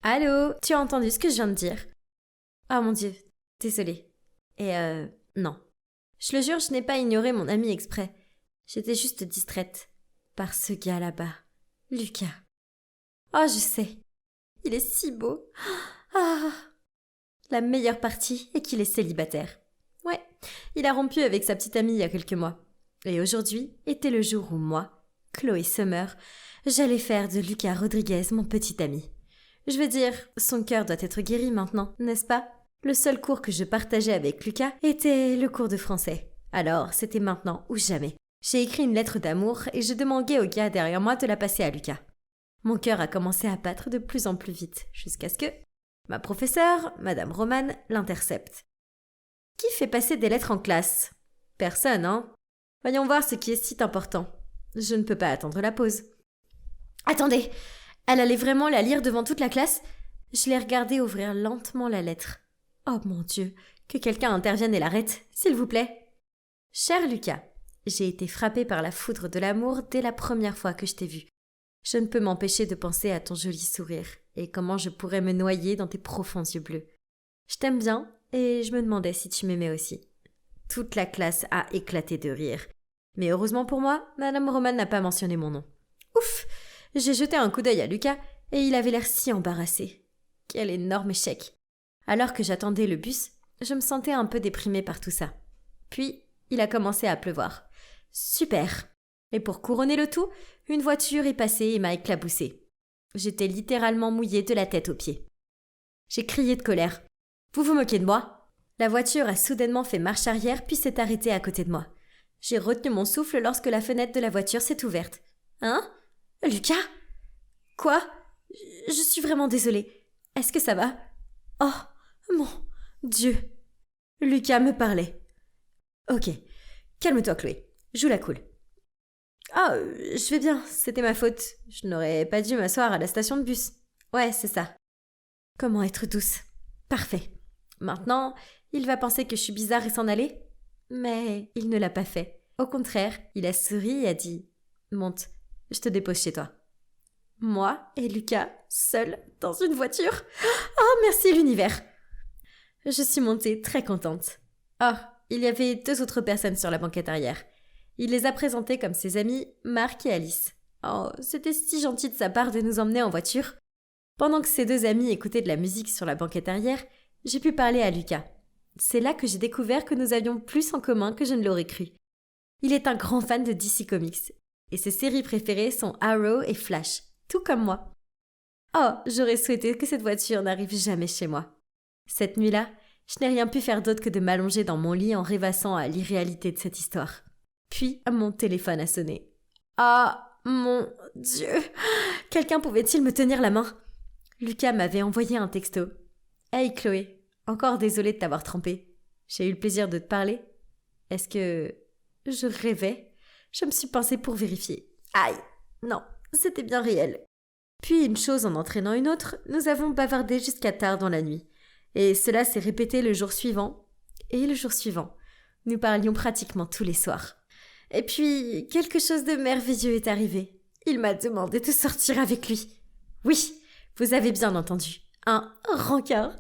Allô, tu as entendu ce que je viens de dire? Ah mon Dieu, désolée. Et non. Je le jure, je n'ai pas ignoré mon ami exprès. J'étais juste distraite par ce gars là-bas, Lucas. Oh, je sais, il est si beau. Ah, la meilleure partie est qu'il est célibataire. Ouais, il a rompu avec sa petite amie il y a quelques mois. Et aujourd'hui était le jour où moi, Chloé Summer, j'allais faire de Lucas Rodriguez mon petit ami. Je veux dire, son cœur doit être guéri maintenant, n'est-ce pas? Le seul cours que je partageais avec Lucas était le cours de français. Alors, c'était maintenant ou jamais. J'ai écrit une lettre d'amour et je demandais au gars derrière moi de la passer à Lucas. Mon cœur a commencé à battre de plus en plus vite, jusqu'à ce que ma professeure, Madame Roman, l'intercepte. Qui fait passer des lettres en classe? Personne, hein? Voyons voir ce qui est si important. Je ne peux pas attendre la pause. Attendez! Elle allait vraiment la lire devant toute la classe? Je l'ai regardée ouvrir lentement la lettre. Oh mon Dieu, que quelqu'un intervienne et l'arrête, s'il vous plaît. Cher Lucas, j'ai été frappée par la foudre de l'amour dès la première fois que je t'ai vu. Je ne peux m'empêcher de penser à ton joli sourire et comment je pourrais me noyer dans tes profonds yeux bleus. Je t'aime bien et je me demandais si tu m'aimais aussi. Toute la classe a éclaté de rire. Mais heureusement pour moi, Madame Roman n'a pas mentionné mon nom. Ouf! J'ai jeté un coup d'œil à Lucas et il avait l'air si embarrassé. Quel énorme échec! Alors que j'attendais le bus, je me sentais un peu déprimée par tout ça. Puis, il a commencé à pleuvoir. Super! Et pour couronner le tout, une voiture est passée et m'a éclaboussée. J'étais littéralement mouillée de la tête aux pieds. J'ai crié de colère. Vous vous moquez de moi? La voiture a soudainement fait marche arrière puis s'est arrêtée à côté de moi. J'ai retenu mon souffle lorsque la fenêtre de la voiture s'est ouverte. Hein? Lucas? Quoi? Je suis vraiment désolée. Est-ce que ça va? Oh, mon Dieu. Lucas me parlait. Ok, calme-toi Chloé. Joue la cool. Ah, je vais bien, c'était ma faute. Je n'aurais pas dû m'asseoir à la station de bus. Ouais, c'est ça. Comment être douce? Parfait. Maintenant, il va penser que je suis bizarre et s'en aller? Mais il ne l'a pas fait. Au contraire, il a souri et a dit « Monte, je te dépose chez toi. » Moi et Lucas, seuls, dans une voiture. Oh, merci l'univers! Je suis montée très contente. Oh, il y avait 2 autres personnes sur la banquette arrière. Il les a présentées comme ses amis, Marc et Alice. Oh, c'était si gentil de sa part de nous emmener en voiture. Pendant que ces 2 amis écoutaient de la musique sur la banquette arrière, j'ai pu parler à Lucas. C'est là que j'ai découvert que nous avions plus en commun que je ne l'aurais cru. Il est un grand fan de DC Comics, et ses séries préférées sont Arrow et Flash, tout comme moi. Oh, j'aurais souhaité que cette voiture n'arrive jamais chez moi. Cette nuit-là, je n'ai rien pu faire d'autre que de m'allonger dans mon lit en rêvassant à l'irréalité de cette histoire. Puis, mon téléphone a sonné. Ah, mon Dieu! Quelqu'un pouvait-il me tenir la main? Lucas m'avait envoyé un texto. Hey Chloé, encore désolée de t'avoir trompée. J'ai eu le plaisir de te parler. Est-ce que je rêvais? Je me suis pincée pour vérifier. Aïe! Non, c'était bien réel. Puis, une chose en entraînant une autre, nous avons bavardé jusqu'à tard dans la nuit. Et cela s'est répété le jour suivant. Et le jour suivant. Nous parlions pratiquement tous les soirs. Et puis, quelque chose de merveilleux est arrivé. Il m'a demandé de sortir avec lui. Oui, vous avez bien entendu. Un rencard.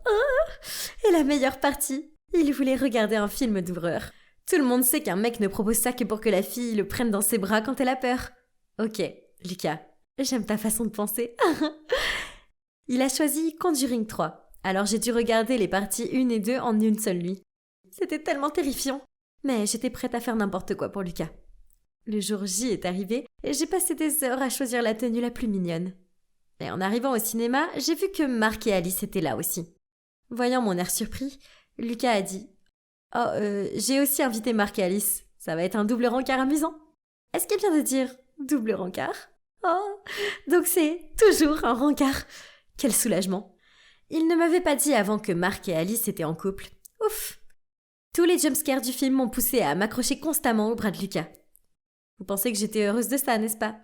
Ah, et la meilleure partie, il voulait regarder un film d'horreur. Tout le monde sait qu'un mec ne propose ça que pour que la fille le prenne dans ses bras quand elle a peur. Ok, Lucas, j'aime ta façon de penser. Il a choisi Conjuring 3, alors j'ai dû regarder les parties 1 et 2 en une seule nuit. C'était tellement terrifiant, mais j'étais prête à faire n'importe quoi pour Lucas. Le jour J est arrivé et j'ai passé des heures à choisir la tenue la plus mignonne. Et en arrivant au cinéma, j'ai vu que Marc et Alice étaient là aussi. Voyant mon air surpris, Lucas a dit « Oh, j'ai aussi invité Marc et Alice. Ça va être un double rencard amusant. » Est-ce qu'il vient de dire « double rencard » ? Oh, donc c'est toujours un rencard. Quel soulagement. Il ne m'avait pas dit avant que Marc et Alice étaient en couple. Ouf. Tous les jumpscares du film m'ont poussé à m'accrocher constamment au bras de Lucas. Vous pensez que j'étais heureuse de ça, n'est-ce pas?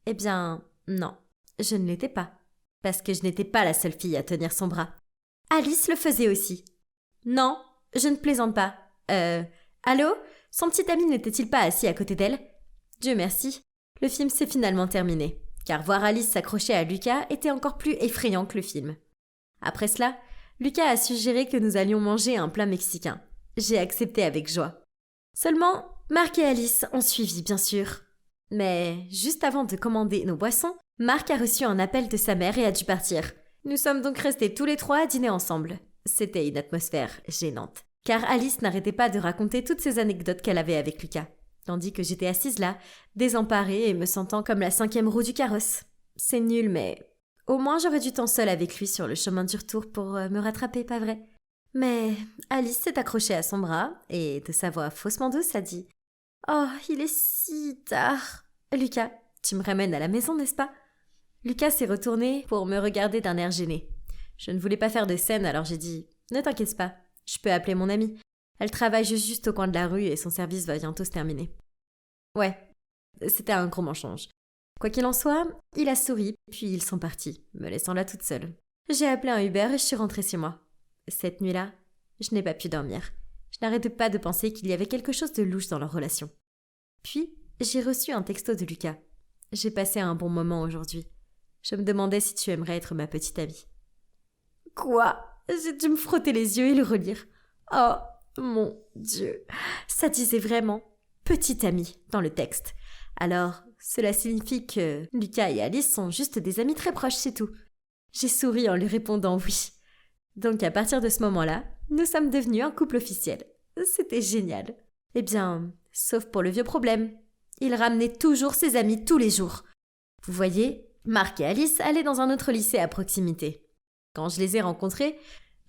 Eh bien, non, je ne l'étais pas. Parce que je n'étais pas la seule fille à tenir son bras. Alice le faisait aussi. Non, je ne plaisante pas. Allô? Son petit ami n'était-il pas assis à côté d'elle? Dieu merci, le film s'est finalement terminé. car voir Alice s'accrocher à Lucas était encore plus effrayant que le film. Après cela, Lucas a suggéré que nous allions manger un plat mexicain. J'ai accepté avec joie. Seulement, Marc et Alice ont suivi, bien sûr. Mais juste avant de commander nos boissons, Marc a reçu un appel de sa mère et a dû partir. Nous sommes donc restés tous les trois à dîner ensemble. C'était une atmosphère gênante, car Alice n'arrêtait pas de raconter toutes ces anecdotes qu'elle avait avec Lucas, tandis que j'étais assise là, désemparée et me sentant comme la 5e roue du carrosse. C'est nul, mais au moins j'aurais du temps seule avec lui sur le chemin du retour pour me rattraper, pas vrai? Mais Alice s'est accrochée à son bras et, de sa voix faussement douce, a dit « Oh, il est si tard. Lucas, tu me ramènes à la maison, n'est-ce pas ?» Lucas s'est retourné pour me regarder d'un air gêné. Je ne voulais pas faire de scène, alors j'ai dit « Ne t'inquiète pas, je peux appeler mon amie. Elle travaille juste au coin de la rue et son service va bientôt se terminer. » Ouais, c'était un gros mensonge. Quoi qu'il en soit, il a souri, puis ils sont partis, me laissant là toute seule. J'ai appelé un Uber et je suis rentrée chez moi. Cette nuit-là, je n'ai pas pu dormir. Je n'arrêtais pas de penser qu'il y avait quelque chose de louche dans leur relation. Puis, j'ai reçu un texto de Lucas. J'ai passé un bon moment aujourd'hui. Je me demandais si tu aimerais être ma petite amie. Quoi? J'ai dû me frotter les yeux et le relire. Oh, mon Dieu. Ça disait vraiment « petite amie » dans le texte. Alors, cela signifie que Lucas et Alice sont juste des amis très proches, c'est tout. J'ai souri en lui répondant oui. Donc à partir de ce moment-là, nous sommes devenus un couple officiel. C'était génial. Eh bien, sauf pour le vieux problème. Il ramenait toujours ses amis tous les jours. Vous voyez, Marc et Alice allaient dans un autre lycée à proximité. Quand je les ai rencontrés,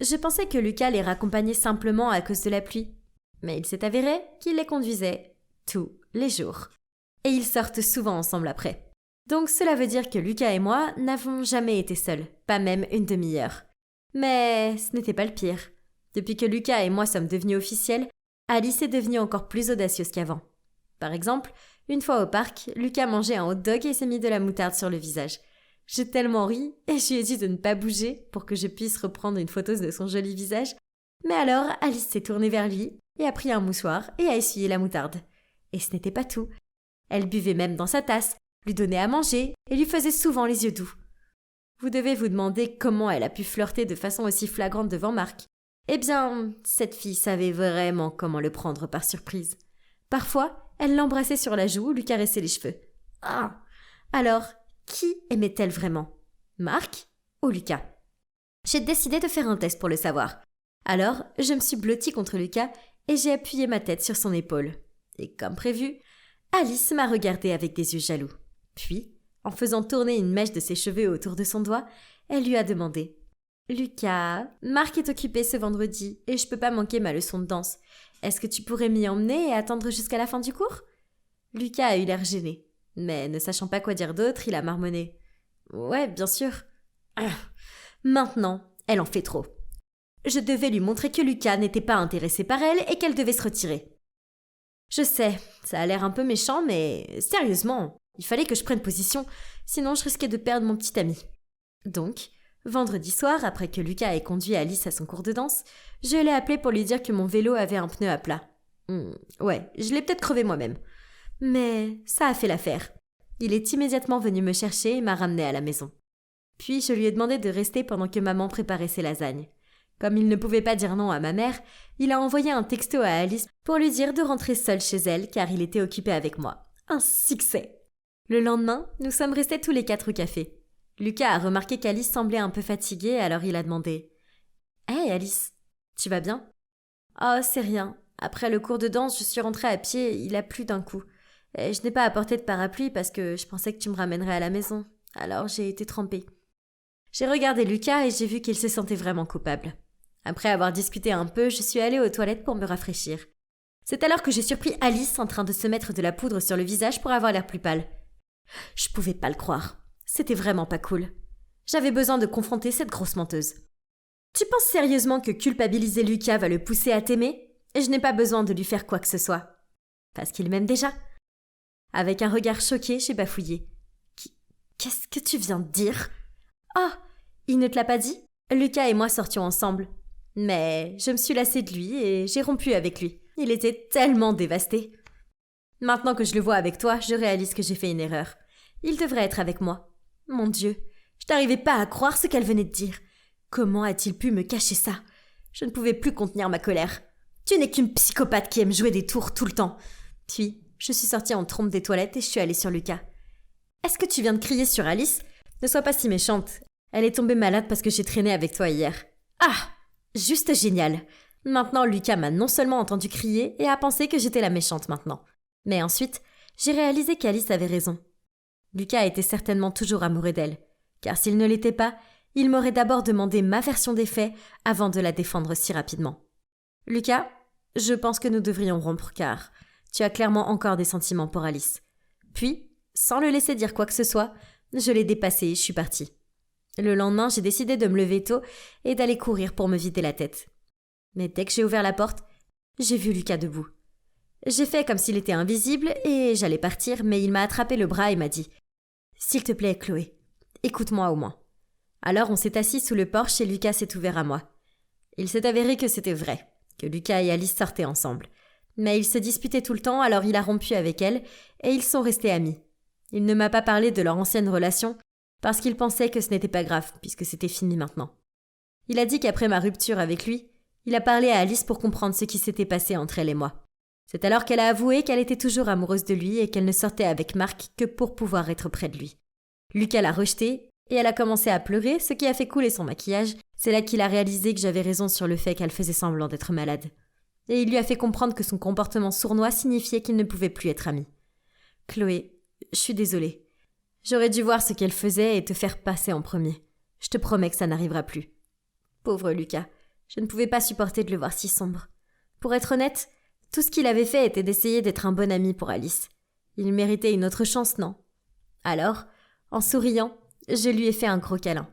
je pensais que Lucas les raccompagnait simplement à cause de la pluie. Mais il s'est avéré qu'il les conduisait tous les jours. Et ils sortent souvent ensemble après. Donc cela veut dire que Lucas et moi n'avons jamais été seuls, pas même une demi-heure. Mais ce n'était pas le pire. Depuis que Lucas et moi sommes devenus officiels, Alice est devenue encore plus audacieuse qu'avant. Par exemple, une fois au parc, Lucas mangeait un hot dog et s'est mis de la moutarde sur le visage. J'ai tellement ri et je lui ai dit de ne pas bouger pour que je puisse reprendre une photo de son joli visage. Mais alors, Alice s'est tournée vers lui et a pris un mouchoir et a essuyé la moutarde. Et ce n'était pas tout. Elle buvait même dans sa tasse, lui donnait à manger et lui faisait souvent les yeux doux. Vous devez vous demander comment elle a pu flirter de façon aussi flagrante devant Marc. Eh bien, cette fille savait vraiment comment le prendre par surprise. Parfois, elle l'embrassait sur la joue ou lui caressait les cheveux. Ah! Alors, qui aimait-elle vraiment? Marc ou Lucas? J'ai décidé de faire un test pour le savoir. Alors, je me suis blottie contre Lucas et j'ai appuyé ma tête sur son épaule. Et comme prévu, Alice m'a regardée avec des yeux jaloux. Puis, en faisant tourner une mèche de ses cheveux autour de son doigt, elle lui a demandé « Lucas, Marc est occupé ce vendredi et je peux pas manquer ma leçon de danse. Est-ce que tu pourrais m'y emmener et attendre jusqu'à la fin du cours ?» Lucas a eu l'air gêné, mais ne sachant pas quoi dire d'autre, il a marmonné « Ouais, bien sûr. » Maintenant, elle en fait trop. Je devais lui montrer que Lucas n'était pas intéressé par elle et qu'elle devait se retirer. Je sais, ça a l'air un peu méchant, mais sérieusement, il fallait que je prenne position, sinon je risquais de perdre mon petit ami. Donc, vendredi soir, après que Lucas ait conduit Alice à son cours de danse, je l'ai appelé pour lui dire que mon vélo avait un pneu à plat. Ouais, je l'ai peut-être crevé moi-même. Mais ça a fait l'affaire. Il est immédiatement venu me chercher et m'a ramené à la maison. Puis je lui ai demandé de rester pendant que maman préparait ses lasagnes. Comme il ne pouvait pas dire non à ma mère, il a envoyé un texto à Alice pour lui dire de rentrer seule chez elle car il était occupé avec moi. Un succès! Le lendemain, nous sommes restés tous les 4 au café. Lucas a remarqué qu'Alice semblait un peu fatiguée, alors il a demandé « Hey Alice, tu vas bien ?»« Oh, c'est rien. Après le cours de danse, je suis rentrée à pied, il a plu d'un coup. Et je n'ai pas apporté de parapluie parce que je pensais que tu me ramènerais à la maison. Alors j'ai été trempée. » J'ai regardé Lucas et j'ai vu qu'il se sentait vraiment coupable. Après avoir discuté un peu, je suis allée aux toilettes pour me rafraîchir. C'est alors que j'ai surpris Alice en train de se mettre de la poudre sur le visage pour avoir l'air plus pâle. Je pouvais pas le croire. C'était vraiment pas cool. J'avais besoin de confronter cette grosse menteuse. Tu penses sérieusement que culpabiliser Lucas va le pousser à t'aimer? Et je n'ai pas besoin de lui faire quoi que ce soit. Parce qu'il m'aime déjà. Avec un regard choqué, j'ai bafouillé. Qu'est-ce que tu viens de dire? Oh, il ne te l'a pas dit? Lucas et moi sortions ensemble. Mais je me suis lassée de lui et j'ai rompu avec lui. Il était tellement dévasté. Maintenant que je le vois avec toi, je réalise que j'ai fait une erreur. Il devrait être avec moi. Mon Dieu, je n'arrivais pas à croire ce qu'elle venait de dire. Comment a-t-il pu me cacher ça? Je ne pouvais plus contenir ma colère. Tu n'es qu'une psychopathe qui aime jouer des tours tout le temps. Puis, je suis sortie en trompe des toilettes et je suis allée sur Lucas. Est-ce que tu viens de crier sur Alice? Ne sois pas si méchante. Elle est tombée malade parce que j'ai traîné avec toi hier. Ah! Juste génial. Maintenant, Lucas m'a non seulement entendu crier et a pensé que j'étais la méchante maintenant. Mais ensuite, j'ai réalisé qu'Alice avait raison. Lucas était certainement toujours amoureux d'elle. Car s'il ne l'était pas, il m'aurait d'abord demandé ma version des faits avant de la défendre si rapidement. Lucas, je pense que nous devrions rompre car tu as clairement encore des sentiments pour Alice. Puis, sans le laisser dire quoi que ce soit, je l'ai dépassé et je suis partie. Le lendemain, j'ai décidé de me lever tôt et d'aller courir pour me vider la tête. Mais dès que j'ai ouvert la porte, j'ai vu Lucas debout. J'ai fait comme s'il était invisible et j'allais partir, mais il m'a attrapé le bras et m'a dit « S'il te plaît, Chloé, écoute-moi au moins. » Alors on s'est assis sous le porche et Lucas s'est ouvert à moi. Il s'est avéré que c'était vrai, que Lucas et Alice sortaient ensemble. Mais ils se disputaient tout le temps, alors il a rompu avec elle et ils sont restés amis. Il ne m'a pas parlé de leur ancienne relation parce qu'il pensait que ce n'était pas grave puisque c'était fini maintenant. Il a dit qu'après ma rupture avec lui, il a parlé à Alice pour comprendre ce qui s'était passé entre elle et moi. C'est alors qu'elle a avoué qu'elle était toujours amoureuse de lui et qu'elle ne sortait avec Marc que pour pouvoir être près de lui. Lucas l'a rejetée et elle a commencé à pleurer, ce qui a fait couler son maquillage. C'est là qu'il a réalisé que j'avais raison sur le fait qu'elle faisait semblant d'être malade. Et il lui a fait comprendre que son comportement sournois signifiait qu'il ne pouvait plus être ami. « Chloé, je suis désolée. J'aurais dû voir ce qu'elle faisait et te faire passer en premier. Je te promets que ça n'arrivera plus. » Pauvre Lucas, je ne pouvais pas supporter de le voir si sombre. Pour être honnête, tout ce qu'il avait fait était d'essayer d'être un bon ami pour Alice. Il méritait une autre chance, non? Alors, en souriant, je lui ai fait un gros câlin.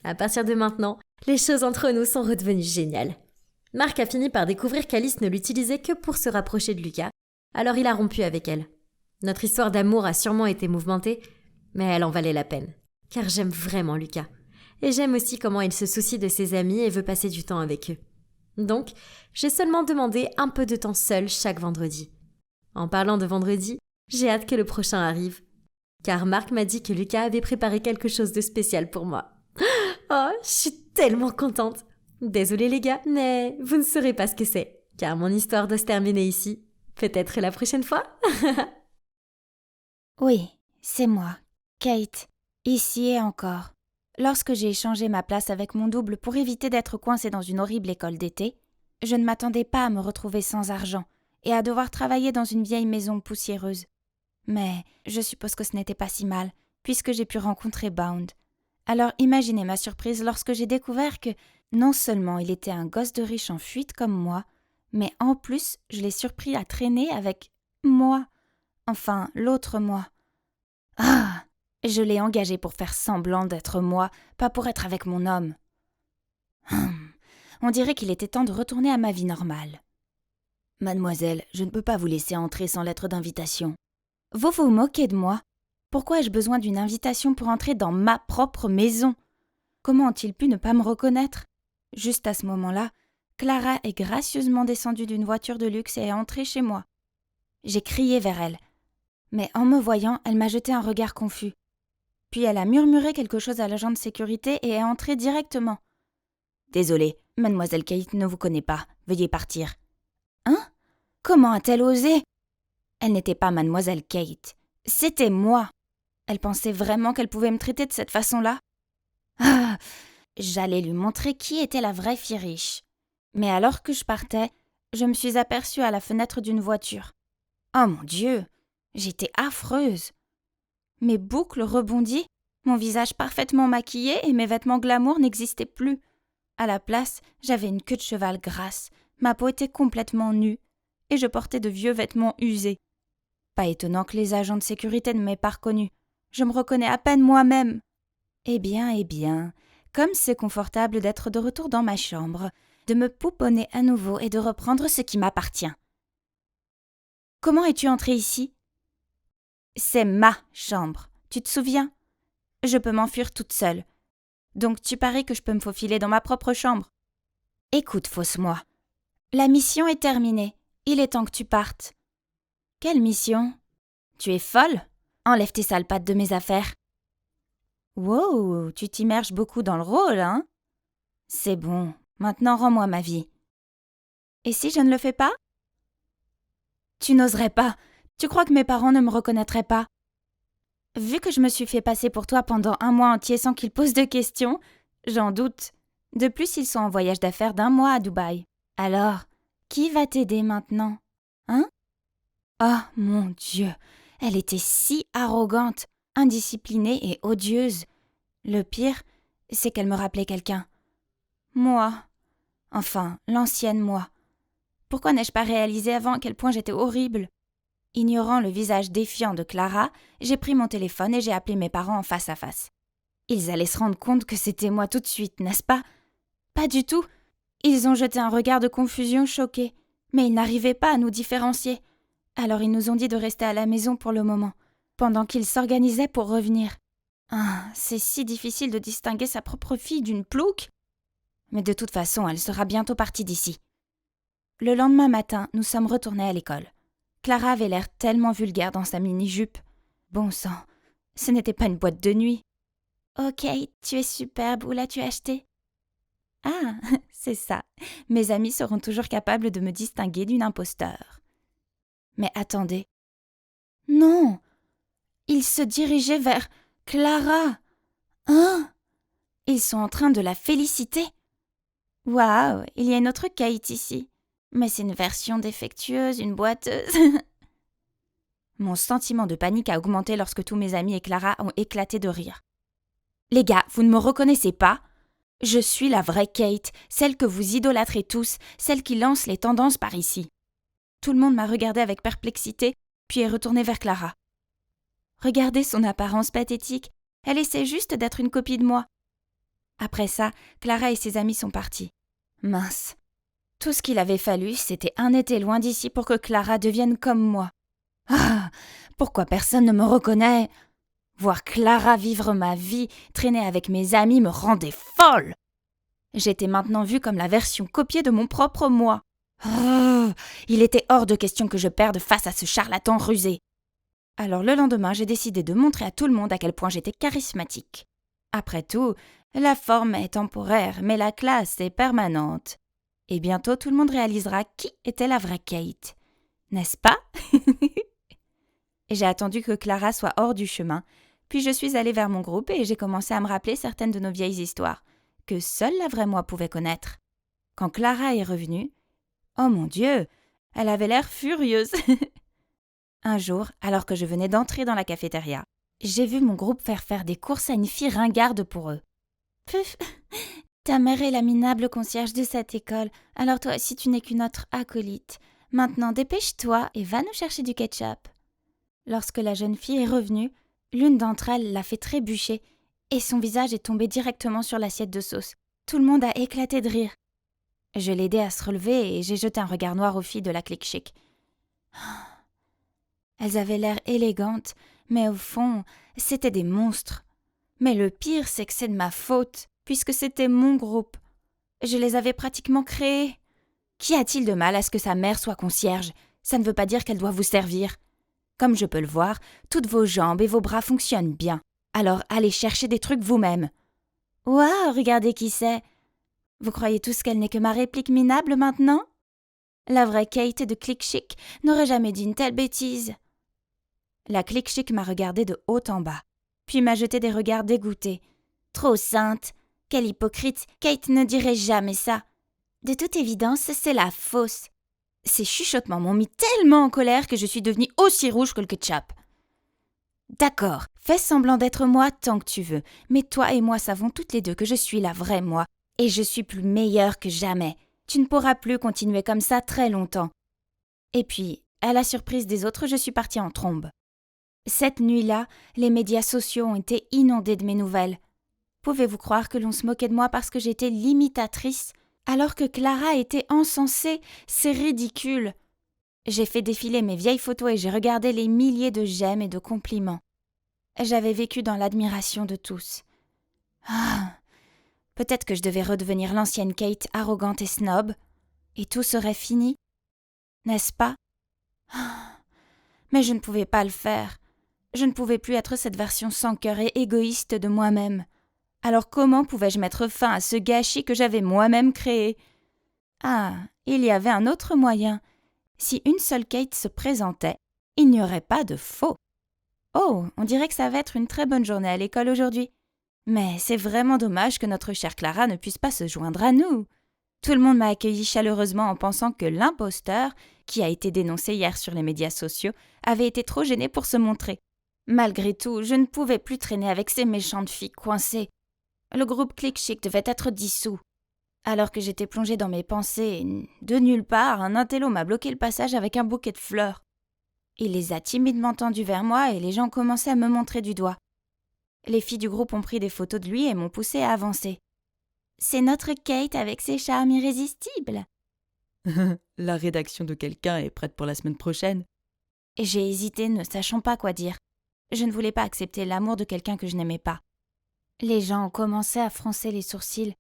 À partir de maintenant, les choses entre nous sont redevenues géniales. Marc a fini par découvrir qu'Alice ne l'utilisait que pour se rapprocher de Lucas, alors il a rompu avec elle. Notre histoire d'amour a sûrement été mouvementée, mais elle en valait la peine, car j'aime vraiment Lucas. Et j'aime aussi comment il se soucie de ses amis et veut passer du temps avec eux. Donc, j'ai seulement demandé un peu de temps seul chaque vendredi. En parlant de vendredi, j'ai hâte que le prochain arrive, car Marc m'a dit que Lucas avait préparé quelque chose de spécial pour moi. Oh, je suis tellement contente. Désolée les gars, mais vous ne saurez pas ce que c'est, car mon histoire doit se terminer ici. Peut-être la prochaine fois. Oui, c'est moi, Kate, ici et encore. Lorsque j'ai échangé ma place avec mon double pour éviter d'être coincée dans une horrible école d'été, je ne m'attendais pas à me retrouver sans argent et à devoir travailler dans une vieille maison poussiéreuse. Mais je suppose que ce n'était pas si mal, puisque j'ai pu rencontrer Bound. Alors imaginez ma surprise lorsque j'ai découvert que non seulement il était un gosse de riche en fuite comme moi, mais en plus je l'ai surpris à traîner avec moi. Enfin, l'autre moi. Ah! Je l'ai engagé pour faire semblant d'être moi, pas pour être avec mon homme. On dirait qu'il était temps de retourner à ma vie normale. Mademoiselle, je ne peux pas vous laisser entrer sans lettre d'invitation. Vous vous moquez de moi? Pourquoi ai-je besoin d'une invitation pour entrer dans ma propre maison? Comment ont-ils pu ne pas me reconnaître? Juste à ce moment-là, Clara est gracieusement descendue d'une voiture de luxe et est entrée chez moi. J'ai crié vers elle, mais en me voyant, elle m'a jeté un regard confus. Puis elle a murmuré quelque chose à l'agent de sécurité et est entrée directement. « Désolée, mademoiselle Kate ne vous connaît pas. Veuillez partir. »« Hein? Comment a-t-elle osé ?» Elle n'était pas mademoiselle Kate. C'était moi. Elle pensait vraiment qu'elle pouvait me traiter de cette façon-là? Ah! J'allais lui montrer qui était la vraie fille riche. Mais alors que je partais, je me suis aperçue à la fenêtre d'une voiture. Oh mon Dieu! J'étais affreuse. Mes boucles rebondies, mon visage parfaitement maquillé et mes vêtements glamour n'existaient plus. À la place, j'avais une queue de cheval grasse, ma peau était complètement nue, et je portais de vieux vêtements usés. Pas étonnant que les agents de sécurité ne m'aient pas reconnue. Je me reconnais à peine moi-même. Eh bien, comme c'est confortable d'être de retour dans ma chambre, de me pouponner à nouveau et de reprendre ce qui m'appartient. Comment es-tu entrée ici? C'est ma chambre, tu te souviens? Je peux m'enfuir toute seule. Donc tu paries que je peux me faufiler dans ma propre chambre? Écoute, fausse-moi. La mission est terminée. Il est temps que tu partes. Quelle mission? Tu es folle? Enlève tes sales pattes de mes affaires. Wow, tu t'immerges beaucoup dans le rôle, hein? C'est bon, maintenant rends-moi ma vie. Et si je ne le fais pas? Tu n'oserais pas. Tu crois que mes parents ne me reconnaîtraient pas? Vu que je me suis fait passer pour toi pendant un mois entier sans qu'ils posent de questions, j'en doute. De plus, ils sont en voyage d'affaires d'1 mois à Dubaï. Alors, qui va t'aider maintenant? Hein? Oh mon Dieu, elle était si arrogante, indisciplinée et odieuse. Le pire, c'est qu'elle me rappelait quelqu'un. Moi. Enfin, l'ancienne moi. Pourquoi n'ai-je pas réalisé avant à quel point j'étais horrible? Ignorant le visage défiant de Clara, j'ai pris mon téléphone et j'ai appelé mes parents en face à face. Ils allaient se rendre compte que c'était moi tout de suite, n'est-ce pas? Pas du tout. Ils ont jeté un regard de confusion choqué, mais ils n'arrivaient pas à nous différencier. Alors ils nous ont dit de rester à la maison pour le moment, pendant qu'ils s'organisaient pour revenir. Ah, c'est si difficile de distinguer sa propre fille d'une plouque. Mais de toute façon, elle sera bientôt partie d'ici. Le lendemain matin, nous sommes retournés à l'école. Clara avait l'air tellement vulgaire dans sa mini-jupe. Bon sang, ce n'était pas une boîte de nuit. « Ok, tu es superbe, où l'as-tu acheté ?»« Ah, c'est ça. Mes amis seront toujours capables de me distinguer d'une imposteur. » Mais attendez. Non! Ils se dirigeaient vers Clara. Hein? Ils sont en train de la féliciter. Waouh, il y a une autre Kate ici. Mais c'est une version défectueuse, une boiteuse. Mon sentiment de panique a augmenté lorsque tous mes amis et Clara ont éclaté de rire. Les gars, vous ne me reconnaissez pas? Je suis la vraie Kate, celle que vous idolâtrez tous, celle qui lance les tendances par ici. Tout le monde m'a regardé avec perplexité, puis est retourné vers Clara. Regardez son apparence pathétique, elle essaie juste d'être une copie de moi. Après ça, Clara et ses amis sont partis. Mince. Tout ce qu'il avait fallu, c'était un été loin d'ici pour que Clara devienne comme moi. Ah, pourquoi personne ne me reconnaît? Voir Clara vivre ma vie, traîner avec mes amis me rendait folle. J'étais maintenant vue comme la version copiée de mon propre moi. Oh, il était hors de question que je perde face à ce charlatan rusé. Alors le lendemain, j'ai décidé de montrer à tout le monde à quel point j'étais charismatique. Après tout, la forme est temporaire, mais la classe est permanente. Et bientôt tout le monde réalisera qui était la vraie Kate. N'est-ce pas? J'ai attendu que Clara soit hors du chemin, puis je suis allée vers mon groupe et j'ai commencé à me rappeler certaines de nos vieilles histoires, que seule la vraie moi pouvait connaître. Quand Clara est revenue, oh mon Dieu, elle avait l'air furieuse. Un jour, alors que je venais d'entrer dans la cafétéria, j'ai vu mon groupe faire des courses à une fille ringarde pour eux. Puf, ta mère est la minable concierge de cette école, alors toi aussi tu n'es qu'une autre acolyte. Maintenant dépêche-toi et va nous chercher du ketchup. Lorsque la jeune fille est revenue, l'une d'entre elles l'a fait trébucher et son visage est tombé directement sur l'assiette de sauce. Tout le monde a éclaté de rire. Je l'ai aidée à se relever et j'ai jeté un regard noir aux filles de la clique chic. Elles avaient l'air élégantes, mais au fond, c'étaient des monstres. Mais le pire, c'est que c'est de ma faute, puisque c'était mon groupe. Je les avais pratiquement créés. Qu'y a-t-il de mal à ce que sa mère soit concierge? Ça ne veut pas dire qu'elle doit vous servir. Comme je peux le voir, toutes vos jambes et vos bras fonctionnent bien. Alors allez chercher des trucs vous-même. Ouah, regardez qui c'est. Vous croyez tous qu'elle n'est que ma réplique minable maintenant? La vraie Kate de Click Chic n'aurait jamais dit une telle bêtise. La Click Chic m'a regardée de haut en bas, puis m'a jeté des regards dégoûtés. Trop sainte! Quelle hypocrite! Kate ne dirait jamais ça. De toute évidence, c'est la fausse. Ces chuchotements m'ont mis tellement en colère que je suis devenue aussi rouge que le ketchup. D'accord, fais semblant d'être moi tant que tu veux, mais toi et moi savons toutes les deux que je suis la vraie moi, et je suis plus meilleure que jamais. Tu ne pourras plus continuer comme ça très longtemps. Et puis, à la surprise des autres, je suis partie en trombe. Cette nuit-là, les médias sociaux ont été inondés de mes nouvelles. Pouvez-vous croire que l'on se moquait de moi parce que j'étais l'imitatrice, alors que Clara était encensée? C'est ridicule. J'ai fait défiler mes vieilles photos et j'ai regardé les milliers de j'aime et de compliments. J'avais vécu dans l'admiration de tous. Ah, peut-être que je devais redevenir l'ancienne Kate arrogante et snob, et tout serait fini, n'est-ce pas? Ah, mais je ne pouvais pas le faire. Je ne pouvais plus être cette version sans cœur et égoïste de moi-même. Alors comment pouvais-je mettre fin à ce gâchis que j'avais moi-même créé? Ah, il y avait un autre moyen. Si une seule Kate se présentait, il n'y aurait pas de faux. Oh, on dirait que ça va être une très bonne journée à l'école aujourd'hui. Mais c'est vraiment dommage que notre chère Clara ne puisse pas se joindre à nous. Tout le monde m'a accueilli chaleureusement en pensant que l'imposteur, qui a été dénoncé hier sur les médias sociaux, avait été trop gêné pour se montrer. Malgré tout, je ne pouvais plus traîner avec ces méchantes filles coincées. Le groupe Click Chic devait être dissous. Alors que j'étais plongée dans mes pensées, de nulle part, un intello m'a bloqué le passage avec un bouquet de fleurs. Il les a timidement tendus vers moi et les gens commençaient à me montrer du doigt. Les filles du groupe ont pris des photos de lui et m'ont poussé à avancer. « C'est notre Kate avec ses charmes irrésistibles !» La rédaction de quelqu'un est prête pour la semaine prochaine. Et j'ai hésité, ne sachant pas quoi dire. Je ne voulais pas accepter l'amour de quelqu'un que je n'aimais pas. Les gens ont commencé à froncer les sourcils.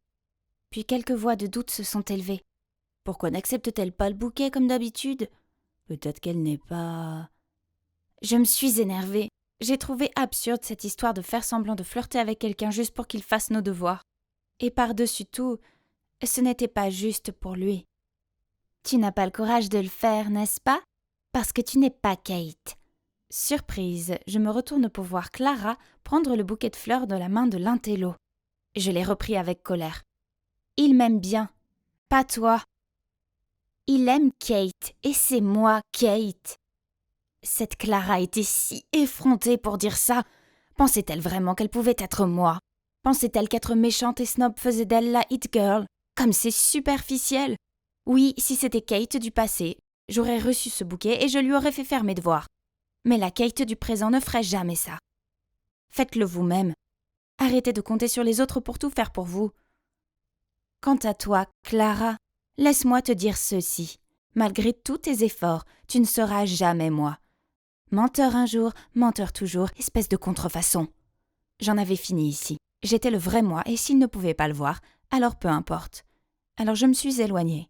Puis quelques voix de doute se sont élevées. Pourquoi n'accepte-t-elle pas le bouquet comme d'habitude? Peut-être qu'elle n'est pas... Je me suis énervée. J'ai trouvé absurde cette histoire de faire semblant de flirter avec quelqu'un juste pour qu'il fasse nos devoirs. Et par-dessus tout, ce n'était pas juste pour lui. Tu n'as pas le courage de le faire, n'est-ce pas? Parce que tu n'es pas Kate. Surprise, je me retourne pour voir Clara prendre le bouquet de fleurs de la main de l'intello. Je l'ai repris avec colère. Il m'aime bien, pas toi. Il aime Kate, et c'est moi, Kate. Cette Clara était si effrontée pour dire ça. Pensait-elle vraiment qu'elle pouvait être moi? Pensait-elle qu'être méchante et snob faisait d'elle la hit girl? Comme c'est superficiel. Oui, si c'était Kate du passé, j'aurais reçu ce bouquet et je lui aurais fait faire mes devoirs. Mais la Kate du présent ne ferait jamais ça. Faites-le vous-même. Arrêtez de compter sur les autres pour tout faire pour vous. Quant à toi, Clara, laisse-moi te dire ceci. Malgré tous tes efforts, tu ne seras jamais moi. Menteur un jour, menteur toujours, espèce de contrefaçon. J'en avais fini ici. J'étais le vrai moi, et s'il ne pouvait pas le voir, alors peu importe. Alors je me suis éloignée.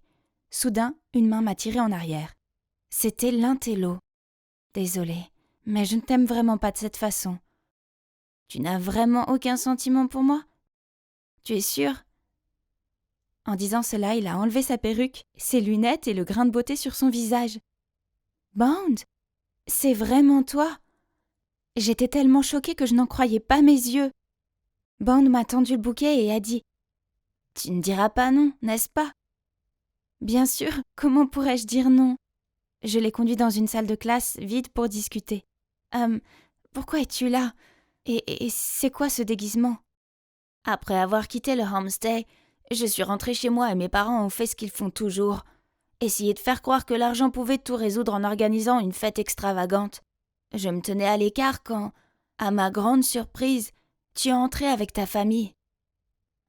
Soudain, une main m'a tirée en arrière. C'était l'intello. Désolée, mais je ne t'aime vraiment pas de cette façon. Tu n'as vraiment aucun sentiment pour moi? Tu es sûre? En disant cela, il a enlevé sa perruque, ses lunettes et le grain de beauté sur son visage. Bound, c'est vraiment toi? J'étais tellement choquée que je n'en croyais pas mes yeux. Bound m'a tendu le bouquet et a dit « Tu ne diras pas non, n'est-ce pas ?» Bien sûr, comment pourrais-je dire non? Je l'ai conduit dans une salle de classe vide pour discuter. Pourquoi es-tu là? Et c'est quoi ce déguisement? Après avoir quitté le homestay, je suis rentrée chez moi et mes parents ont fait ce qu'ils font toujours. Essayer de faire croire que l'argent pouvait tout résoudre en organisant une fête extravagante. Je me tenais à l'écart quand, à ma grande surprise, tu es entré avec ta famille.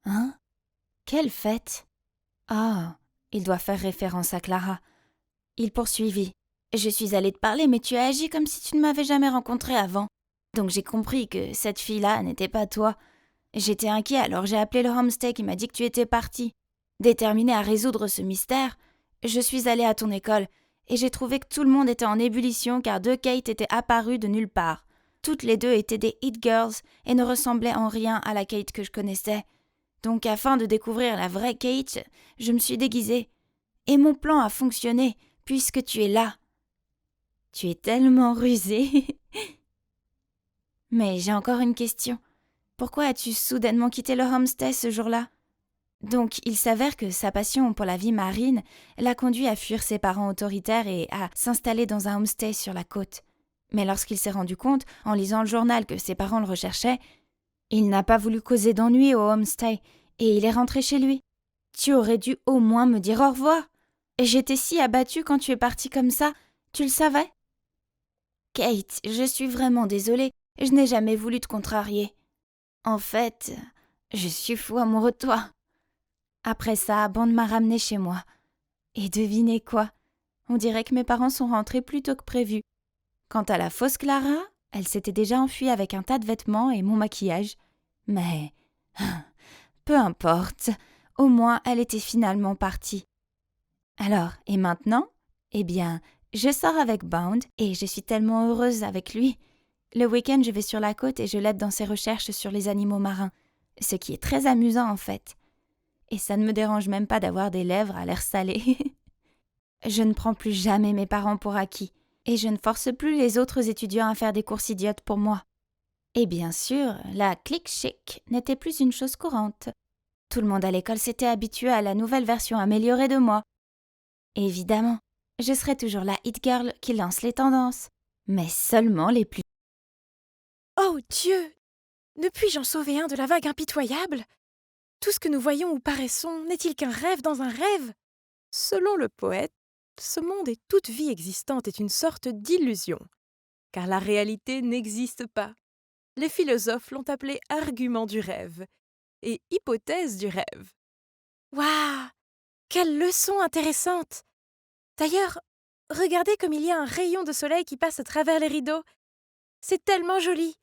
Hein? Quelle fête? Ah, il doit faire référence à Clara. Il poursuivit. Je suis allée te parler, mais tu as agi comme si tu ne m'avais jamais rencontré avant. Donc j'ai compris que cette fille-là n'était pas toi. J'étais inquiet, alors j'ai appelé le homestay qui m'a dit que tu étais parti. Déterminée à résoudre ce mystère, je suis allée à ton école et j'ai trouvé que tout le monde était en ébullition car deux Kate étaient apparues de nulle part. Toutes les deux étaient des hit girls et ne ressemblaient en rien à la Kate que je connaissais. Donc afin de découvrir la vraie Kate, je me suis déguisée. Et mon plan a fonctionné, puisque tu es là. Tu es tellement rusée. Mais j'ai encore une question. Pourquoi as-tu soudainement quitté le homestay ce jour-là? Donc, il s'avère que sa passion pour la vie marine l'a conduit à fuir ses parents autoritaires et à s'installer dans un homestay sur la côte. Mais lorsqu'il s'est rendu compte, en lisant le journal, que ses parents le recherchaient, il n'a pas voulu causer d'ennui au homestay et il est rentré chez lui. Tu aurais dû au moins me dire au revoir. Et j'étais si abattue quand tu es partie comme ça, tu le savais? Kate, je suis vraiment désolée, je n'ai jamais voulu te contrarier. En fait, je suis fou amoureux de toi. Après ça, Bond m'a ramenée chez moi. Et devinez quoi? On dirait que mes parents sont rentrés plus tôt que prévu. Quant à la fausse Clara, elle s'était déjà enfuie avec un tas de vêtements et mon maquillage. Mais peu importe, au moins elle était finalement partie. Alors, et maintenant? Eh bien, je sors avec Bound et je suis tellement heureuse avec lui. Le week-end, je vais sur la côte et je l'aide dans ses recherches sur les animaux marins, ce qui est très amusant en fait. Et ça ne me dérange même pas d'avoir des lèvres à l'air salé. Je ne prends plus jamais mes parents pour acquis, et je ne force plus les autres étudiants à faire des courses idiotes pour moi. Et bien sûr, la clique chic n'était plus une chose courante. Tout le monde à l'école s'était habitué à la nouvelle version améliorée de moi. Évidemment, je serai toujours la hit girl qui lance les tendances, mais seulement les plus... Oh Dieu! Ne puis-je en sauver un de la vague impitoyable? Tout ce que nous voyons ou paraissons n'est-il qu'un rêve dans un rêve? Selon le poète, ce monde et toute vie existante est une sorte d'illusion, car la réalité n'existe pas. Les philosophes l'ont appelé argument du rêve et hypothèse du rêve. Waouh! Quelle leçon intéressante! D'ailleurs, regardez comme il y a un rayon de soleil qui passe à travers les rideaux. C'est tellement joli!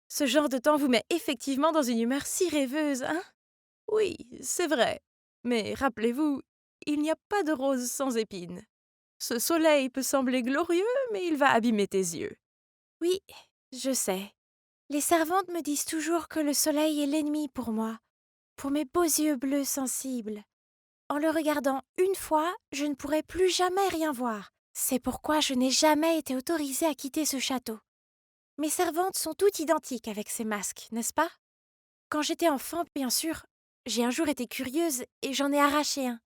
Ce genre de temps vous met effectivement dans une humeur si rêveuse, hein? Oui, c'est vrai. Mais rappelez-vous, il n'y a pas de rose sans épines. Ce soleil peut sembler glorieux, mais il va abîmer tes yeux. Oui, je sais. Les servantes me disent toujours que le soleil est l'ennemi pour moi, pour mes beaux yeux bleus sensibles. En le regardant une fois, je ne pourrai plus jamais rien voir. C'est pourquoi je n'ai jamais été autorisée à quitter ce château. Mes servantes sont toutes identiques avec ces masques, n'est-ce pas? Quand j'étais enfant, bien sûr, j'ai un jour été curieuse et j'en ai arraché un.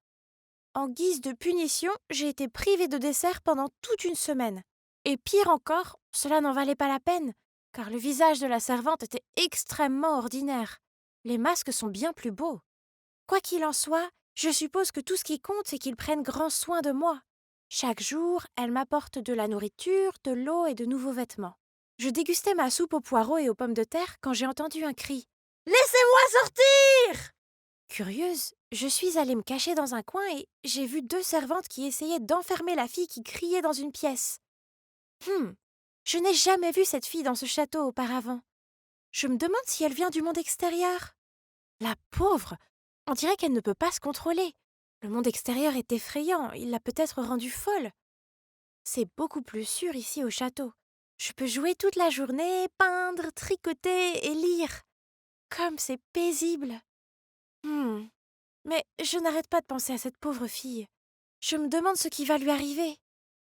En guise de punition, j'ai été privée de dessert pendant toute une semaine. Et pire encore, cela n'en valait pas la peine, car le visage de la servante était extrêmement ordinaire. Les masques sont bien plus beaux. Quoi qu'il en soit, je suppose que tout ce qui compte, c'est qu'ils prennent grand soin de moi. Chaque jour, elle m'apporte de la nourriture, de l'eau et de nouveaux vêtements. Je dégustais ma soupe aux poireaux et aux pommes de terre quand j'ai entendu un cri. « Laissez-moi sortir !» Curieuse, je suis allée me cacher dans un coin et j'ai vu 2 servantes qui essayaient d'enfermer la fille qui criait dans une pièce. Je n'ai jamais vu cette fille dans ce château auparavant. Je me demande si elle vient du monde extérieur. La pauvre! On dirait qu'elle ne peut pas se contrôler. Le monde extérieur est effrayant, il l'a peut-être rendue folle. C'est beaucoup plus sûr ici au château. Je peux jouer toute la journée, peindre, tricoter et lire. Comme c'est paisible. Mais je n'arrête pas de penser à cette pauvre fille. Je me demande ce qui va lui arriver.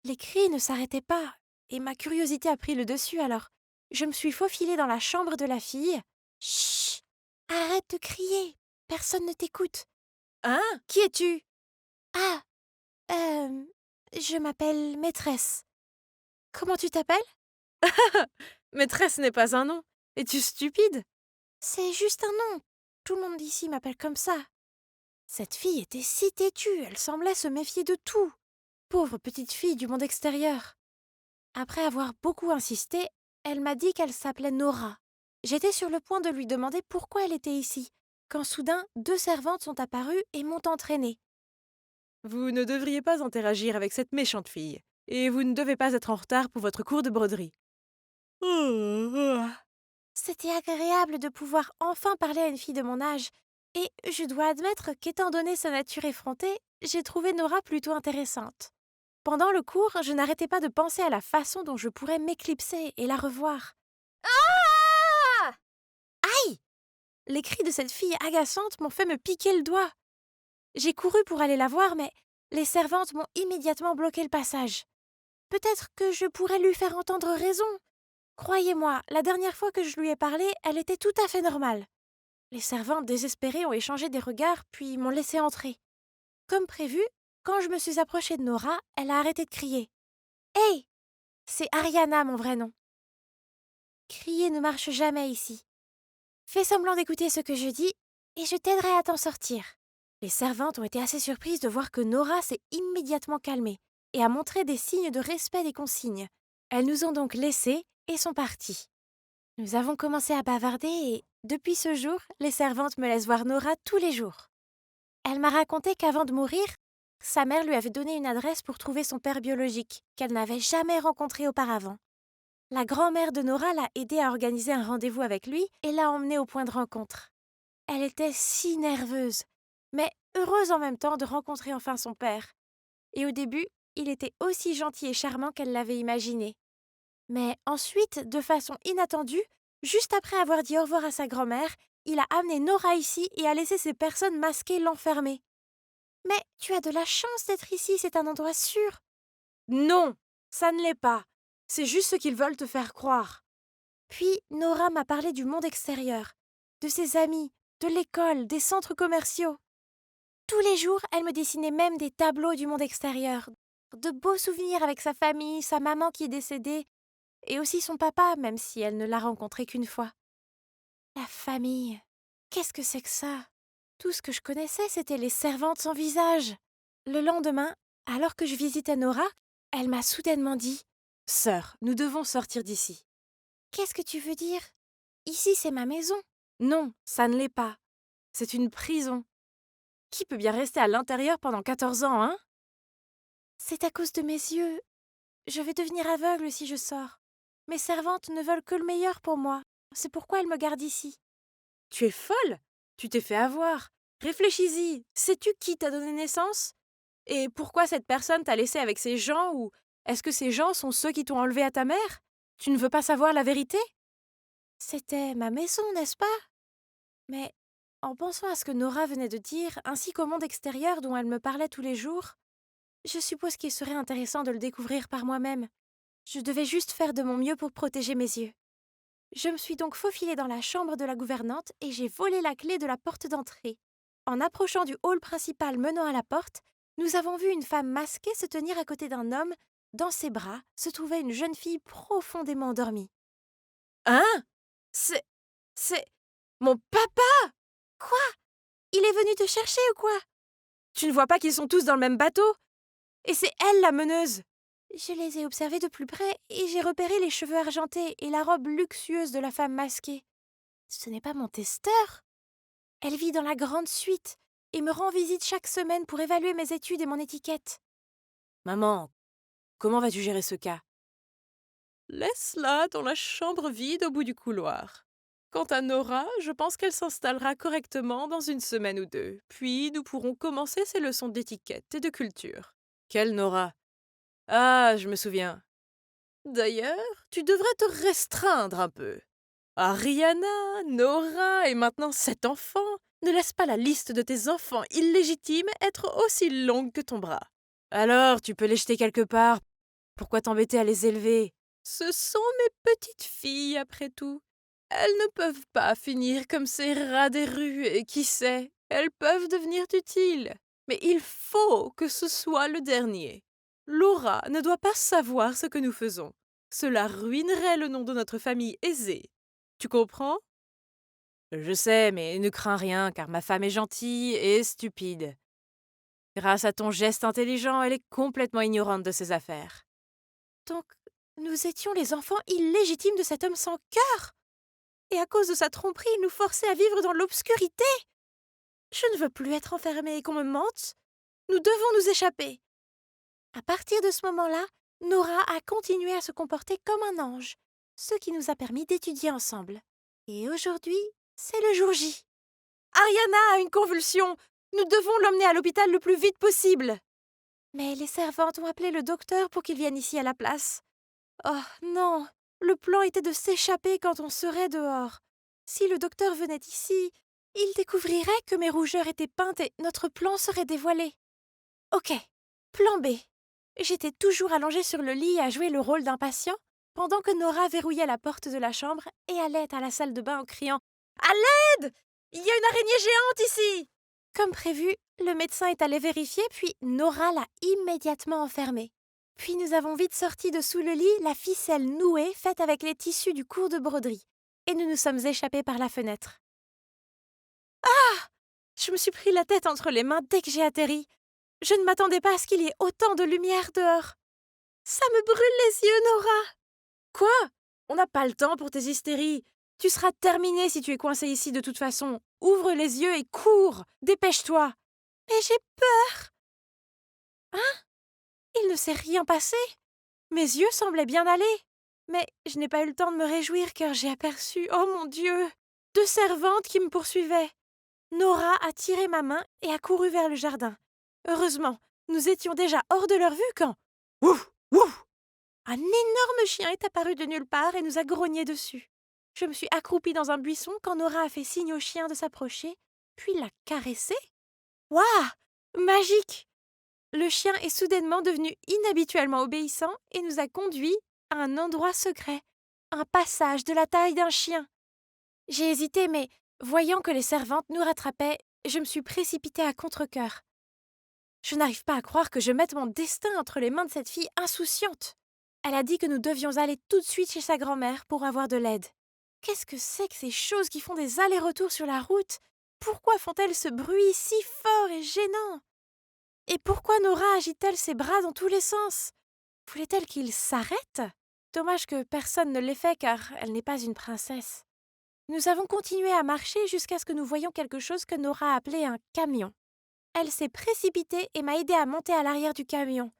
Les cris ne s'arrêtaient pas, et ma curiosité a pris le dessus alors. Je me suis faufilée dans la chambre de la fille. Chut! Arrête de crier. Personne ne t'écoute. Hein? Qui es-tu? Ah, je m'appelle Maîtresse. Comment tu t'appelles? Maîtresse n'est pas un nom. Es-tu stupide? C'est juste un nom. Tout le monde ici m'appelle comme ça. Cette fille était si têtue, elle semblait se méfier de tout. Pauvre petite fille du monde extérieur. Après avoir beaucoup insisté, elle m'a dit qu'elle s'appelait Nora. J'étais sur le point de lui demander pourquoi elle était ici, quand soudain 2 servantes sont apparues et m'ont entraînée. Vous ne devriez pas interagir avec cette méchante fille, et vous ne devez pas être en retard pour votre cours de broderie. C'était agréable de pouvoir enfin parler à une fille de mon âge, et je dois admettre qu'étant donné sa nature effrontée, j'ai trouvé Nora plutôt intéressante. Pendant le cours, je n'arrêtais pas de penser à la façon dont je pourrais m'éclipser et la revoir. Ah! Aïe! Les cris de cette fille agaçante m'ont fait me piquer le doigt. J'ai couru pour aller la voir, mais les servantes m'ont immédiatement bloqué le passage. Peut-être que je pourrais lui faire entendre raison. Croyez-moi, la dernière fois que je lui ai parlé, elle était tout à fait normale. Les servantes désespérées ont échangé des regards, puis m'ont laissé entrer. Comme prévu, quand je me suis approchée de Nora, elle a arrêté de crier. « Hey! C'est Ariana, mon vrai nom. » Crier ne marche jamais ici. Fais semblant d'écouter ce que je dis, et je t'aiderai à t'en sortir. Les servantes ont été assez surprises de voir que Nora s'est immédiatement calmée et a montré des signes de respect des consignes. Elles nous ont donc laissés et sont parties. Nous avons commencé à bavarder et, depuis ce jour, les servantes me laissent voir Nora tous les jours. Elle m'a raconté qu'avant de mourir, sa mère lui avait donné une adresse pour trouver son père biologique, qu'elle n'avait jamais rencontré auparavant. La grand-mère de Nora l'a aidée à organiser un rendez-vous avec lui et l'a emmenée au point de rencontre. Elle était si nerveuse, mais heureuse en même temps de rencontrer enfin son père. Et au début, il était aussi gentil et charmant qu'elle l'avait imaginé. Mais ensuite, de façon inattendue, juste après avoir dit au revoir à sa grand-mère, il a amené Nora ici et a laissé ces personnes masquées l'enfermer. Mais tu as de la chance d'être ici, c'est un endroit sûr. Non, ça ne l'est pas. C'est juste ce qu'ils veulent te faire croire. Puis Nora m'a parlé du monde extérieur, de ses amis, de l'école, des centres commerciaux. Tous les jours, elle me dessinait même des tableaux du monde extérieur, de beaux souvenirs avec sa famille, sa maman qui est décédée, et aussi son papa, même si elle ne l'a rencontré qu'une fois. La famille, qu'est-ce que c'est que ça? Tout ce que je connaissais, c'était les servantes sans visage. Le lendemain, alors que je visitais Nora, elle m'a soudainement dit « Sœur, nous devons sortir d'ici. » Qu'est-ce que tu veux dire? Ici, c'est ma maison. Non, ça ne l'est pas. C'est une prison. Qui peut bien rester à l'intérieur pendant 14 ans, hein? C'est à cause de mes yeux. Je vais devenir aveugle si je sors. Mes servantes ne veulent que le meilleur pour moi. C'est pourquoi elles me gardent ici. Tu es folle? Tu t'es fait avoir. Réfléchis-y. Sais-tu qui t'a donné naissance? Et pourquoi cette personne t'a laissé avec ces gens, ou est-ce que ces gens sont ceux qui t'ont enlevé à ta mère? Tu ne veux pas savoir la vérité? C'était ma maison, n'est-ce pas? Mais en pensant à ce que Nora venait de dire, ainsi qu'au monde extérieur dont elle me parlait tous les jours, je suppose qu'il serait intéressant de le découvrir par moi-même. Je devais juste faire de mon mieux pour protéger mes yeux. Je me suis donc faufilée dans la chambre de la gouvernante et j'ai volé la clé de la porte d'entrée. En approchant du hall principal menant à la porte, nous avons vu une femme masquée se tenir à côté d'un homme. Dans ses bras se trouvait une jeune fille profondément endormie. Hein? C'est mon papa! Quoi? Il est venu te chercher ou quoi? Tu ne vois pas qu'ils sont tous dans le même bateau? Et c'est elle la meneuse! Je les ai observés de plus près et j'ai repéré les cheveux argentés et la robe luxueuse de la femme masquée. Ce n'est pas mon testeur. Elle vit dans la grande suite et me rend visite chaque semaine pour évaluer mes études et mon étiquette. Maman, comment vas-tu gérer ce cas? Laisse-la dans la chambre vide au bout du couloir. Quant à Nora, je pense qu'elle s'installera correctement dans une semaine ou deux, puis nous pourrons commencer ses leçons d'étiquette et de culture. Quelle Nora? Ah, je me souviens. D'ailleurs, tu devrais te restreindre un peu. Ariana, Nora et maintenant 7 enfants. Ne laisse pas la liste de tes enfants illégitimes être aussi longue que ton bras. Alors, tu peux les jeter quelque part. Pourquoi t'embêter à les élever? Ce sont mes petites filles, après tout. Elles ne peuvent pas finir comme ces rats des rues, et qui sait, elles peuvent devenir utiles. Mais il faut que ce soit le dernier. Laura ne doit pas savoir ce que nous faisons. Cela ruinerait le nom de notre famille aisée. Tu comprends? Je sais, mais ne crains rien, car ma femme est gentille et stupide. Grâce à ton geste intelligent, elle est complètement ignorante de ses affaires. Donc, nous étions les enfants illégitimes de cet homme sans cœur? Et à cause de sa tromperie, il nous forçait à vivre dans l'obscurité? Je ne veux plus être enfermée et qu'on me mente. Nous devons nous échapper. À partir de ce moment-là, Nora a continué à se comporter comme un ange, ce qui nous a permis d'étudier ensemble. Et aujourd'hui, c'est le jour J. Ariana a une convulsion. Nous devons l'emmener à l'hôpital le plus vite possible. Mais les servantes ont appelé le docteur pour qu'il vienne ici à la place. Oh non, le plan était de s'échapper quand on serait dehors. Si le docteur venait ici, il découvrirait que mes rougeurs étaient peintes et notre plan serait dévoilé. Ok, plan B. J'étais toujours allongée sur le lit à jouer le rôle d'un patient, pendant que Nora verrouillait la porte de la chambre et allait à la salle de bain en criant « À l'aide! Il y a une araignée géante ici !» Comme prévu, le médecin est allé vérifier, puis Nora l'a immédiatement enfermée. Puis nous avons vite sorti de sous le lit la ficelle nouée faite avec les tissus du cours de broderie, et nous nous sommes échappés par la fenêtre. Ah! Je me suis pris la tête entre les mains dès que j'ai atterri. Je ne m'attendais pas à ce qu'il y ait autant de lumière dehors. Ça me brûle les yeux, Nora. Quoi? On n'a pas le temps pour tes hystéries. Tu seras terminée si tu es coincée ici de toute façon. Ouvre les yeux et cours. Dépêche-toi. Mais j'ai peur. Hein? Il ne s'est rien passé. Mes yeux semblaient bien aller. Mais je n'ai pas eu le temps de me réjouir car j'ai aperçu, oh mon Dieu, 2 servantes qui me poursuivaient. Nora a tiré ma main et a couru vers le jardin. Heureusement, nous étions déjà hors de leur vue quand... Ouf! Ouf! Un énorme chien est apparu de nulle part et nous a grogné dessus. Je me suis accroupie dans un buisson quand Nora a fait signe au chien de s'approcher, puis l'a caressé. Waouh! Magique! Le chien est soudainement devenu inhabituellement obéissant et nous a conduits à un endroit secret, un passage de la taille d'un chien. J'ai hésité, mais voyant que les servantes nous rattrapaient, je me suis précipitée à contre-cœur. Je n'arrive pas à croire que je mette mon destin entre les mains de cette fille insouciante. Elle a dit que nous devions aller tout de suite chez sa grand-mère pour avoir de l'aide. Qu'est-ce que c'est que ces choses qui font des allers-retours sur la route? Pourquoi font-elles ce bruit si fort et gênant? Et pourquoi Nora agite-t-elle ses bras dans tous les sens? Voulait-elle qu'il s'arrête? Dommage que personne ne l'ait fait car elle n'est pas une princesse. Nous avons continué à marcher jusqu'à ce que nous voyions quelque chose que Nora a appelé un camion. Elle s'est précipitée et m'a aidée à monter à l'arrière du camion.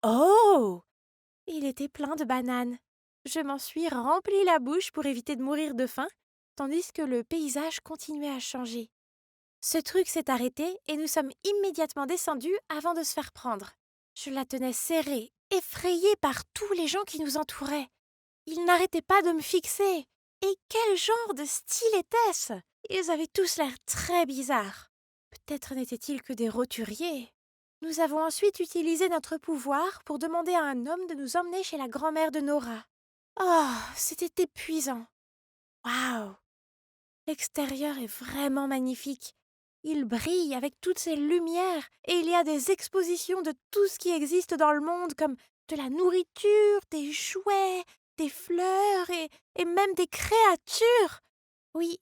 Oh! Il était plein de bananes. Je m'en suis rempli la bouche pour éviter de mourir de faim, tandis que le paysage continuait à changer. Ce truc s'est arrêté et nous sommes immédiatement descendus avant de se faire prendre. Je la tenais serrée, effrayée par tous les gens qui nous entouraient. Ils n'arrêtaient pas de me fixer. Et quel genre de style était-ce? Ils avaient tous l'air très bizarres. Peut-être n'étaient-ils que des roturiers. Nous avons ensuite utilisé notre pouvoir pour demander à un homme de nous emmener chez la grand-mère de Nora. Oh, c'était épuisant. Waouh! L'extérieur est vraiment magnifique. Il brille avec toutes ces lumières et il y a des expositions de tout ce qui existe dans le monde comme de la nourriture, des jouets, des fleurs et même des créatures. Oui,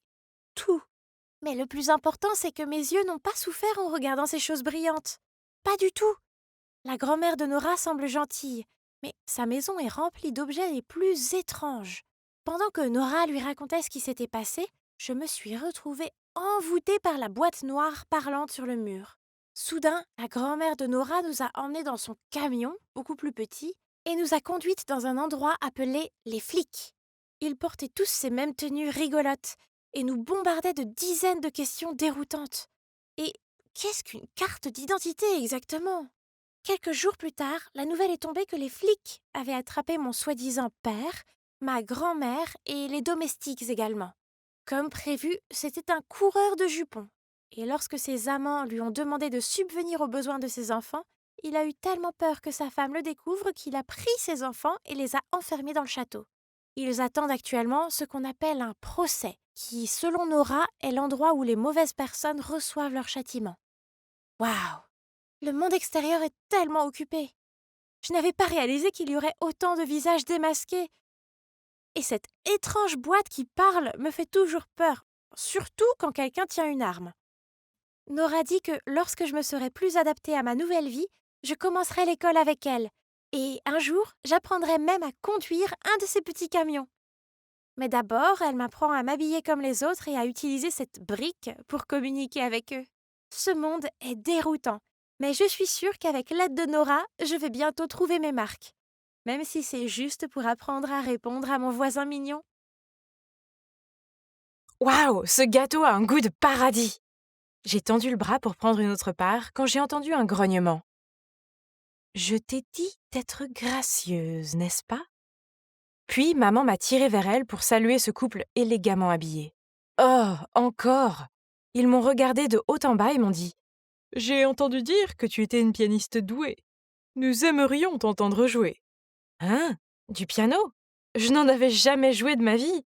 tout. Mais le plus important, c'est que mes yeux n'ont pas souffert en regardant ces choses brillantes. Pas du tout. La grand-mère de Nora semble gentille, mais sa maison est remplie d'objets les plus étranges. Pendant que Nora lui racontait ce qui s'était passé, je me suis retrouvée envoûtée par la boîte noire parlante sur le mur. Soudain, la grand-mère de Nora nous a emmenés dans son camion, beaucoup plus petit, et nous a conduites dans un endroit appelé les flics. Ils portaient tous ces mêmes tenues rigolotes et nous bombardaient de dizaines de questions déroutantes. Et qu'est-ce qu'une carte d'identité exactement? Quelques jours plus tard, la nouvelle est tombée que les flics avaient attrapé mon soi-disant père, ma grand-mère et les domestiques également. Comme prévu, c'était un coureur de jupons. Et lorsque ses amants lui ont demandé de subvenir aux besoins de ses enfants, il a eu tellement peur que sa femme le découvre qu'il a pris ses enfants et les a enfermés dans le château. Ils attendent actuellement ce qu'on appelle un procès, qui, selon Nora, est l'endroit où les mauvaises personnes reçoivent leur châtiment. Waouh! Le monde extérieur est tellement occupé. Je n'avais pas réalisé qu'il y aurait autant de visages démasqués. Et cette étrange boîte qui parle me fait toujours peur, surtout quand quelqu'un tient une arme. Nora dit que lorsque je me serai plus adaptée à ma nouvelle vie, je commencerai l'école avec elle. Et un jour, j'apprendrai même à conduire un de ces petits camions. Mais d'abord, elle m'apprend à m'habiller comme les autres et à utiliser cette brique pour communiquer avec eux. Ce monde est déroutant, mais je suis sûre qu'avec l'aide de Nora, je vais bientôt trouver mes marques. Même si c'est juste pour apprendre à répondre à mon voisin mignon. Waouh, ce gâteau a un goût de paradis! J'ai tendu le bras pour prendre une autre part quand j'ai entendu un grognement. Je t'ai dit d'être gracieuse, n'est-ce pas? Puis maman m'a tirée vers elle pour saluer ce couple élégamment habillé. Oh, encore! Ils m'ont regardé de haut en bas et m'ont dit « J'ai entendu dire que tu étais une pianiste douée. Nous aimerions t'entendre jouer. » Hein? Du piano? Je n'en avais jamais joué de ma vie.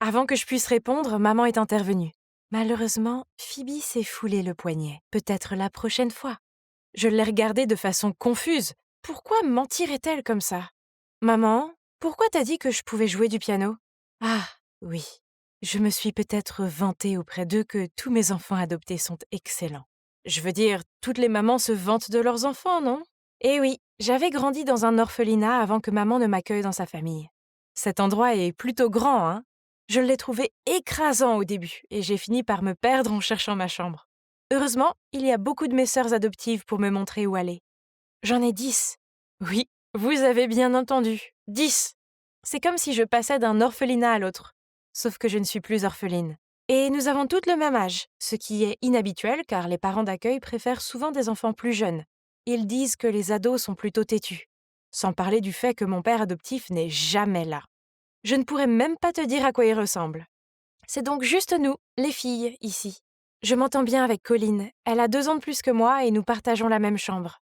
Avant que je puisse répondre, maman est intervenue. Malheureusement, Phoebe s'est foulé le poignet. Peut-être la prochaine fois. Je l'ai regardée de façon confuse. Pourquoi mentirait-elle comme ça? Maman, pourquoi t'as dit que je pouvais jouer du piano? Ah, oui. Je me suis peut-être vantée auprès d'eux que tous mes enfants adoptés sont excellents. Je veux dire, toutes les mamans se vantent de leurs enfants, non? Eh oui, j'avais grandi dans un orphelinat avant que maman ne m'accueille dans sa famille. Cet endroit est plutôt grand, hein? Je l'ai trouvé écrasant au début et j'ai fini par me perdre en cherchant ma chambre. Heureusement, il y a beaucoup de mes sœurs adoptives pour me montrer où aller. J'en ai 10. Oui, vous avez bien entendu, 10. C'est comme si je passais d'un orphelinat à l'autre. Sauf que je ne suis plus orpheline. Et nous avons toutes le même âge, ce qui est inhabituel car les parents d'accueil préfèrent souvent des enfants plus jeunes. Ils disent que les ados sont plutôt têtus. Sans parler du fait que mon père adoptif n'est jamais là. Je ne pourrais même pas te dire à quoi il ressemble. C'est donc juste nous, les filles, ici. Je m'entends bien avec Colline. Elle a 2 ans de plus que moi et nous partageons la même chambre.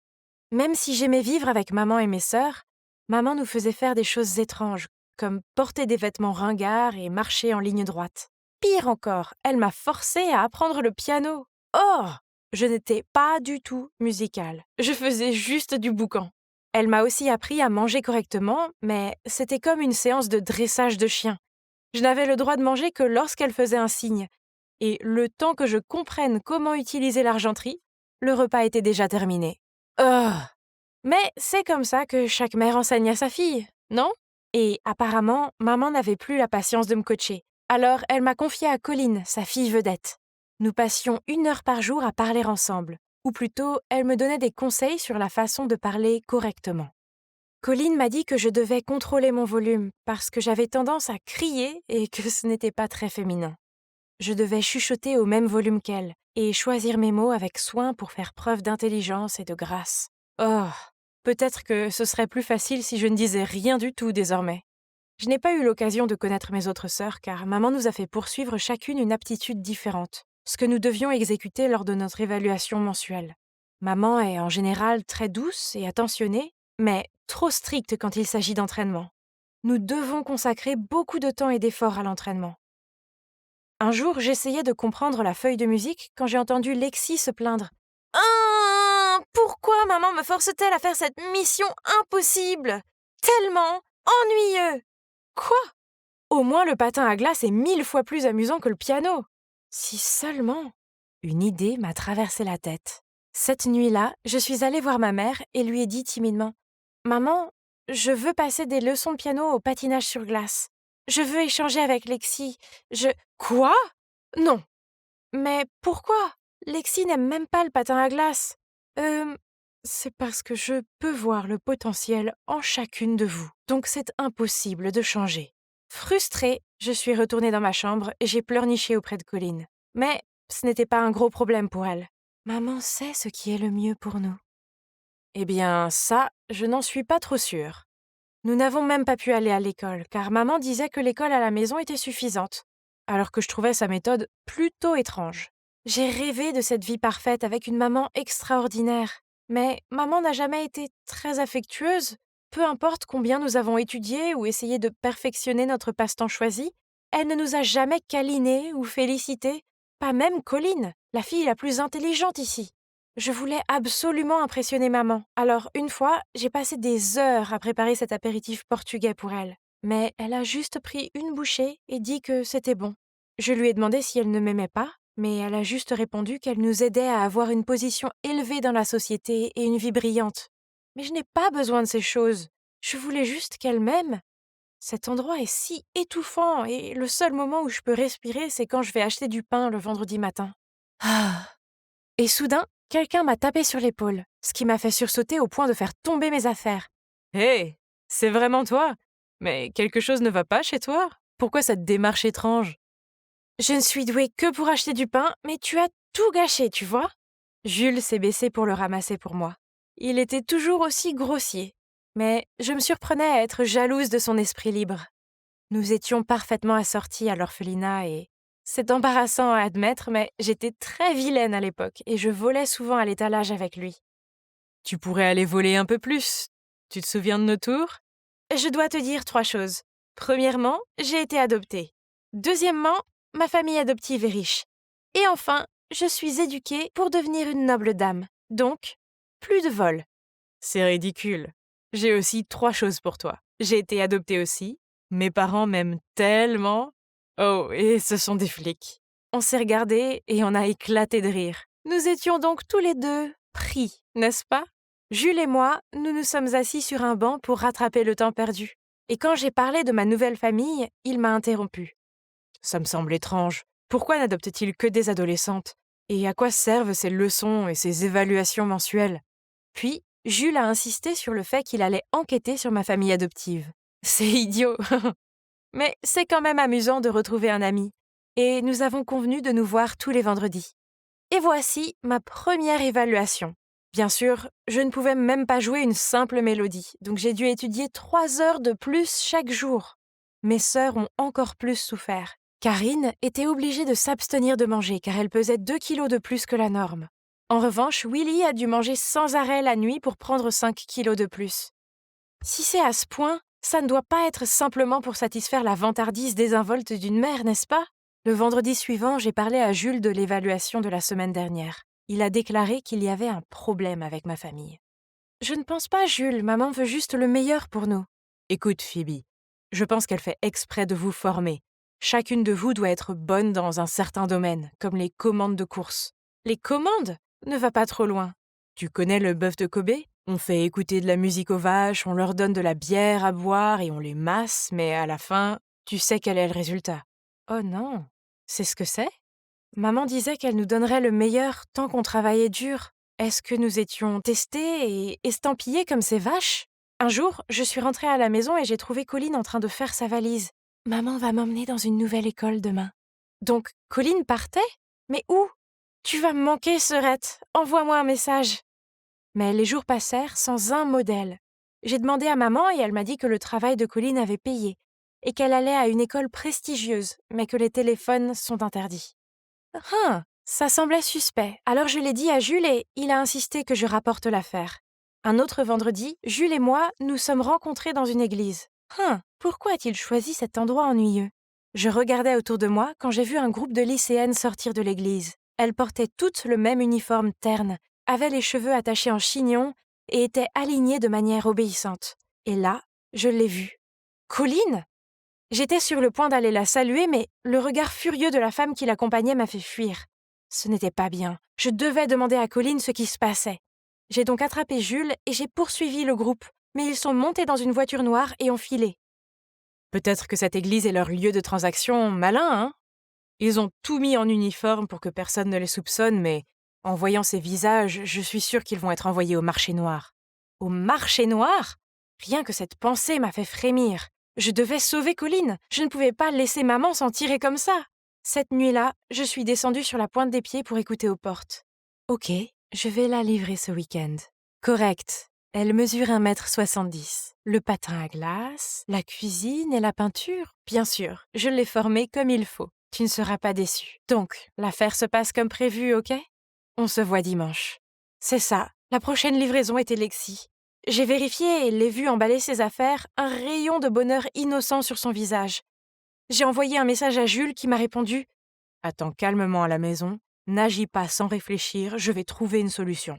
Même si j'aimais vivre avec maman et mes sœurs, maman nous faisait faire des choses étranges, comme porter des vêtements ringards et marcher en ligne droite. Pire encore, elle m'a forcée à apprendre le piano. Oh! Je n'étais pas du tout musicale. Je faisais juste du boucan. Elle m'a aussi appris à manger correctement, mais c'était comme une séance de dressage de chien. Je n'avais le droit de manger que lorsqu'elle faisait un signe. Et le temps que je comprenne comment utiliser l'argenterie, le repas était déjà terminé. Oh! Mais c'est comme ça que chaque mère enseigne à sa fille, non? Et apparemment, maman n'avait plus la patience de me coacher. Alors elle m'a confiée à Colline, sa fille vedette. Nous passions 1 heure par jour à parler ensemble. Ou plutôt, elle me donnait des conseils sur la façon de parler correctement. Colline m'a dit que je devais contrôler mon volume parce que j'avais tendance à crier et que ce n'était pas très féminin. Je devais chuchoter au même volume qu'elle et choisir mes mots avec soin pour faire preuve d'intelligence et de grâce. Oh, peut-être que ce serait plus facile si je ne disais rien du tout désormais. Je n'ai pas eu l'occasion de connaître mes autres sœurs car maman nous a fait poursuivre chacune une aptitude différente, ce que nous devions exécuter lors de notre évaluation mensuelle. Maman est en général très douce et attentionnée, mais trop stricte quand il s'agit d'entraînement. Nous devons consacrer beaucoup de temps et d'efforts à l'entraînement. Un jour, j'essayais de comprendre la feuille de musique quand j'ai entendu Lexi se plaindre. « Ah, pourquoi maman me force-t-elle à faire cette mission impossible? Tellement ennuyeux! » Quoi? Au moins le patin à glace est 1000 fois plus amusant que le piano. Si seulement. Une idée m'a traversé la tête. Cette nuit-là, je suis allée voir ma mère et lui ai dit timidement « Maman, je veux passer des leçons de piano au patinage sur glace. Je veux échanger avec Lexi. Quoi? Non. Mais pourquoi? Lexi n'aime même pas le patin à glace. C'est parce que je peux voir le potentiel en chacune de vous. Donc c'est impossible de changer. Frustrée, je suis retournée dans ma chambre et j'ai pleurniché auprès de Colline. Mais ce n'était pas un gros problème pour elle. Maman sait ce qui est le mieux pour nous. Eh bien, ça, je n'en suis pas trop sûre. Nous n'avons même pas pu aller à l'école, car maman disait que l'école à la maison était suffisante, alors que je trouvais sa méthode plutôt étrange. J'ai rêvé de cette vie parfaite avec une maman extraordinaire, mais maman n'a jamais été très affectueuse. Peu importe combien nous avons étudié ou essayé de perfectionner notre passe-temps choisi, elle ne nous a jamais câlinés ou félicités, pas même Colline, la fille la plus intelligente ici. Je voulais absolument impressionner maman, alors une fois, j'ai passé des heures à préparer cet apéritif portugais pour elle. Mais elle a juste pris une bouchée et dit que c'était bon. Je lui ai demandé si elle ne m'aimait pas, mais elle a juste répondu qu'elle nous aidait à avoir une position élevée dans la société et une vie brillante. Mais je n'ai pas besoin de ces choses. Je voulais juste qu'elle m'aime. Cet endroit est si étouffant et le seul moment où je peux respirer, c'est quand je vais acheter du pain le vendredi matin. Ah. Et soudain, quelqu'un m'a tapé sur l'épaule, ce qui m'a fait sursauter au point de faire tomber mes affaires. Hé, hey, c'est vraiment toi? Mais quelque chose ne va pas chez toi? Pourquoi cette démarche étrange? Je ne suis douée que pour acheter du pain, mais tu as tout gâché, tu vois? Jules s'est baissé pour le ramasser pour moi. Il était toujours aussi grossier, mais je me surprenais à être jalouse de son esprit libre. Nous étions parfaitement assortis à l'orphelinat et c'est embarrassant à admettre, mais j'étais très vilaine à l'époque et je volais souvent à l'étalage avec lui. Tu pourrais aller voler un peu plus. Tu te souviens de nos tours? Je dois te dire 3 choses. Premièrement, j'ai été adoptée. Deuxièmement, ma famille adoptive est riche. Et enfin, je suis éduquée pour devenir une noble dame. Donc, plus de vol. C'est ridicule. J'ai aussi 3 choses pour toi. J'ai été adoptée aussi. Mes parents m'aiment tellement. Oh, et ce sont des flics. On s'est regardés et on a éclaté de rire. Nous étions donc tous les deux pris, n'est-ce pas? Jules et moi, nous nous sommes assis sur un banc pour rattraper le temps perdu. Et quand j'ai parlé de ma nouvelle famille, il m'a interrompu. Ça me semble étrange. Pourquoi n'adopte-t-il que des adolescentes? Et à quoi servent ces leçons et ces évaluations mensuelles? Puis, Jules a insisté sur le fait qu'il allait enquêter sur ma famille adoptive. C'est idiot. Mais c'est quand même amusant de retrouver un ami. Et nous avons convenu de nous voir tous les vendredis. Et voici ma première évaluation. Bien sûr, je ne pouvais même pas jouer une simple mélodie, donc j'ai dû étudier 3 heures de plus chaque jour. Mes sœurs ont encore plus souffert. Karine était obligée de s'abstenir de manger car elle pesait 2 kilos de plus que la norme. En revanche, Willy a dû manger sans arrêt la nuit pour prendre 5 kilos de plus. Si c'est à ce point, ça ne doit pas être simplement pour satisfaire la vantardise désinvolte d'une mère, n'est-ce pas? Le vendredi suivant, j'ai parlé à Jules de l'évaluation de la semaine dernière. Il a déclaré qu'il y avait un problème avec ma famille. Je ne pense pas, Jules, maman veut juste le meilleur pour nous. Écoute, Phoebe, je pense qu'elle fait exprès de vous former. Chacune de vous doit être bonne dans un certain domaine, comme les commandes de course. Les commandes? Ne va pas trop loin. Tu connais le bœuf de Kobe? On fait écouter de la musique aux vaches, on leur donne de la bière à boire et on les masse, mais à la fin, tu sais quel est le résultat. Oh non, c'est ce que c'est? Maman disait qu'elle nous donnerait le meilleur tant qu'on travaillait dur. Est-ce que nous étions testés et estampillés comme ces vaches? Un jour, je suis rentrée à la maison et j'ai trouvé Colline en train de faire sa valise. Maman va m'emmener dans une nouvelle école demain. Donc, Colline partait? Mais où? Tu vas me manquer, Serette. Envoie-moi un message. Mais les jours passèrent sans un modèle. J'ai demandé à maman et elle m'a dit que le travail de Colline avait payé et qu'elle allait à une école prestigieuse, mais que les téléphones sont interdits. Ça semblait suspect. Alors je l'ai dit à Jules et il a insisté que je rapporte l'affaire. Un autre vendredi, Jules et moi nous sommes rencontrés dans une église. Pourquoi a-t-il choisi cet endroit ennuyeux? Je regardais autour de moi quand j'ai vu un groupe de lycéennes sortir de l'église. Elles portaient toutes le même uniforme terne, avaient les cheveux attachés en chignon et étaient alignées de manière obéissante. Et là, je l'ai vue. Colline? J'étais sur le point d'aller la saluer, mais le regard furieux de la femme qui l'accompagnait m'a fait fuir. Ce n'était pas bien. Je devais demander à Colline ce qui se passait. J'ai donc attrapé Jules et j'ai poursuivi le groupe, mais ils sont montés dans une voiture noire et ont filé. Peut-être que cette église est leur lieu de transaction malin, hein? Ils ont tout mis en uniforme pour que personne ne les soupçonne, mais en voyant ces visages, je suis sûre qu'ils vont être envoyés au marché noir. Au marché noir? Rien que cette pensée m'a fait frémir. Je devais sauver Colline. Je ne pouvais pas laisser maman s'en tirer comme ça. Cette nuit-là, je suis descendue sur la pointe des pieds pour écouter aux portes. Ok, je vais la livrer ce week-end. Correct. Elle mesure 1,70 m. Le patin à glace, la cuisine et la peinture, bien sûr. Je l'ai formée comme il faut. Tu ne seras pas déçu. Donc, l'affaire se passe comme prévu, ok? On se voit dimanche. C'est ça. La prochaine livraison était Lexi. J'ai vérifié et l'ai vue emballer ses affaires, un rayon de bonheur innocent sur son visage. J'ai envoyé un message à Jules qui m'a répondu « Attends calmement à la maison, n'agis pas sans réfléchir, je vais trouver une solution. »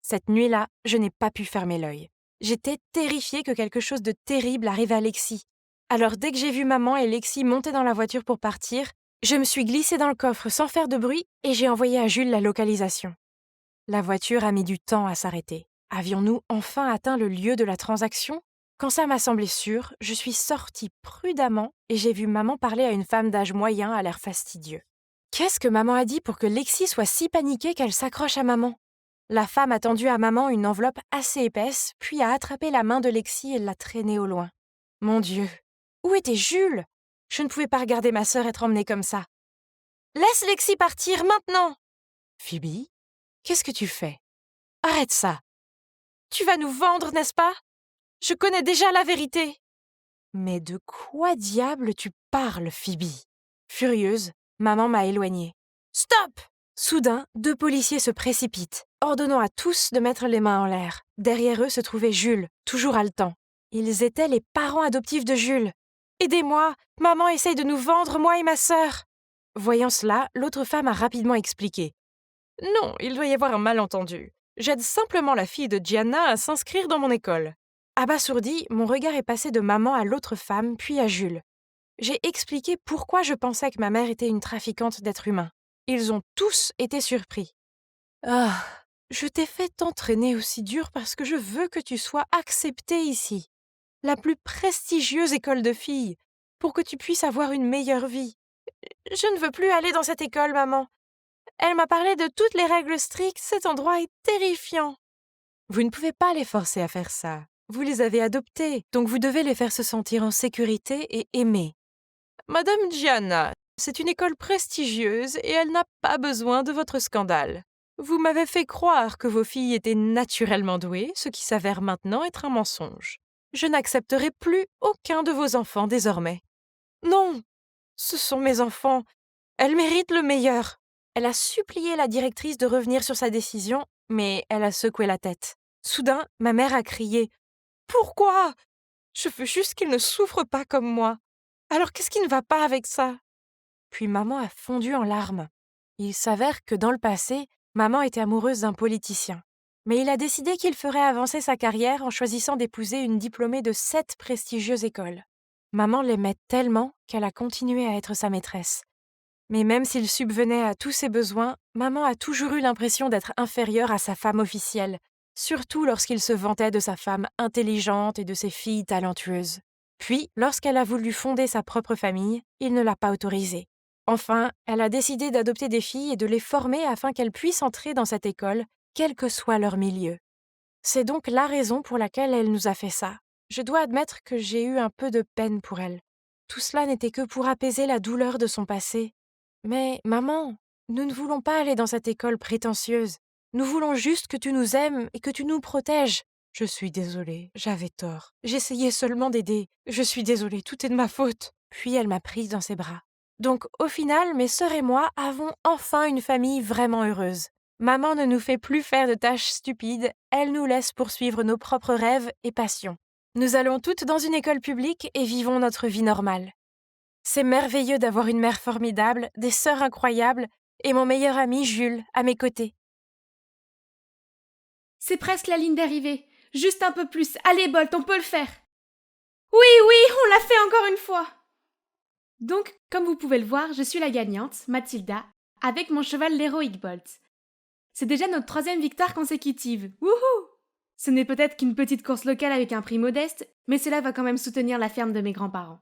Cette nuit-là, je n'ai pas pu fermer l'œil. J'étais terrifiée que quelque chose de terrible arrive à Lexi. Alors dès que j'ai vu maman et Lexi monter dans la voiture pour partir, je me suis glissée dans le coffre sans faire de bruit et j'ai envoyé à Jules la localisation. La voiture a mis du temps à s'arrêter. Avions-nous enfin atteint le lieu de la transaction? Quand ça m'a semblé sûr, je suis sortie prudemment et j'ai vu maman parler à une femme d'âge moyen à l'air fastidieux. Qu'est-ce que maman a dit pour que Lexi soit si paniquée qu'elle s'accroche à maman? La femme a tendu à maman une enveloppe assez épaisse, puis a attrapé la main de Lexi et l'a traînée au loin. Mon Dieu! Où était Jules? Je ne pouvais pas regarder ma sœur être emmenée comme ça. Laisse Lexi partir maintenant! Phoebe, qu'est-ce que tu fais? Arrête ça! Tu vas nous vendre, n'est-ce pas? Je connais déjà la vérité. Mais de quoi diable tu parles, Phoebe? Furieuse, maman m'a éloignée. Stop! Soudain, 2 policiers se précipitent, ordonnant à tous de mettre les mains en l'air. Derrière eux se trouvait Jules, toujours haletant. Ils étaient les parents adoptifs de Jules. Aidez-moi! Maman essaye de nous vendre, moi et ma sœur! Voyant cela, l'autre femme a rapidement expliqué. Non, il doit y avoir un malentendu. J'aide simplement la fille de Gianna à s'inscrire dans mon école. Abasourdi, mon regard est passé de maman à l'autre femme, puis à Jules. J'ai expliqué pourquoi je pensais que ma mère était une trafiquante d'êtres humains. Ils ont tous été surpris. Ah, je t'ai fait t'entraîner aussi dur parce que je veux que tu sois acceptée ici. La plus prestigieuse école de filles, pour que tu puisses avoir une meilleure vie. Je ne veux plus aller dans cette école, maman. Elle m'a parlé de toutes les règles strictes, cet endroit est terrifiant. Vous ne pouvez pas les forcer à faire ça. Vous les avez adoptés, donc vous devez les faire se sentir en sécurité et aimés. Madame Gianna, c'est une école prestigieuse et elle n'a pas besoin de votre scandale. Vous m'avez fait croire que vos filles étaient naturellement douées, ce qui s'avère maintenant être un mensonge. Je n'accepterai plus aucun de vos enfants désormais. Non, ce sont mes enfants. Elles méritent le meilleur. Elle a supplié la directrice de revenir sur sa décision, mais elle a secoué la tête. Soudain, ma mère a crié « Pourquoi ? Je veux juste qu'ils ne souffrent pas comme moi. Alors qu'est-ce qui ne va pas avec ça ?» Puis maman a fondu en larmes. Il s'avère que dans le passé, maman était amoureuse d'un politicien. Mais il a décidé qu'il ferait avancer sa carrière en choisissant d'épouser une diplômée de 7 prestigieuses écoles. Maman l'aimait tellement qu'elle a continué à être sa maîtresse. Mais même s'il subvenait à tous ses besoins, maman a toujours eu l'impression d'être inférieure à sa femme officielle, surtout lorsqu'il se vantait de sa femme intelligente et de ses filles talentueuses. Puis, lorsqu'elle a voulu fonder sa propre famille, il ne l'a pas autorisée. Enfin, elle a décidé d'adopter des filles et de les former afin qu'elles puissent entrer dans cette école, quel que soit leur milieu. C'est donc la raison pour laquelle elle nous a fait ça. Je dois admettre que j'ai eu un peu de peine pour elle. Tout cela n'était que pour apaiser la douleur de son passé. Mais, maman, nous ne voulons pas aller dans cette école prétentieuse. Nous voulons juste que tu nous aimes et que tu nous protèges. Je suis désolée, j'avais tort. J'essayais seulement d'aider. Je suis désolée, tout est de ma faute. Puis elle m'a prise dans ses bras. Donc, au final, mes sœurs et moi avons enfin une famille vraiment heureuse. Maman ne nous fait plus faire de tâches stupides, elle nous laisse poursuivre nos propres rêves et passions. Nous allons toutes dans une école publique et vivons notre vie normale. C'est merveilleux d'avoir une mère formidable, des sœurs incroyables et mon meilleur ami Jules à mes côtés. C'est presque la ligne d'arrivée. Juste un peu plus. Allez, Bolt, on peut le faire. Oui, on l'a fait encore une fois. Donc, comme vous pouvez le voir, je suis la gagnante, Mathilda, avec mon cheval l'héroïque Bolt. C'est déjà notre 3e victoire consécutive. Wouhou! Ce n'est peut-être qu'une petite course locale avec un prix modeste, mais cela va quand même soutenir la ferme de mes grands-parents.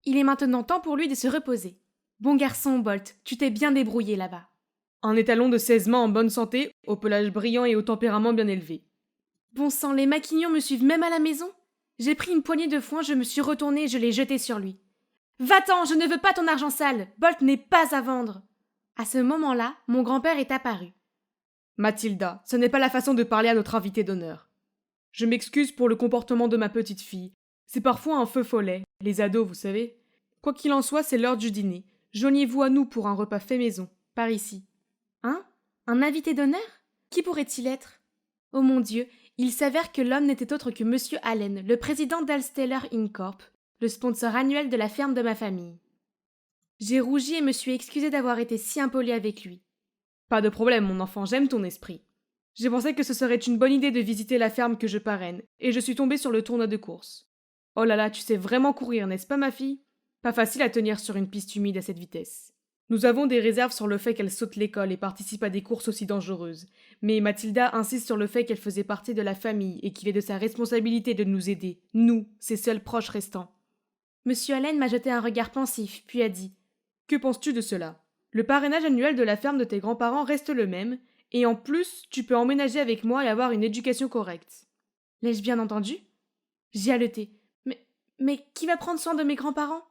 Il est maintenant temps pour lui de se reposer. Bon garçon, Bolt, tu t'es bien débrouillé là-bas. Un étalon de 16 mains en bonne santé, au pelage brillant et au tempérament bien élevé. Bon sang, les maquignons me suivent même à la maison. J'ai pris une poignée de foin, je me suis retournée et je l'ai jeté sur lui. Va-t'en, je ne veux pas ton argent sale. Bolt n'est pas à vendre. À ce moment-là, mon grand-père est apparu. Mathilda, ce n'est pas la façon de parler à notre invité d'honneur. Je m'excuse pour le comportement de ma petite fille. C'est parfois un feu follet, les ados, vous savez. Quoi qu'il en soit, c'est l'heure du dîner. Joignez-vous à nous pour un repas fait maison, par ici. Hein? Un invité d'honneur? Qui pourrait-il être? Oh mon Dieu, il s'avère que l'homme n'était autre que Monsieur Allen, le président d'Alsteller Incorp, le sponsor annuel de la ferme de ma famille. J'ai rougi et me suis excusée d'avoir été si impolie avec lui. Pas de problème, mon enfant, j'aime ton esprit. J'ai pensé que ce serait une bonne idée de visiter la ferme que je parraine, et je suis tombée sur le tournoi de course. Oh là là, tu sais vraiment courir, n'est-ce pas, ma fille? Pas facile à tenir sur une piste humide à cette vitesse. Nous avons des réserves sur le fait qu'elle saute l'école et participe à des courses aussi dangereuses, mais Mathilda insiste sur le fait qu'elle faisait partie de la famille et qu'il est de sa responsabilité de nous aider, nous, ses seuls proches restants. Monsieur Allen m'a jeté un regard pensif, puis a dit « Que penses-tu de cela? Le parrainage annuel de la ferme de tes grands-parents reste le même, et en plus, tu peux emménager avec moi et avoir une éducation correcte. » L'ai-je bien entendu? J'ai haleté. Mais qui va prendre soin de mes grands-parents?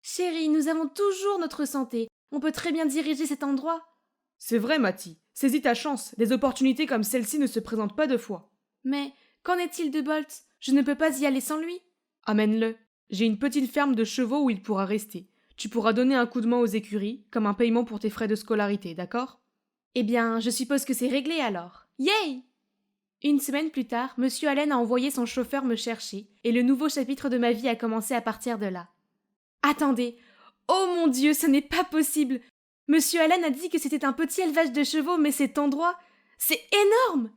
Chérie, nous avons toujours notre santé. On peut très bien diriger cet endroit. C'est vrai, Mathie. Saisis ta chance. Des opportunités comme celle-ci ne se présentent pas deux fois. Mais qu'en est-il de Bolt? Je ne peux pas y aller sans lui. Amène-le. J'ai une petite ferme de chevaux où il pourra rester. Tu pourras donner un coup de main aux écuries, comme un paiement pour tes frais de scolarité, d'accord? Eh bien, je suppose que c'est réglé alors. Yay! Une semaine plus tard, Monsieur Allen a envoyé son chauffeur me chercher, et le nouveau chapitre de ma vie a commencé à partir de là. Attendez! Oh mon Dieu, ce n'est pas possible! Monsieur Allen a dit que c'était un petit élevage de chevaux, mais cet endroit, c'est énorme!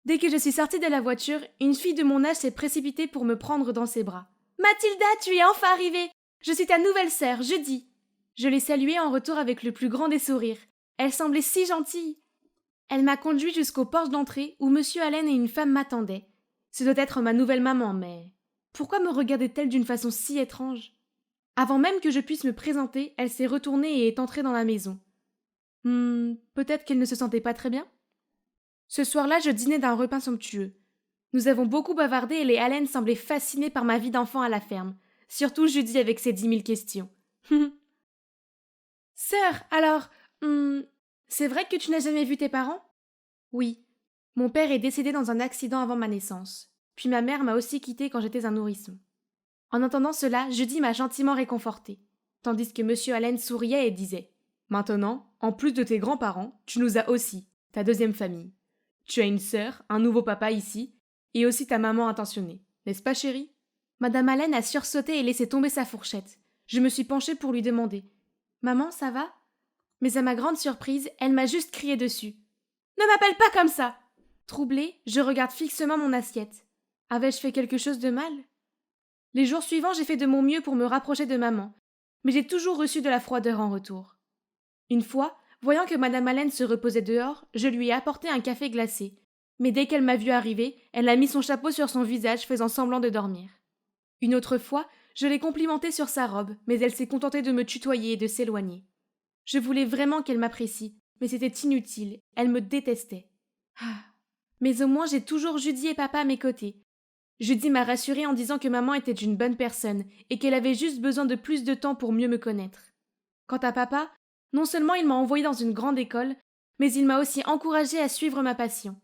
Dès que je suis sortie de la voiture, une fille de mon âge s'est précipitée pour me prendre dans ses bras. Mathilda, tu es enfin arrivée! Je suis ta nouvelle sœur, Judy! Je l'ai saluée en retour avec le plus grand des sourires. Elle semblait si gentille. Elle m'a conduit jusqu'au porche d'entrée où Monsieur Allen et une femme m'attendaient. Ce doit être ma nouvelle maman, mais pourquoi me regardait-elle d'une façon si étrange? Avant même que je puisse me présenter, elle s'est retournée et est entrée dans la maison. Peut-être qu'elle ne se sentait pas très bien? Ce soir-là, je dînais d'un repas somptueux. Nous avons beaucoup bavardé et les Allen semblaient fascinés par ma vie d'enfant à la ferme. Surtout Judy avec ses 10 000 questions. Sœur, alors, C'est vrai que tu n'as jamais vu tes parents? Oui. Mon père est décédé dans un accident avant ma naissance. Puis ma mère m'a aussi quittée quand j'étais un nourrisson. En entendant cela, Judy m'a gentiment réconfortée, tandis que M. Allen souriait et disait « Maintenant, en plus de tes grands-parents, tu nous as aussi, ta deuxième famille. Tu as une sœur, un nouveau papa ici, et aussi ta maman intentionnée. N'est-ce pas, chérie ?» Madame Allen a sursauté et laissé tomber sa fourchette. Je me suis penchée pour lui demander « Maman, ça va ?» Mais à ma grande surprise, elle m'a juste crié dessus. « Ne m'appelle pas comme ça !» Troublée, je regarde fixement mon assiette. Avais-je fait quelque chose de mal? Les jours suivants, j'ai fait de mon mieux pour me rapprocher de maman, mais j'ai toujours reçu de la froideur en retour. Une fois, voyant que Madame Allen se reposait dehors, je lui ai apporté un café glacé, mais dès qu'elle m'a vu arriver, elle a mis son chapeau sur son visage faisant semblant de dormir. Une autre fois, je l'ai complimentée sur sa robe, mais elle s'est contentée de me tutoyer et de s'éloigner. Je voulais vraiment qu'elle m'apprécie, mais c'était inutile, elle me détestait. Mais au moins j'ai toujours Judy et papa à mes côtés. Judy m'a rassurée en disant que maman était une bonne personne et qu'elle avait juste besoin de plus de temps pour mieux me connaître. Quant à papa, non seulement il m'a envoyée dans une grande école, mais il m'a aussi encouragée à suivre ma passion.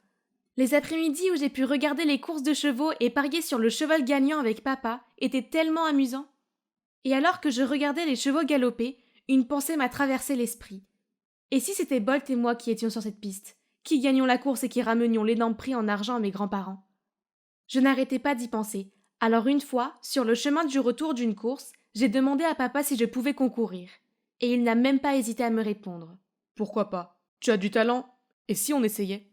Les après-midi où j'ai pu regarder les courses de chevaux et parier sur le cheval gagnant avec papa étaient tellement amusants. Et alors que je regardais les chevaux galoper, une pensée m'a traversé l'esprit. Et si c'était Bolt et moi qui étions sur cette piste, qui gagnions la course et qui ramenions l'énorme prix en argent à mes grands-parents? Je n'arrêtais pas d'y penser. Alors une fois, sur le chemin du retour d'une course, j'ai demandé à papa si je pouvais concourir. Et il n'a même pas hésité à me répondre. Pourquoi pas? Tu as du talent. Et si on essayait?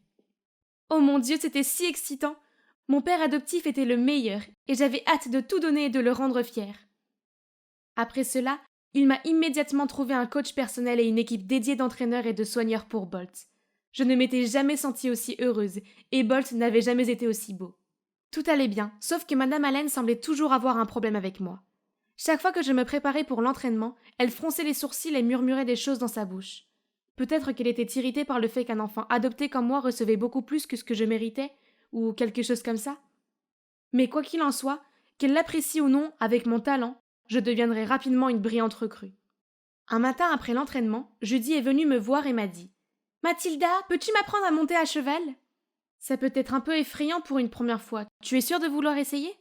Oh mon Dieu, c'était si excitant! Mon père adoptif était le meilleur, et j'avais hâte de tout donner et de le rendre fier. Après cela, il m'a immédiatement trouvé un coach personnel et une équipe dédiée d'entraîneurs et de soigneurs pour Bolt. Je ne m'étais jamais sentie aussi heureuse, et Bolt n'avait jamais été aussi beau. Tout allait bien, sauf que Madame Allen semblait toujours avoir un problème avec moi. Chaque fois que je me préparais pour l'entraînement, elle fronçait les sourcils et murmurait des choses dans sa bouche. Peut-être qu'elle était irritée par le fait qu'un enfant adopté comme moi recevait beaucoup plus que ce que je méritais, ou quelque chose comme ça. Mais quoi qu'il en soit, qu'elle l'apprécie ou non, avec mon talent, je deviendrai rapidement une brillante recrue. Un matin après l'entraînement, Judy est venue me voir et m'a dit « Mathilda, peux-tu m'apprendre à monter à cheval ?» Ça peut être un peu effrayant pour une première fois. Tu es sûre de vouloir essayer?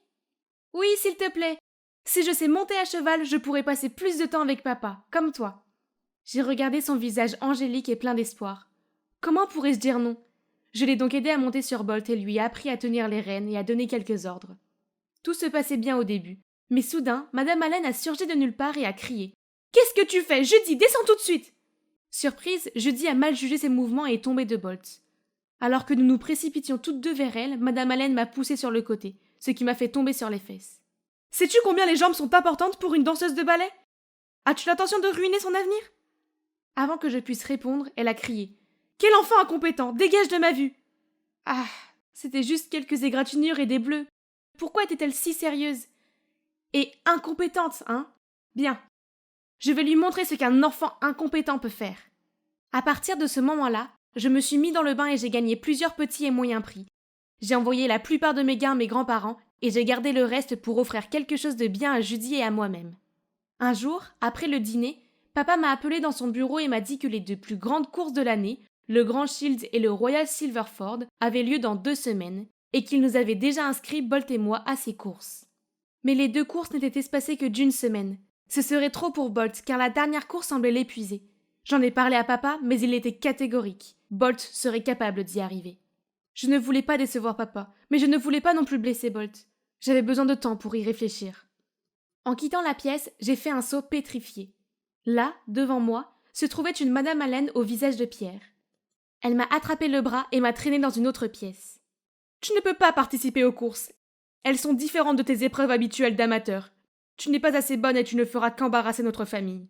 Oui, s'il te plaît. Si je sais monter à cheval, je pourrai passer plus de temps avec papa, comme toi. J'ai regardé son visage angélique et plein d'espoir. Comment pourrais-je dire non? Je l'ai donc aidé à monter sur Bolt et lui ai appris à tenir les rênes et à donner quelques ordres. Tout se passait bien au début, mais soudain, Madame Allen a surgi de nulle part et a crié « Qu'est-ce que tu fais? Judy, descends tout de suite !» Surprise, Judy a mal jugé ses mouvements et est tombée de Bolt. Alors que nous nous précipitions toutes deux vers elle, Madame Allen m'a poussée sur le côté, ce qui m'a fait tomber sur les fesses. Sais-tu combien les jambes sont importantes pour une danseuse de ballet? As-tu l'intention de ruiner son avenir? Avant que je puisse répondre, elle a crié « Quel enfant incompétent! Dégage de ma vue !» Ah, c'était juste quelques égratignures et des bleus. Pourquoi était-elle si sérieuse? Et incompétente, hein? Bien. Je vais lui montrer ce qu'un enfant incompétent peut faire. À partir de ce moment-là, je me suis mis dans le bain et j'ai gagné plusieurs petits et moyens prix. J'ai envoyé la plupart de mes gains à mes grands-parents et j'ai gardé le reste pour offrir quelque chose de bien à Judy et à moi-même. Un jour, après le dîner, papa m'a appelé dans son bureau et m'a dit que les deux plus grandes courses de l'année, le Grand Shield et le Royal Silverford, avaient lieu dans 2 semaines et qu'il nous avait déjà inscrits, Bolt et moi, à ces courses. Mais les 2 courses n'étaient espacées que d'1 semaine. Ce serait trop pour Bolt car la dernière course semblait l'épuiser. J'en ai parlé à papa, mais il était catégorique. Bolt serait capable d'y arriver. Je ne voulais pas décevoir papa, mais je ne voulais pas non plus blesser Bolt. J'avais besoin de temps pour y réfléchir. En quittant la pièce, j'ai fait un saut pétrifié. Là, devant moi, se trouvait une Madame Allen au visage de pierre. Elle m'a attrapé le bras et m'a traîné dans une autre pièce. « Tu ne peux pas participer aux courses. Elles sont différentes de tes épreuves habituelles d'amateur. Tu n'es pas assez bonne et tu ne feras qu'embarrasser notre famille. »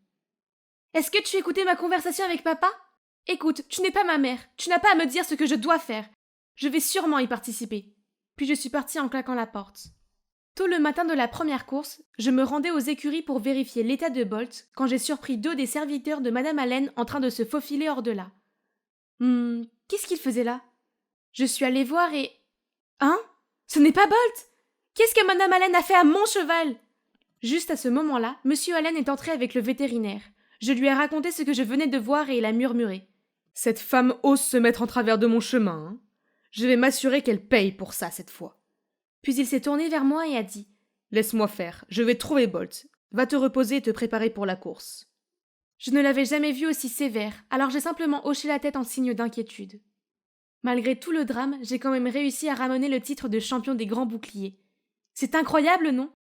Est-ce que tu écoutais ma conversation avec papa? Écoute, tu n'es pas ma mère, tu n'as pas à me dire ce que je dois faire. Je vais sûrement y participer. Puis je suis partie en claquant la porte. Tôt le matin de la première course, je me rendais aux écuries pour vérifier l'état de Bolt quand j'ai surpris 2 des serviteurs de Madame Allen en train de se faufiler hors de là. Qu'est-ce qu'il faisait là? Je suis allée voir et... Hein? Ce n'est pas Bolt! Qu'est-ce que Madame Allen a fait à mon cheval? Juste à ce moment-là, Monsieur Allen est entré avec le vétérinaire. Je lui ai raconté ce que je venais de voir et il a murmuré. Cette femme ose se mettre en travers de mon chemin, hein. Je vais m'assurer qu'elle paye pour ça cette fois. Puis il s'est tourné vers moi et a dit « Laisse-moi faire, je vais trouver Bolt. Va te reposer et te préparer pour la course. » Je ne l'avais jamais vu aussi sévère, alors j'ai simplement hoché la tête en signe d'inquiétude. Malgré tout le drame, j'ai quand même réussi à ramener le titre de champion des grands boucliers. C'est incroyable, non?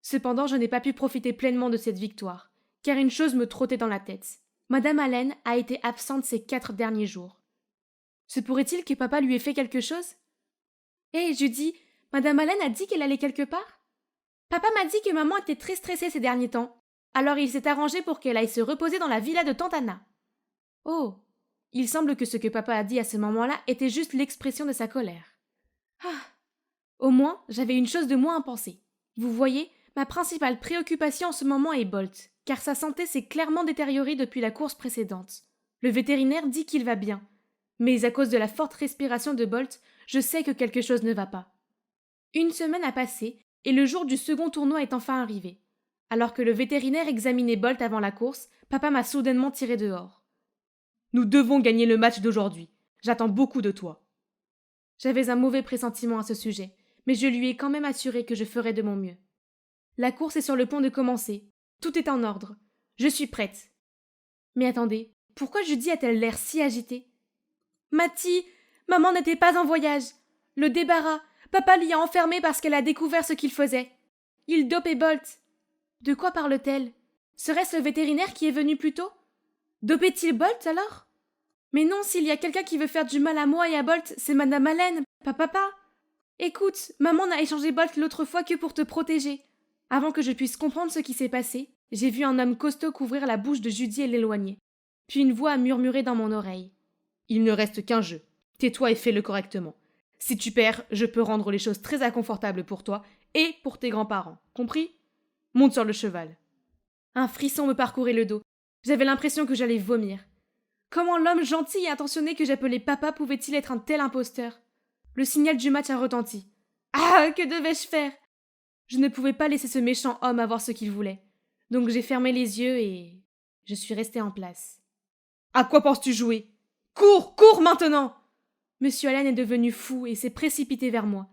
Cependant, je n'ai pas pu profiter pleinement de cette victoire, car une chose me trottait dans la tête. Madame Allen a été absente ces 4 derniers jours. Se pourrait-il que papa lui ait fait quelque chose? Hé, Judy, Madame Allen a dit qu'elle allait quelque part? Papa m'a dit que maman était très stressée ces derniers temps. Alors il s'est arrangé pour qu'elle aille se reposer dans la villa de Tante Anna. Oh, il semble que ce que papa a dit à ce moment-là était juste l'expression de sa colère. Ah, au moins, j'avais une chose de moins à penser. Vous voyez, ma principale préoccupation en ce moment est Bolt, car sa santé s'est clairement détériorée depuis la course précédente. Le vétérinaire dit qu'il va bien, mais à cause de la forte respiration de Bolt, je sais que quelque chose ne va pas. Une semaine a passé, et le jour du second tournoi est enfin arrivé. Alors que le vétérinaire examinait Bolt avant la course, papa m'a soudainement tiré dehors. « Nous devons gagner le match d'aujourd'hui. J'attends beaucoup de toi. » J'avais un mauvais pressentiment à ce sujet, mais je lui ai quand même assuré que je ferais de mon mieux. La course est sur le point de commencer. Tout est en ordre. Je suis prête. Mais attendez, pourquoi Judy a-t-elle l'air si agitée? Matty, maman n'était pas en voyage. Le débarras. Papa l'y a enfermée parce qu'elle a découvert ce qu'il faisait. Il dopait Bolt. De quoi parle-t-elle? Serait-ce le vétérinaire qui est venu plus tôt? Dopait-il Bolt alors? Mais non, s'il y a quelqu'un qui veut faire du mal à moi et à Bolt, c'est Madame Allen, pas papa. Écoute, maman n'a échangé Bolt l'autre fois que pour te protéger. Avant que je puisse comprendre ce qui s'est passé, j'ai vu un homme costaud couvrir la bouche de Judy et l'éloigner. Puis une voix a murmuré dans mon oreille. Il ne reste qu'un jeu. Tais-toi et fais-le correctement. Si tu perds, je peux rendre les choses très inconfortables pour toi et pour tes grands-parents. Compris? Monte sur le cheval. Un frisson me parcourait le dos. J'avais l'impression que j'allais vomir. Comment l'homme gentil et intentionné que j'appelais papa pouvait-il être un tel imposteur? Le signal du match a retenti. Ah, que devais-je faire? Je ne pouvais pas laisser ce méchant homme avoir ce qu'il voulait. Donc j'ai fermé les yeux et je suis restée en place. À quoi penses-tu jouer? Cours, cours maintenant! Monsieur Allen est devenu fou et s'est précipité vers moi.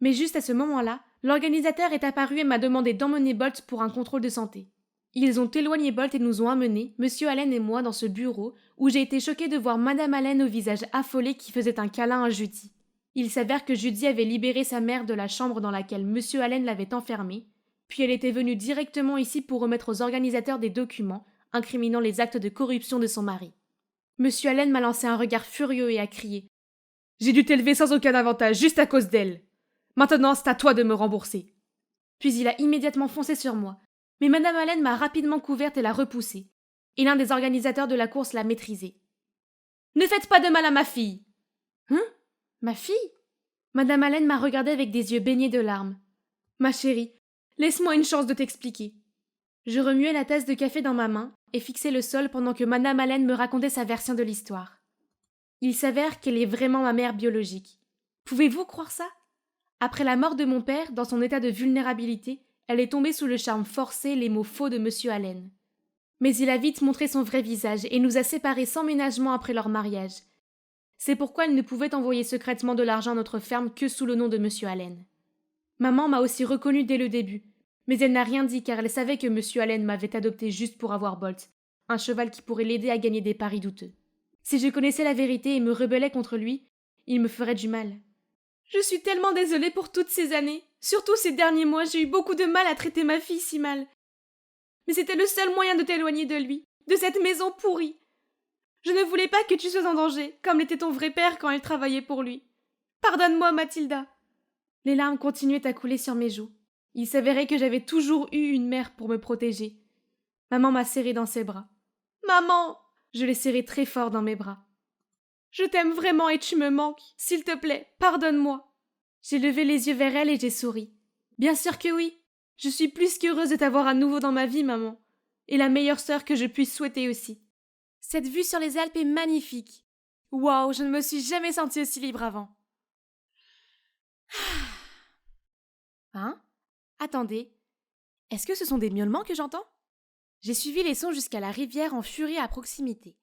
Mais juste à ce moment-là, l'organisateur est apparu et m'a demandé d'emmener Bolt pour un contrôle de santé. Ils ont éloigné Bolt et nous ont amenés, Monsieur Allen et moi, dans ce bureau où j'ai été choquée de voir Madame Allen au visage affolé qui faisait un câlin à Judy. Il s'avère que Judy avait libéré sa mère de la chambre dans laquelle Monsieur Allen l'avait enfermée, puis elle était venue directement ici pour remettre aux organisateurs des documents incriminant les actes de corruption de son mari. Monsieur Allen m'a lancé un regard furieux et a crié « J'ai dû t'élever sans aucun avantage, juste à cause d'elle. Maintenant, c'est à toi de me rembourser. » Puis il a immédiatement foncé sur moi. Mais Madame Allen m'a rapidement couverte et l'a repoussée. Et l'un des organisateurs de la course l'a maîtrisée. « Ne faites pas de mal à ma fille !»« Hein? Ma fille ?» Madame Allen m'a regardée avec des yeux baignés de larmes. « Ma chérie, laisse-moi une chance de t'expliquer. » Je remuais la tasse de café dans ma main et fixais le sol pendant que Madame Allen me racontait sa version de l'histoire. Il s'avère qu'elle est vraiment ma mère biologique. Pouvez-vous croire ça? Après la mort de mon père, dans son état de vulnérabilité, elle est tombée sous le charme forcé, les mots faux de Monsieur Allen. Mais il a vite montré son vrai visage et nous a séparés sans ménagement après leur mariage. C'est pourquoi elle ne pouvait envoyer secrètement de l'argent à notre ferme que sous le nom de Monsieur Allen. Maman m'a aussi reconnue dès le début, mais elle n'a rien dit car elle savait que Monsieur Allen m'avait adopté juste pour avoir Bolt, un cheval qui pourrait l'aider à gagner des paris douteux. Si je connaissais la vérité et me rebellais contre lui, il me ferait du mal. Je suis tellement désolée pour toutes ces années. Surtout ces derniers mois, j'ai eu beaucoup de mal à traiter ma fille si mal. Mais c'était le seul moyen de t'éloigner de lui, de cette maison pourrie. Je ne voulais pas que tu sois en danger, comme l'était ton vrai père quand il travaillait pour lui. Pardonne-moi, Mathilda. Les larmes continuaient à couler sur mes joues. Il s'avérait que j'avais toujours eu une mère pour me protéger. Maman m'a serrée dans ses bras. Maman! Je l'ai serrée très fort dans mes bras. Je t'aime vraiment et tu me manques. S'il te plaît, pardonne-moi. J'ai levé les yeux vers elle et j'ai souri. Bien sûr que oui. Je suis plus qu'heureuse de t'avoir à nouveau dans ma vie, maman. Et la meilleure sœur que je puisse souhaiter aussi. Cette vue sur les Alpes est magnifique. Waouh, je ne me suis jamais sentie aussi libre avant. Hein? Attendez. Est-ce que ce sont des miaulements que j'entends? J'ai suivi les sons jusqu'à la rivière en furie à proximité.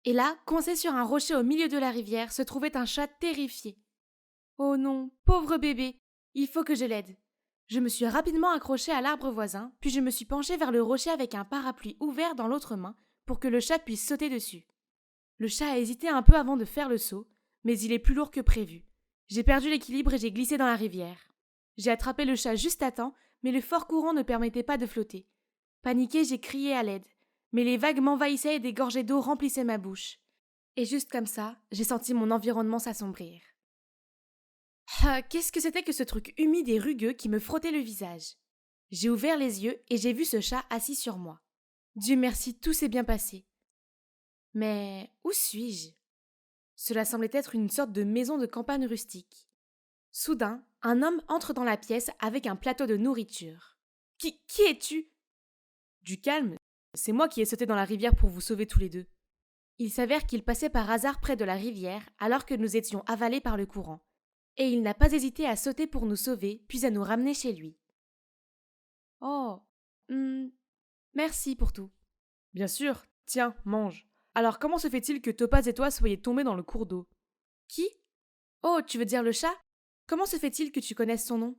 Et là, coincé sur un rocher au milieu de la rivière, se trouvait un chat terrifié. Oh non, pauvre bébé, il faut que je l'aide. Je me suis rapidement accrochée à l'arbre voisin, puis je me suis penchée vers le rocher avec un parapluie ouvert dans l'autre main pour que le chat puisse sauter dessus. Le chat a hésité un peu avant de faire le saut, mais il est plus lourd que prévu. J'ai perdu l'équilibre et j'ai glissé dans la rivière. J'ai attrapé le chat juste à temps, mais le fort courant ne permettait pas de flotter. Paniquée, j'ai crié à l'aide, mais les vagues m'envahissaient et des gorgées d'eau remplissaient ma bouche. Et juste comme ça, j'ai senti mon environnement s'assombrir. Ah, qu'est-ce que c'était que ce truc humide et rugueux qui me frottait le visage? J'ai ouvert les yeux et j'ai vu ce chat assis sur moi. Dieu merci, tout s'est bien passé. Mais où suis-je? Cela semblait être une sorte de maison de campagne rustique. Soudain, un homme entre dans la pièce avec un plateau de nourriture. Qui es-tu? Du calme, c'est moi qui ai sauté dans la rivière pour vous sauver tous les deux. Il s'avère qu'il passait par hasard près de la rivière alors que nous étions avalés par le courant. Et il n'a pas hésité à sauter pour nous sauver, puis à nous ramener chez lui. Oh, merci pour tout. Bien sûr, tiens, mange. Alors comment se fait-il que Topaz et toi soyez tombés dans le cours d'eau? Qui? Oh, tu veux dire le chat? Comment se fait-il que tu connaisses son nom?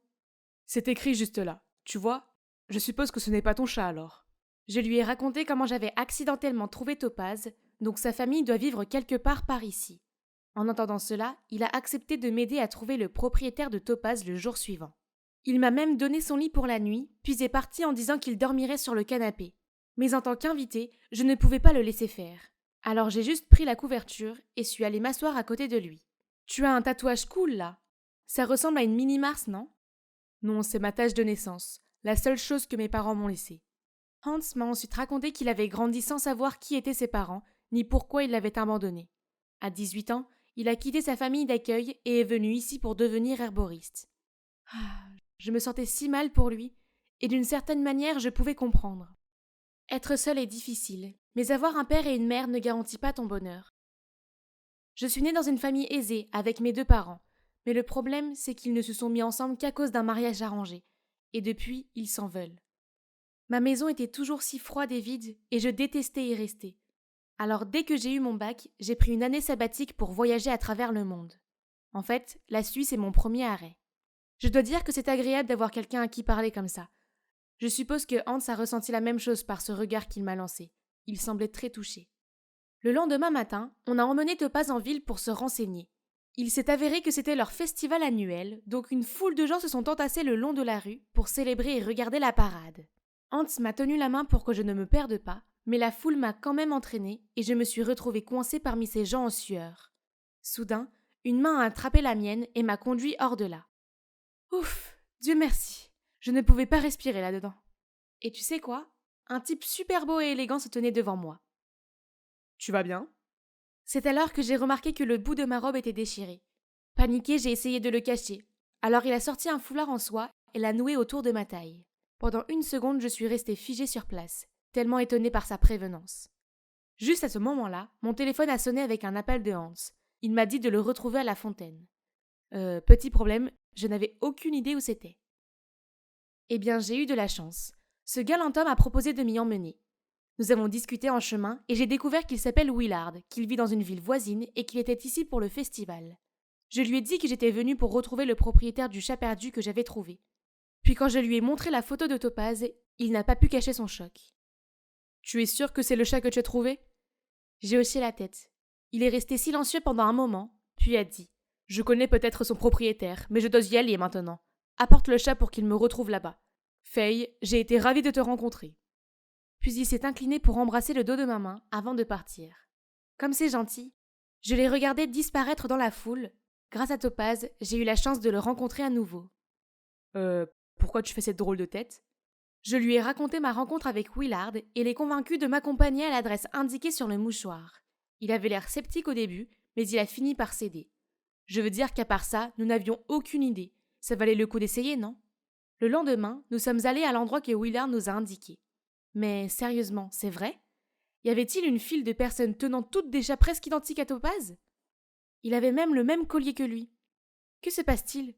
C'est écrit juste là, tu vois? Je suppose que ce n'est pas ton chat alors. Je lui ai raconté comment j'avais accidentellement trouvé Topaz, donc sa famille doit vivre quelque part par ici. En entendant cela, il a accepté de m'aider à trouver le propriétaire de Topaz le jour suivant. Il m'a même donné son lit pour la nuit, puis est parti en disant qu'il dormirait sur le canapé. Mais en tant qu'invité, je ne pouvais pas le laisser faire. Alors j'ai juste pris la couverture et suis allée m'asseoir à côté de lui. Tu as un tatouage cool là. Ça ressemble à une mini-Mars, non? Non, c'est ma tache de naissance, la seule chose que mes parents m'ont laissée. Hans m'a ensuite raconté qu'il avait grandi sans savoir qui étaient ses parents, ni pourquoi il l'avait abandonné. À 18 ans, il a quitté sa famille d'accueil et est venu ici pour devenir herboriste. Je me sentais si mal pour lui, et d'une certaine manière je pouvais comprendre. Être seul est difficile, mais avoir un père et une mère ne garantit pas ton bonheur. Je suis née dans une famille aisée, avec mes 2 parents, mais le problème c'est qu'ils ne se sont mis ensemble qu'à cause d'un mariage arrangé, et depuis ils s'en veulent. Ma maison était toujours si froide et vide, et je détestais y rester. Alors dès que j'ai eu mon bac, j'ai pris une année sabbatique pour voyager à travers le monde. En fait, la Suisse est mon premier arrêt. Je dois dire que c'est agréable d'avoir quelqu'un à qui parler comme ça. Je suppose que Hans a ressenti la même chose par ce regard qu'il m'a lancé. Il semblait très touché. Le lendemain matin, on a emmené Topaz en ville pour se renseigner. Il s'est avéré que c'était leur festival annuel, donc une foule de gens se sont entassés le long de la rue pour célébrer et regarder la parade. Hans m'a tenu la main pour que je ne me perde pas, mais la foule m'a quand même entraînée et je me suis retrouvée coincée parmi ces gens en sueur. Soudain, une main a attrapé la mienne et m'a conduit hors de là. Ouf, Dieu merci, je ne pouvais pas respirer là-dedans. Et tu sais quoi? Un type super beau et élégant se tenait devant moi. Tu vas bien? C'est alors que j'ai remarqué que le bout de ma robe était déchiré. Paniquée, j'ai essayé de le cacher. Alors il a sorti un foulard en soie et l'a noué autour de ma taille. Pendant 1 seconde, je suis restée figée sur place, tellement étonnée par sa prévenance. Juste à ce moment-là, mon téléphone a sonné avec un appel de Hans. Il m'a dit de le retrouver à la fontaine. Petit problème, je n'avais aucune idée où c'était. Eh bien, j'ai eu de la chance. Ce galant homme a proposé de m'y emmener. Nous avons discuté en chemin et j'ai découvert qu'il s'appelle Willard, qu'il vit dans une ville voisine et qu'il était ici pour le festival. Je lui ai dit que j'étais venue pour retrouver le propriétaire du chat perdu que j'avais trouvé. Puis quand je lui ai montré la photo de Topaz, il n'a pas pu cacher son choc. « Tu es sûr que c'est le chat que tu as trouvé ?» J'ai hoché la tête. Il est resté silencieux pendant un moment, puis a dit « Je connais peut-être son propriétaire, mais je dois y aller maintenant. Apporte le chat pour qu'il me retrouve là-bas. Faye, j'ai été ravie de te rencontrer. » Puis il s'est incliné pour embrasser le dos de ma main avant de partir. Comme c'est gentil, je l'ai regardé disparaître dans la foule. Grâce à Topaz, j'ai eu la chance de le rencontrer à nouveau. Pourquoi tu fais cette drôle de tête? Je lui ai raconté ma rencontre avec Willard et l'ai convaincu de m'accompagner à l'adresse indiquée sur le mouchoir. Il avait l'air sceptique au début, mais il a fini par céder. Je veux dire qu'à part ça, nous n'avions aucune idée. Ça valait le coup d'essayer, non? Le lendemain, nous sommes allés à l'endroit que Willard nous a indiqué. Mais sérieusement, c'est vrai? Y avait-il une file de personnes tenant toutes des chats presque identiques à Topaz? Il avait même le même collier que lui. Que se passe-t-il?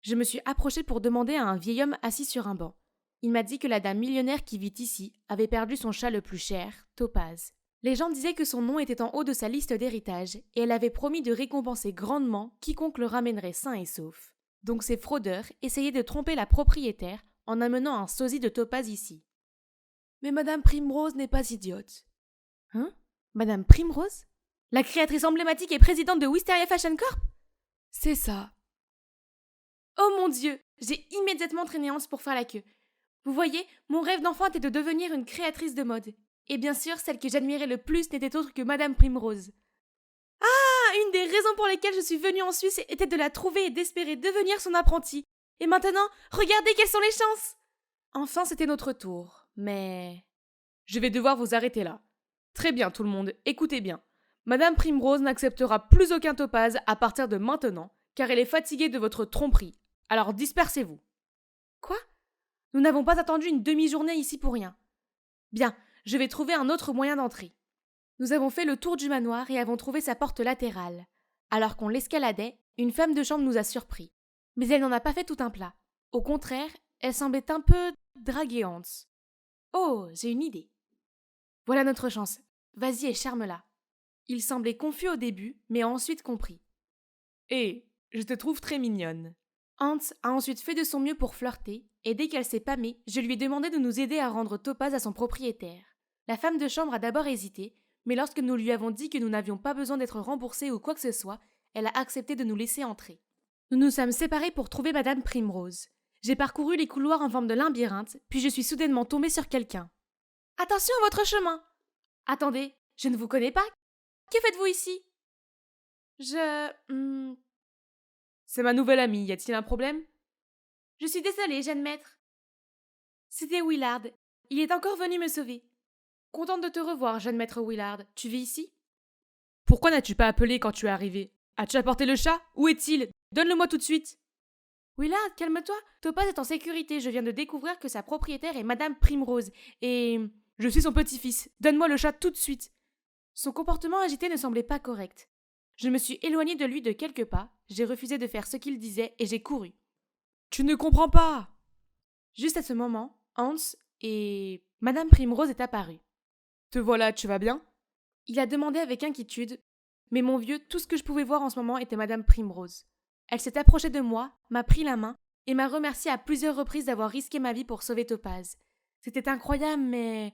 Je me suis approchée pour demander à un vieil homme assis sur un banc. Il m'a dit que la dame millionnaire qui vit ici avait perdu son chat le plus cher, Topaz. gens disaient que son nom était en haut de sa liste d'héritage et elle avait promis de récompenser grandement quiconque le ramènerait sain et sauf. Donc ces fraudeurs essayaient de tromper la propriétaire en amenant un sosie de topaze ici. Mais Madame Primrose n'est pas idiote. Hein? Madame Primrose? La créatrice emblématique et présidente de Wisteria Fashion Corp? C'est ça. Oh mon Dieu! J'ai immédiatement traîné Hans pour faire la queue. Vous voyez, mon rêve d'enfant était de devenir une créatrice de mode. Et bien sûr, celle que j'admirais le plus n'était autre que Madame Primrose. Ah, une des raisons pour lesquelles je suis venue en Suisse était de la trouver et d'espérer devenir son apprentie. Et maintenant, regardez quelles sont les chances! Enfin, c'était notre tour, mais... Je vais devoir vous arrêter là. Très bien tout le monde, écoutez bien. Madame Primrose n'acceptera plus aucun topaze à partir de maintenant, car elle est fatiguée de votre tromperie. Alors dispersez-vous. Quoi? Nous n'avons pas attendu une demi-journée ici pour rien. Bien, je vais trouver un autre moyen d'entrer. Nous avons fait le tour du manoir et avons trouvé sa porte latérale. Alors qu'on l'escaladait, une femme de chambre nous a surpris. Mais elle n'en a pas fait tout un plat. Au contraire, elle semblait un peu draguer Hans. Oh, j'ai une idée. Voilà notre chance. Vas-y et charme-la. Il semblait confus au début, mais a ensuite compris. Hé, je te trouve très mignonne. Hans a ensuite fait de son mieux pour flirter, et dès qu'elle s'est pâmée, je lui ai demandé de nous aider à rendre Topaz à son propriétaire. La femme de chambre a d'abord hésité, mais lorsque nous lui avons dit que nous n'avions pas besoin d'être remboursés ou quoi que ce soit, elle a accepté de nous laisser entrer. Nous nous sommes séparés pour trouver Madame Primrose. J'ai parcouru les couloirs en forme de labyrinthe, puis je suis soudainement tombée sur quelqu'un. « Attention à votre chemin !»« Attendez, je ne vous connais pas. Que faites-vous ici ?»« C'est ma nouvelle amie, y a-t-il un problème? Je suis désolée, jeune maître. » C'était Willard. Il est encore venu me sauver. Contente de te revoir, jeune maître Willard. Tu vis ici? Pourquoi n'as-tu pas appelé quand tu es arrivé? As-tu apporté le chat? Où est-il? Donne-le-moi tout de suite. Willard, calme-toi. Topaz est en sécurité. Je viens de découvrir que sa propriétaire est Madame Primrose. Et... Je suis son petit-fils. Donne-moi le chat tout de suite. Son comportement agité ne semblait pas correct. Je me suis éloignée de lui de quelques pas, j'ai refusé de faire ce qu'il disait et j'ai couru. Tu ne comprends pas! Juste à ce moment, Hans et Madame Primrose est apparue. Te voilà, tu vas bien? Il a demandé avec inquiétude, mais mon vieux, tout ce que je pouvais voir en ce moment était Madame Primrose. Elle s'est approchée de moi, m'a pris la main et m'a remercié à plusieurs reprises d'avoir risqué ma vie pour sauver Topaz. C'était incroyable, mais...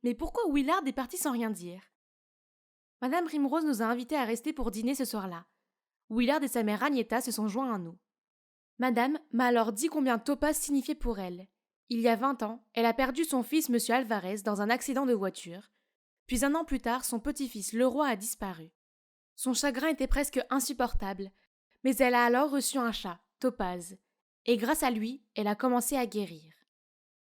Mais pourquoi Willard est parti sans rien dire? Madame Primrose nous a invités à rester pour dîner ce soir-là. Willard et sa mère Agneta se sont joints à nous. Madame m'a alors dit combien Topaz signifiait pour elle. Il y a 20 ans, elle a perdu son fils M. Alvarez dans un accident de voiture. Puis 1 an plus tard, son petit-fils Leroy a disparu. Son chagrin était presque insupportable, mais elle a alors reçu un chat, Topaz, et grâce à lui, elle a commencé à guérir.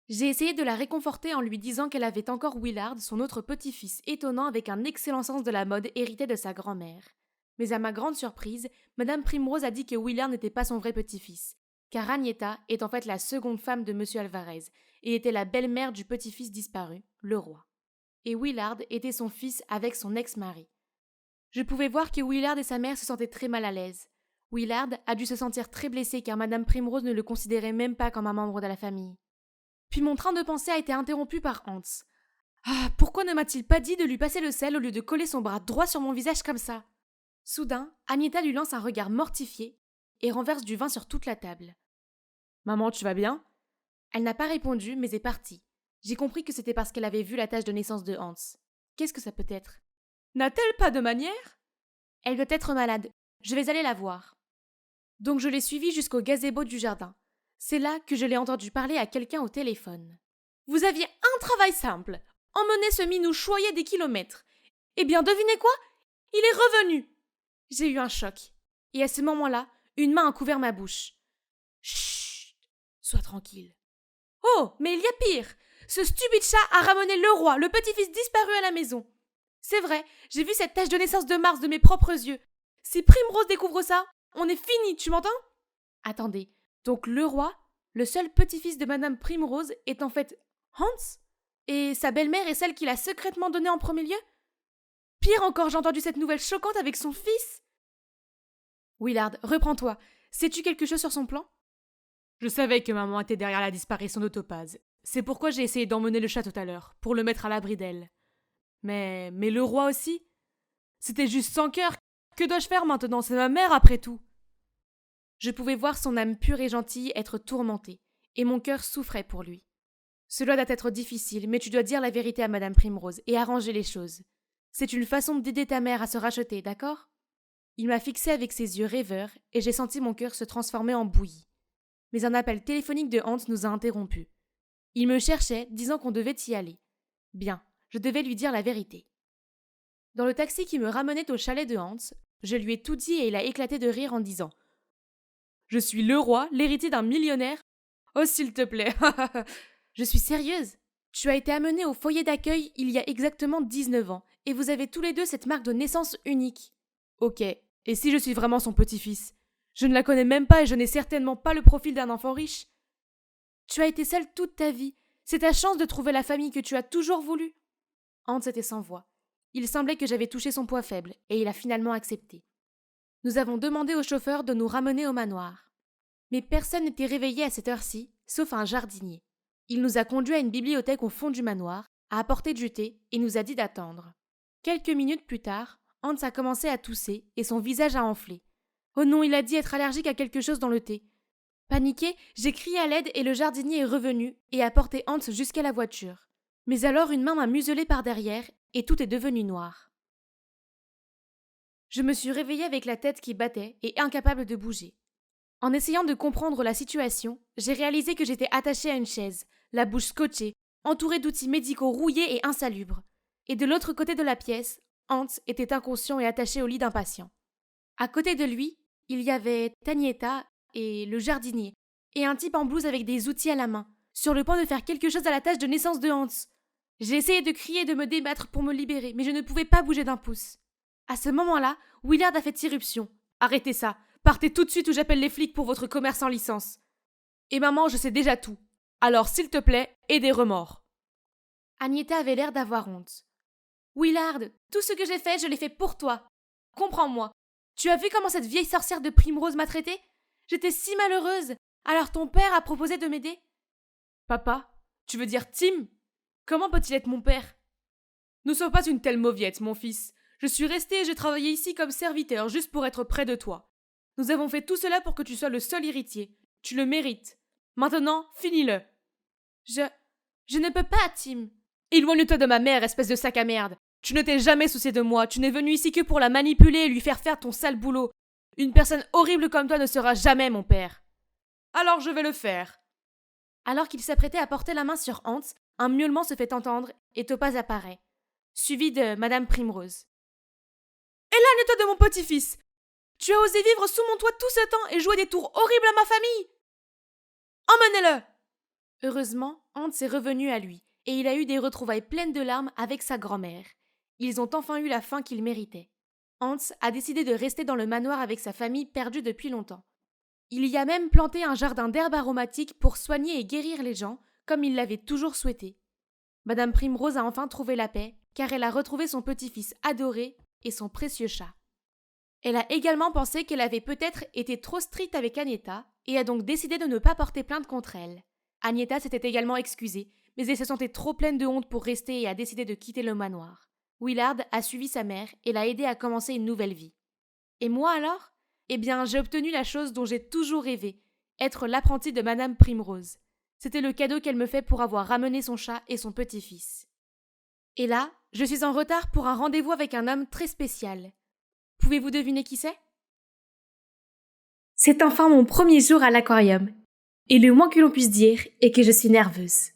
J'ai essayé de la réconforter en lui disant qu'elle avait encore Willard, son autre petit-fils étonnant avec un excellent sens de la mode hérité de sa grand-mère. Mais à ma grande surprise, Madame Primrose a dit que Willard n'était pas son vrai petit-fils, car Agneta est en fait la seconde femme de M. Alvarez et était la belle-mère du petit-fils disparu, Leroy. Et Willard était son fils avec son ex-mari. Je pouvais voir que Willard et sa mère se sentaient très mal à l'aise. Willard a dû se sentir très blessé car Madame Primrose ne le considérait même pas comme un membre de la famille. Puis mon train de pensée a été interrompu par Hans. Ah, pourquoi ne m'a-t-il pas dit de lui passer le sel au lieu de coller son bras droit sur mon visage comme ça? Soudain, Agneta lui lance un regard mortifié et renverse du vin sur toute la table. Maman, tu vas bien? Elle n'a pas répondu, mais est partie. J'ai compris que c'était parce qu'elle avait vu la tache de naissance de Hans. Qu'est-ce que ça peut être? N'a-t-elle pas de manière? Elle doit être malade. Je vais aller la voir. Donc je l'ai suivie jusqu'au gazebo du jardin. C'est là que je l'ai entendu parler à quelqu'un au téléphone. Vous aviez un travail simple. Emmener ce minou choyer des kilomètres. Eh bien, devinez quoi? Il est revenu. J'ai eu un choc. Et à ce moment-là, une main a couvert ma bouche. Chut! Sois tranquille. Oh, mais il y a pire! Ce stupide chat a ramené Leroy, le petit-fils disparu à la maison. C'est vrai, j'ai vu cette tache de naissance de Mars de mes propres yeux. Si Primrose découvre ça, on est fini, tu m'entends? Attendez, donc Leroy, le seul petit-fils de Madame Primrose, est en fait Hans? Et sa belle-mère est celle qu'il a secrètement donnée en premier lieu? Pire encore, j'ai entendu cette nouvelle choquante avec son fils. Willard, reprends-toi. Sais-tu quelque chose sur son plan? Je savais que maman était derrière la disparition de Topaz. C'est pourquoi j'ai essayé d'emmener le chat tout à l'heure, pour le mettre à l'abri d'elle. Mais le roi aussi? C'était juste sans cœur. Que dois-je faire maintenant? C'est ma mère après tout. Je pouvais voir son âme pure et gentille être tourmentée, et mon cœur souffrait pour lui. Cela doit être difficile, mais tu dois dire la vérité à Madame Primrose et arranger les choses. C'est une façon d'aider ta mère à se racheter, d'accord? Il m'a fixé avec ses yeux rêveurs, et j'ai senti mon cœur se transformer en bouillie. Mais un appel téléphonique de Hans nous a interrompus. Il me cherchait, disant qu'on devait y aller. Bien, je devais lui dire la vérité. Dans le taxi qui me ramenait au chalet de Hans, je lui ai tout dit et il a éclaté de rire en disant « Je suis le roi, l'héritier d'un millionnaire. Oh, s'il te plaît. » Je suis sérieuse. Tu as été amené au foyer d'accueil il y a exactement 19 ans, et vous avez tous les deux cette marque de naissance unique. Ok, et si je suis vraiment son petit-fils? Je ne la connais même pas et je n'ai certainement pas le profil d'un enfant riche. Tu as été seule toute ta vie. C'est ta chance de trouver la famille que tu as toujours voulu. Hans était sans voix. Il semblait que j'avais touché son poids faible, et il a finalement accepté. Nous avons demandé au chauffeur de nous ramener au manoir. Mais personne n'était réveillé à cette heure-ci, sauf un jardinier. Il nous a conduits à une bibliothèque au fond du manoir, a apporté du thé et nous a dit d'attendre. Quelques minutes plus tard, Hans a commencé à tousser et son visage a enflé. Oh non, il a dit être allergique à quelque chose dans le thé. Paniquée, j'ai crié à l'aide et le jardinier est revenu et a porté Hans jusqu'à la voiture. Mais alors une main m'a muselé par derrière et tout est devenu noir. Je me suis réveillée avec la tête qui battait et incapable de bouger. En essayant de comprendre la situation, j'ai réalisé que j'étais attachée à une chaise, la bouche scotchée, entourée d'outils médicaux rouillés et insalubres. Et de l'autre côté de la pièce, Hans était inconscient et attaché au lit d'un patient. À côté de lui, il y avait Tanieta et le jardinier, et un type en blouse avec des outils à la main, sur le point de faire quelque chose à la tâche de naissance de Hans. J'ai essayé de crier et de me débattre pour me libérer, mais je ne pouvais pas bouger d'un pouce. À ce moment-là, Willard a fait irruption. Arrêtez ça. Partez tout de suite ou j'appelle les flics pour votre commerce sans licence. Et maman, je sais déjà tout. Alors, s'il te plaît, aie des remords. Agneta avait l'air d'avoir honte. Willard, tout ce que j'ai fait, je l'ai fait pour toi. Comprends-moi. Tu as vu comment cette vieille sorcière de Primrose m'a traitée? J'étais si malheureuse. Alors ton père a proposé de m'aider? Papa, tu veux dire Tim? Comment peut-il être mon père? Ne sois pas une telle mauviette, mon fils. Je suis restée et j'ai travaillé ici comme serviteur, juste pour être près de toi. Nous avons fait tout cela pour que tu sois le seul héritier. Tu le mérites. Maintenant, finis-le. Je ne peux pas, Tim. Éloigne-toi de ma mère, espèce de sac à merde. Tu ne t'es jamais soucié de moi. Tu n'es venu ici que pour la manipuler et lui faire faire ton sale boulot. Une personne horrible comme toi ne sera jamais mon père. Alors je vais le faire. Alors qu'il s'apprêtait à porter la main sur Hans, un miaulement se fait entendre et Topaz apparaît, suivi de Madame Primrose. Éloigne-toi de mon petit-fils. Tu as osé vivre sous mon toit tout ce temps et jouer des tours horribles à ma famille. Emmenez-le. Heureusement, Hans est revenu à lui, et il a eu des retrouvailles pleines de larmes avec sa grand-mère. Ils ont enfin eu la fin qu'ils méritaient. Hans a décidé de rester dans le manoir avec sa famille perdue depuis longtemps. Il y a même planté un jardin d'herbes aromatiques pour soigner et guérir les gens, comme il l'avait toujours souhaité. Madame Primrose a enfin trouvé la paix, car elle a retrouvé son petit-fils adoré et son précieux chat. Elle a également pensé qu'elle avait peut-être été trop stricte avec Agneta et a donc décidé de ne pas porter plainte contre elle. Agneta s'était également excusée, mais elle se sentait trop pleine de honte pour rester et a décidé de quitter le manoir. Willard a suivi sa mère et l'a aidé à commencer une nouvelle vie. Et moi alors? Eh bien, j'ai obtenu la chose dont j'ai toujours rêvé, être l'apprentie de Madame Primrose. C'était le cadeau qu'elle me fait pour avoir ramené son chat et son petit-fils. Et là, je suis en retard pour un rendez-vous avec un homme très spécial. Pouvez-vous deviner qui c'est? C'est enfin mon premier jour à l'aquarium, et le moins que l'on puisse dire est que je suis nerveuse.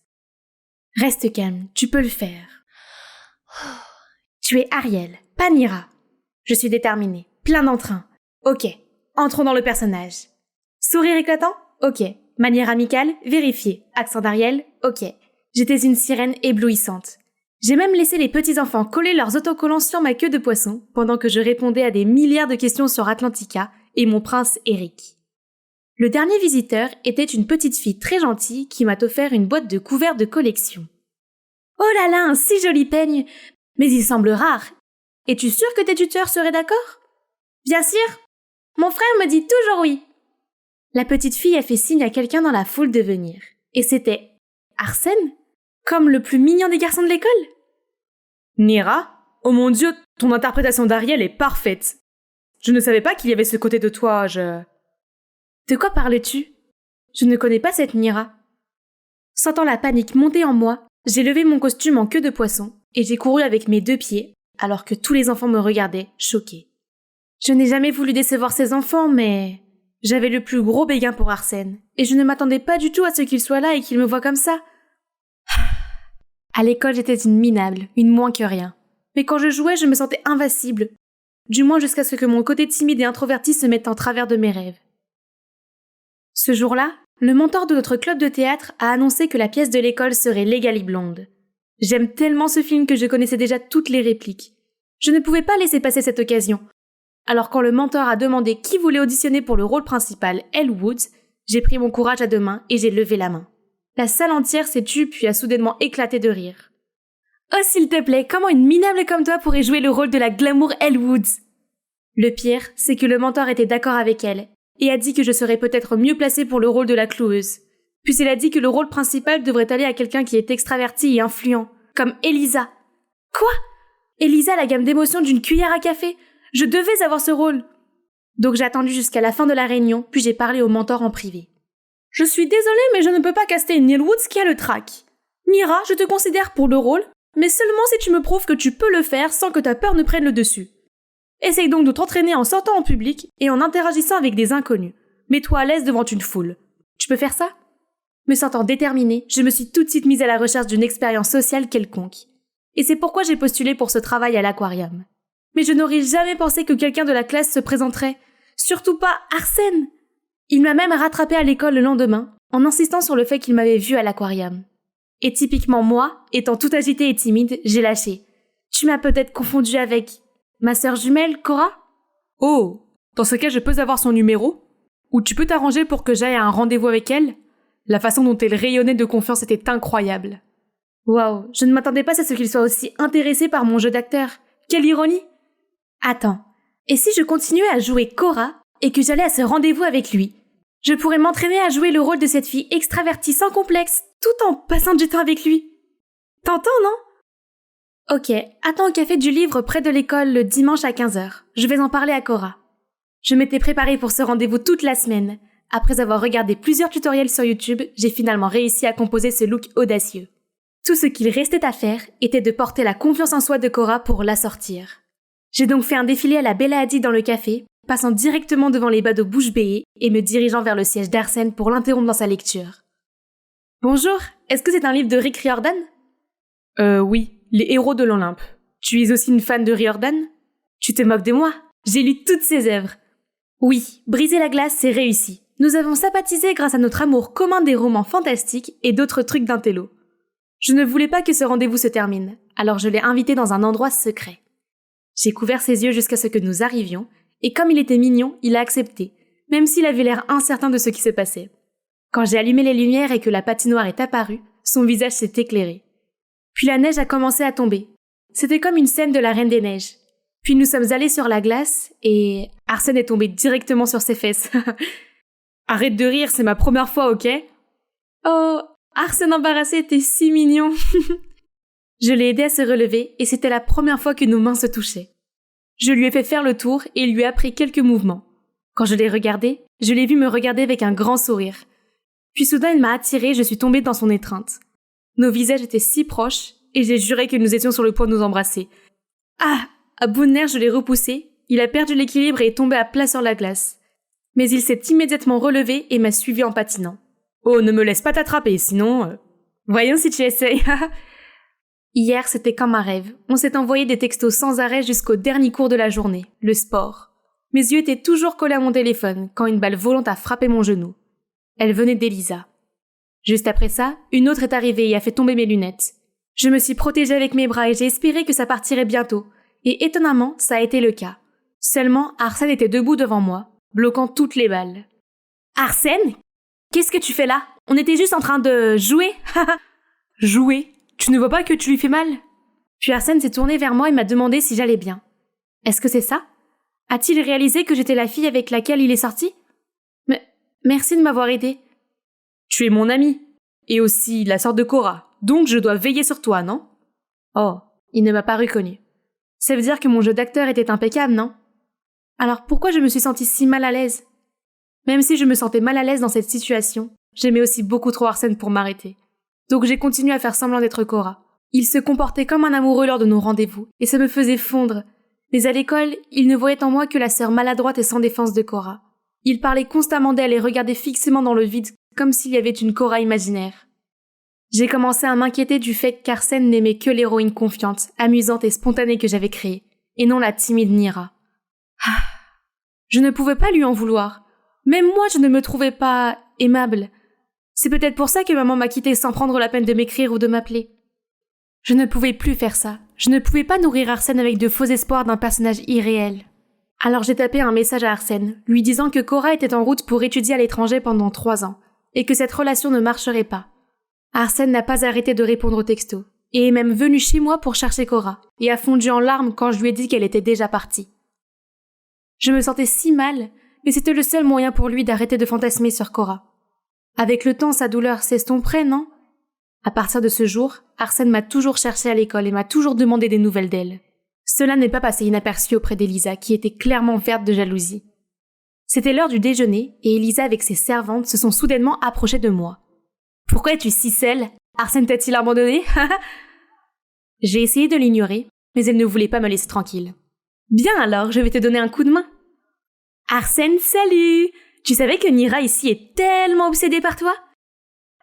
Reste calme, tu peux le faire. Tu es Ariel, pas Nira. Je suis déterminée, plein d'entrain. Ok, entrons dans le personnage. Sourire éclatant? Ok. Manière amicale? Vérifiée. Accent d'Ariel? Ok. J'étais une sirène éblouissante. J'ai même laissé les petits-enfants coller leurs autocollants sur ma queue de poisson pendant que je répondais à des milliards de questions sur Atlantica et mon prince Eric. Le dernier visiteur était une petite fille très gentille qui m'a offert une boîte de couverts de collection. Oh là là, un si joli peigne! Mais il semble rare. Es-tu sûr que tes tuteurs seraient d'accord? Bien sûr! Mon frère me dit toujours oui. La petite fille a fait signe à quelqu'un dans la foule de venir. Et c'était Arsène? Comme le plus mignon des garçons de l'école? Nira? Oh mon Dieu, ton interprétation d'Ariel est parfaite. Je ne savais pas qu'il y avait ce côté de toi, De quoi parles-tu? Je ne connais pas cette Nira. Sentant la panique monter en moi, j'ai levé mon costume en queue de poisson et j'ai couru avec mes 2 pieds, alors que tous les enfants me regardaient, choqués. Je n'ai jamais voulu décevoir ces enfants, mais j'avais le plus gros béguin pour Arsène, et je ne m'attendais pas du tout à ce qu'il soit là et qu'il me voie comme ça. À l'école, j'étais une minable, une moins que rien. Mais quand je jouais, je me sentais invincible, du moins jusqu'à ce que mon côté timide et introverti se mette en travers de mes rêves. Ce jour-là, le mentor de notre club de théâtre a annoncé que la pièce de l'école serait Legally Blonde. J'aime tellement ce film que je connaissais déjà toutes les répliques. Je ne pouvais pas laisser passer cette occasion. Alors quand le mentor a demandé qui voulait auditionner pour le rôle principal, Elle Woods, j'ai pris mon courage à 2 mains et j'ai levé la main. La salle entière s'est tue puis a soudainement éclaté de rire. Oh s'il te plaît, comment une minable comme toi pourrait jouer le rôle de la glamour Elle Woods? Le pire, c'est que le mentor était d'accord avec elle et a dit que je serais peut-être mieux placée pour le rôle de la cloueuse. Puis il a dit que le rôle principal devrait aller à quelqu'un qui est extraverti et influent, comme Elisa. Quoi? Elisa, la gamme d'émotions d'une cuillère à café? Je devais avoir ce rôle. Donc j'ai attendu jusqu'à la fin de la réunion, puis j'ai parlé au mentor en privé. Je suis désolée, mais je ne peux pas caster Neil Woods qui a le trac. Nira, je te considère pour le rôle, mais seulement si tu me prouves que tu peux le faire sans que ta peur ne prenne le dessus. Essaye donc de t'entraîner en sortant en public et en interagissant avec des inconnus. Mets-toi à l'aise devant une foule. Tu peux faire ça? Me sentant déterminée, je me suis tout de suite mise à la recherche d'une expérience sociale quelconque. Et c'est pourquoi j'ai postulé pour ce travail à l'aquarium. Mais je n'aurais jamais pensé que quelqu'un de la classe se présenterait. Surtout pas Arsène! Il m'a même rattrapé à l'école le lendemain, en insistant sur le fait qu'il m'avait vue à l'aquarium. Et typiquement moi, étant tout agitée et timide, j'ai lâché. Tu m'as peut-être confondue avec ma sœur jumelle, Cora? Oh, dans ce cas, je peux avoir son numéro? Ou tu peux t'arranger pour que j'aille à un rendez-vous avec elle? La façon dont elle rayonnait de confiance était incroyable. Waouh, je ne m'attendais pas à ce qu'il soit aussi intéressé par mon jeu d'acteur. Quelle ironie! Attends, et si je continuais à jouer Cora et que j'allais à ce rendez-vous avec lui? Je pourrais m'entraîner à jouer le rôle de cette fille extravertie sans complexe, tout en passant du temps avec lui. T'entends, non? Ok, attends au café du livre près de l'école le dimanche à 15h. Je vais en parler à Cora. Je m'étais préparée pour ce rendez-vous toute la semaine. Après avoir regardé plusieurs tutoriels sur YouTube, j'ai finalement réussi à composer ce look audacieux. Tout ce qu'il restait à faire était de porter la confiance en soi de Cora pour la sortir. J'ai donc fait un défilé à la Bella Hadid dans le café, passant directement devant les badauds bouche béée et me dirigeant vers le siège d'Arsène pour l'interrompre dans sa lecture. Bonjour, est-ce que c'est un livre de Rick Riordan? Oui, Les héros de l'Olympe. Tu es aussi une fan de Riordan? Tu te moques de moi? J'ai lu toutes ses œuvres. Oui, Briser la glace, c'est réussi. Nous avons sympathisé grâce à notre amour commun des romans fantastiques et d'autres trucs d'intello. Je ne voulais pas que ce rendez-vous se termine, alors je l'ai invité dans un endroit secret. J'ai couvert ses yeux jusqu'à ce que nous arrivions, et comme il était mignon, il a accepté, même s'il avait l'air incertain de ce qui se passait. Quand j'ai allumé les lumières et que la patinoire est apparue, son visage s'est éclairé. Puis la neige a commencé à tomber. C'était comme une scène de la Reine des Neiges. Puis nous sommes allés sur la glace, et Arsène est tombé directement sur ses fesses. Arrête de rire, c'est ma première fois, ok? Oh, Arsène embarrassé était si mignon. Je l'ai aidé à se relever et c'était la première fois que nos mains se touchaient. Je lui ai fait faire le tour et lui ai appris quelques mouvements. Quand je l'ai regardé, je l'ai vu me regarder avec un grand sourire. Puis soudain il m'a attirée et je suis tombée dans son étreinte. Nos visages étaient si proches et j'ai juré que nous étions sur le point de nous embrasser. Ah! À bout de nerfs, je l'ai repoussé, il a perdu l'équilibre et est tombé à plat sur la glace. Mais il s'est immédiatement relevé et m'a suivi en patinant. Oh, ne me laisse pas t'attraper, sinon... Voyons si tu essayes. Hier, c'était comme un rêve. On s'est envoyé des textos sans arrêt jusqu'au dernier cours de la journée, le sport. Mes yeux étaient toujours collés à mon téléphone quand une balle volante a frappé mon genou. Elle venait d'Elisa. Juste après ça, une autre est arrivée et a fait tomber mes lunettes. Je me suis protégée avec mes bras et j'ai espéré que ça partirait bientôt. Et étonnamment, ça a été le cas. Seulement, Arsène était debout devant moi, bloquant toutes les balles. Arsène? Qu'est-ce que tu fais là? On était juste en train de jouer. Jouer? Tu ne vois pas que tu lui fais mal? Puis Arsène s'est tourné vers moi et m'a demandé si j'allais bien. Est-ce que c'est ça? A-t-il réalisé que j'étais la fille avec laquelle il est sorti? Mais merci de m'avoir aidé. Tu es mon amie. Et aussi la sœur de Cora. Donc je dois veiller sur toi, non? Oh, il ne m'a pas reconnu. Ça veut dire que mon jeu d'acteur était impeccable, non? Alors pourquoi je me suis sentie si mal à l'aise? Même si je me sentais mal à l'aise dans cette situation, j'aimais aussi beaucoup trop Arsène pour m'arrêter. Donc j'ai continué à faire semblant d'être Cora. Il se comportait comme un amoureux lors de nos rendez-vous, et ça me faisait fondre. Mais à l'école, il ne voyait en moi que la sœur maladroite et sans défense de Cora. Il parlait constamment d'elle et regardait fixement dans le vide, comme s'il y avait une Cora imaginaire. J'ai commencé à m'inquiéter du fait qu'Arsène n'aimait que l'héroïne confiante, amusante et spontanée que j'avais créée, et non la timide Nira. Je ne pouvais pas lui en vouloir. Même moi, je ne me trouvais pas aimable. C'est peut-être pour ça que maman m'a quittée sans prendre la peine de m'écrire ou de m'appeler. Je ne pouvais plus faire ça. Je ne pouvais pas nourrir Arsène avec de faux espoirs d'un personnage irréel. Alors j'ai tapé un message à Arsène, lui disant que Cora était en route pour étudier à l'étranger pendant 3 ans, et que cette relation ne marcherait pas. Arsène n'a pas arrêté de répondre aux textos, et est même venu chez moi pour chercher Cora, et a fondu en larmes quand je lui ai dit qu'elle était déjà partie. Je me sentais si mal, mais c'était le seul moyen pour lui d'arrêter de fantasmer sur Cora. Avec le temps, sa douleur s'estomperait, non? À partir de ce jour, Arsène m'a toujours cherché à l'école et m'a toujours demandé des nouvelles d'elle. Cela n'est pas passé inaperçu auprès d'Elisa, qui était clairement verte de jalousie. C'était l'heure du déjeuner, et Elisa avec ses servantes se sont soudainement approchées de moi. « Pourquoi es-tu si seule? Arsène t'a-t-il abandonné ?» J'ai essayé de l'ignorer, mais elle ne voulait pas me laisser tranquille. « Bien alors, je vais te donner un coup de main. »« Arsène, salut! Tu savais que Nira ici est tellement obsédée par toi?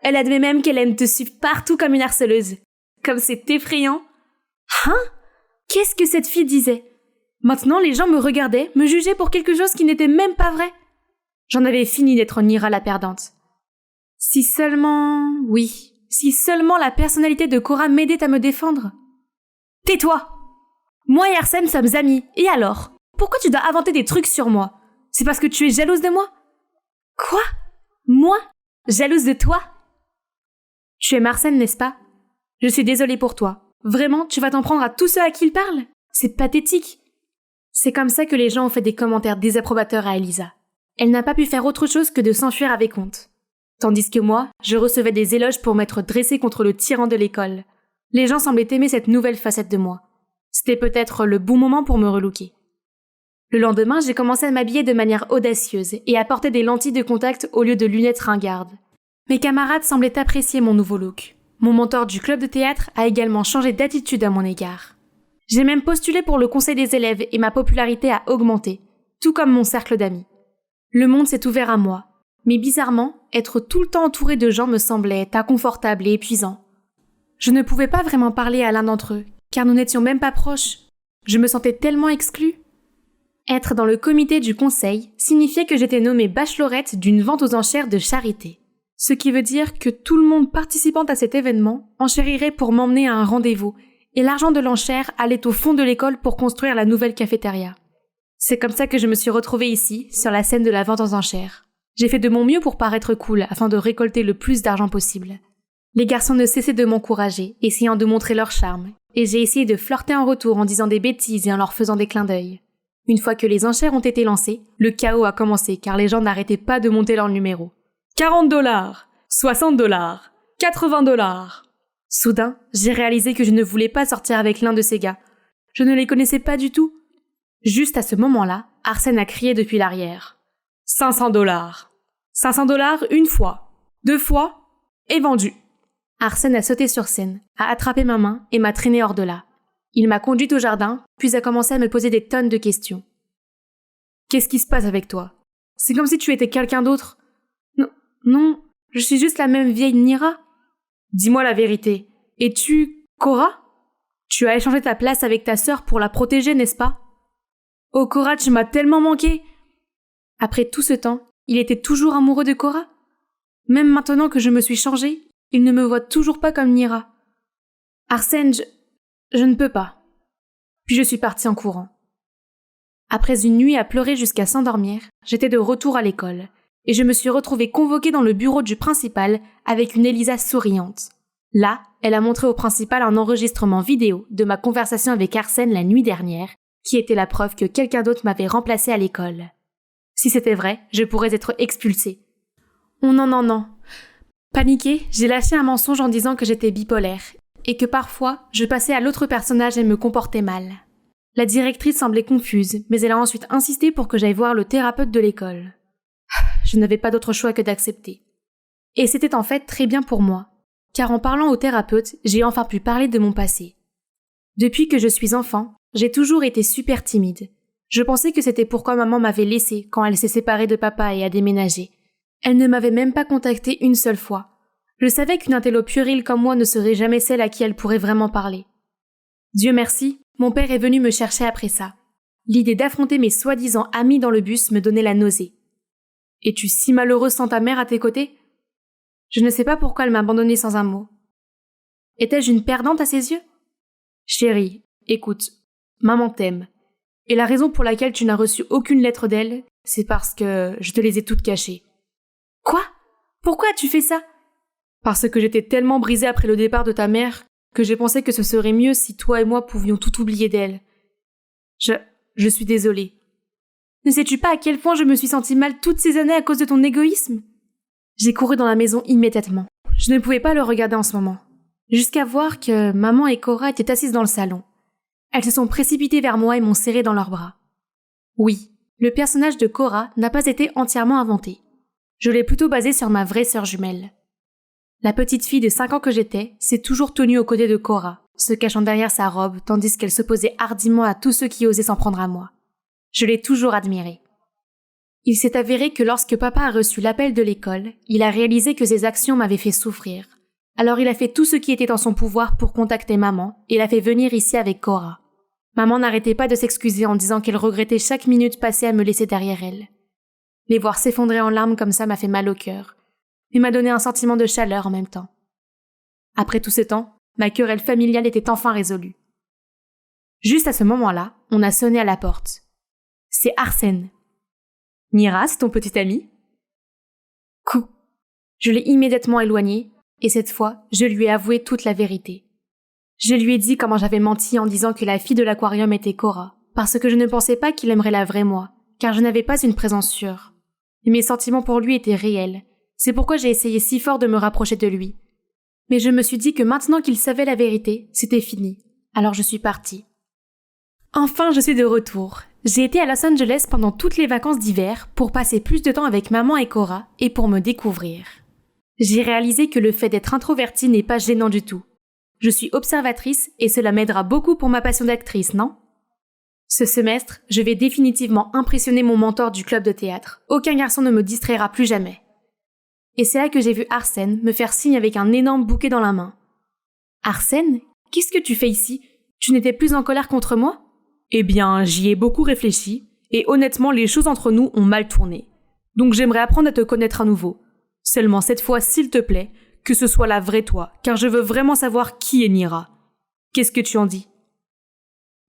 Elle admet même qu'elle aime te suivre partout comme une harceleuse. Comme c'est effrayant. » Hein? Qu'est-ce que cette fille disait? Maintenant, les gens me regardaient, me jugeaient pour quelque chose qui n'était même pas vrai. J'en avais fini d'être Nira la perdante. Si seulement la personnalité de Cora m'aidait à me défendre. Tais-toi! Moi et Arsène sommes amis, et alors? Pourquoi tu dois inventer des trucs sur moi? C'est parce que tu es jalouse de moi? Quoi? Moi? Jalouse de toi? Tu aimes Arsène, n'est-ce pas? Je suis désolée pour toi. Vraiment, tu vas t'en prendre à tous ceux à qui il parle? C'est pathétique. C'est comme ça que les gens ont fait des commentaires désapprobateurs à Elisa. Elle n'a pas pu faire autre chose que de s'enfuir avec honte. Tandis que moi, je recevais des éloges pour m'être dressée contre le tyran de l'école. Les gens semblaient aimer cette nouvelle facette de moi. C'était peut-être le bon moment pour me relooker. Le lendemain, j'ai commencé à m'habiller de manière audacieuse et à porter des lentilles de contact au lieu de lunettes ringardes. Mes camarades semblaient apprécier mon nouveau look. Mon mentor du club de théâtre a également changé d'attitude à mon égard. J'ai même postulé pour le conseil des élèves et ma popularité a augmenté, tout comme mon cercle d'amis. Le monde s'est ouvert à moi, mais bizarrement, être tout le temps entouré de gens me semblait inconfortable et épuisant. Je ne pouvais pas vraiment parler à l'un d'entre eux, car nous n'étions même pas proches. Je me sentais tellement exclue. Être dans le comité du conseil signifiait que j'étais nommée bachelorette d'une vente aux enchères de charité. Ce qui veut dire que tout le monde participant à cet événement enchérirait pour m'emmener à un rendez-vous, et l'argent de l'enchère allait au fond de l'école pour construire la nouvelle cafétéria. C'est comme ça que je me suis retrouvée ici, sur la scène de la vente aux enchères. J'ai fait de mon mieux pour paraître cool afin de récolter le plus d'argent possible. Les garçons ne cessaient de m'encourager, essayant de montrer leur charme, et j'ai essayé de flirter en retour en disant des bêtises et en leur faisant des clins d'œil. Une fois que les enchères ont été lancées, le chaos a commencé car les gens n'arrêtaient pas de monter leur numéro. 40 $, 60 $, 80 $. Soudain, j'ai réalisé que je ne voulais pas sortir avec l'un de ces gars. Je ne les connaissais pas du tout. Juste à ce moment-là, Arsène a crié depuis l'arrière. 500 $. 500 $ une fois, 2 fois, et vendu. Arsène a sauté sur scène, a attrapé ma main et m'a traîné hors de là. Il m'a conduite au jardin, puis a commencé à me poser des tonnes de questions. Qu'est-ce qui se passe avec toi? C'est comme si tu étais quelqu'un d'autre. Non, je suis juste la même vieille Nira. Dis-moi la vérité. Es-tu Cora? Tu as échangé ta place avec ta sœur pour la protéger, n'est-ce pas? Oh Cora, tu m'as tellement manqué. Après tout ce temps, il était toujours amoureux de Cora? Même maintenant que je me suis changée, il ne me voit toujours pas comme Nira. Arsène, je ne peux pas. Puis je suis partie en courant. Après une nuit à pleurer jusqu'à s'endormir, j'étais de retour à l'école, et je me suis retrouvée convoquée dans le bureau du principal avec une Elisa souriante. Là, elle a montré au principal un enregistrement vidéo de ma conversation avec Arsène la nuit dernière, qui était la preuve que quelqu'un d'autre m'avait remplacée à l'école. Si c'était vrai, je pourrais être expulsée. Oh non. Paniquée, j'ai lâché un mensonge en disant que j'étais bipolaire, et que parfois, je passais à l'autre personnage et me comportais mal. La directrice semblait confuse, mais elle a ensuite insisté pour que j'aille voir le thérapeute de l'école. Je n'avais pas d'autre choix que d'accepter. Et c'était en fait très bien pour moi, car en parlant au thérapeute, j'ai enfin pu parler de mon passé. Depuis que je suis enfant, j'ai toujours été super timide. Je pensais que c'était pourquoi maman m'avait laissée quand elle s'est séparée de papa et a déménagé. Elle ne m'avait même pas contactée une seule fois. Je savais qu'une intello puérile comme moi ne serait jamais celle à qui elle pourrait vraiment parler. Dieu merci, mon père est venu me chercher après ça. L'idée d'affronter mes soi-disant amis dans le bus me donnait la nausée. « Es-tu si malheureuse sans ta mère à tes côtés ?» Je ne sais pas pourquoi elle m'a abandonnée sans un mot. Étais-je une perdante à ses yeux ? Chérie, écoute, maman t'aime. Et la raison pour laquelle tu n'as reçu aucune lettre d'elle, c'est parce que je te les ai toutes cachées. Quoi ? Pourquoi as-tu fait ça ? Parce que j'étais tellement brisée après le départ de ta mère que j'ai pensé que ce serait mieux si toi et moi pouvions tout oublier d'elle. Je suis désolée. Ne sais-tu pas à quel point je me suis sentie mal toutes ces années à cause de ton égoïsme ? J'ai couru dans la maison immédiatement. Je ne pouvais pas le regarder en ce moment. Jusqu'à voir que maman et Cora étaient assises dans le salon. Elles se sont précipitées vers moi et m'ont serré dans leurs bras. Oui, le personnage de Cora n'a pas été entièrement inventé. Je l'ai plutôt basé sur ma vraie sœur jumelle. La petite fille de 5 ans que j'étais s'est toujours tenue aux côtés de Cora, se cachant derrière sa robe tandis qu'elle s'opposait hardiment à tous ceux qui osaient s'en prendre à moi. Je l'ai toujours admirée. Il s'est avéré que lorsque papa a reçu l'appel de l'école, il a réalisé que ses actions m'avaient fait souffrir. Alors il a fait tout ce qui était en son pouvoir pour contacter maman et l'a fait venir ici avec Cora. Maman n'arrêtait pas de s'excuser en disant qu'elle regrettait chaque minute passée à me laisser derrière elle. Les voir s'effondrer en larmes comme ça m'a fait mal au cœur, mais m'a donné un sentiment de chaleur en même temps. Après tout ce temps, ma querelle familiale était enfin résolue. Juste à ce moment-là, on a sonné à la porte. C'est Arsène. « Nira, c'est ton petit ami ?» Coup. Je l'ai immédiatement éloigné, et cette fois, je lui ai avoué toute la vérité. Je lui ai dit comment j'avais menti en disant que la fille de l'aquarium était Cora, parce que je ne pensais pas qu'il aimerait la vraie moi, car je n'avais pas une présence sûre. Mais mes sentiments pour lui étaient réels, c'est pourquoi j'ai essayé si fort de me rapprocher de lui. Mais je me suis dit que maintenant qu'il savait la vérité, c'était fini, alors je suis partie. Enfin, je suis de retour. J'ai été à Los Angeles pendant toutes les vacances d'hiver pour passer plus de temps avec maman et Cora et pour me découvrir. J'ai réalisé que le fait d'être introvertie n'est pas gênant du tout. Je suis observatrice et cela m'aidera beaucoup pour ma passion d'actrice, non ? Ce semestre, je vais définitivement impressionner mon mentor du club de théâtre. Aucun garçon ne me distraira plus jamais. Et c'est là que j'ai vu Arsène me faire signe avec un énorme bouquet dans la main. « Arsène, qu'est-ce que tu fais ici ? Tu n'étais plus en colère contre moi ? » Eh bien, j'y ai beaucoup réfléchi, et honnêtement, les choses entre nous ont mal tourné. Donc j'aimerais apprendre à te connaître à nouveau. Seulement cette fois, s'il te plaît, que ce soit la vraie toi, car je veux vraiment savoir qui est Nira. Qu'est-ce que tu en dis ?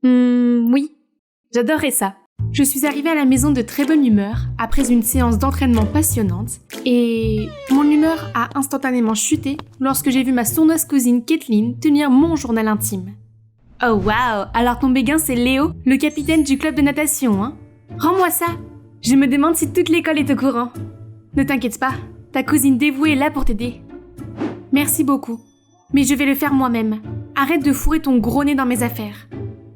Oui, j'adorerais ça. Je suis arrivée à la maison de très bonne humeur, après une séance d'entraînement passionnante, et mon humeur a instantanément chuté lorsque j'ai vu ma sournoise cousine Kathleen tenir mon journal intime. Oh waouh, alors ton béguin c'est Léo, le capitaine du club de natation, hein ? Rends-moi ça. Je me demande si toute l'école est au courant. Ne t'inquiète pas, ta cousine dévouée est là pour t'aider. Merci beaucoup, mais je vais le faire moi-même. Arrête de fourrer ton gros nez dans mes affaires.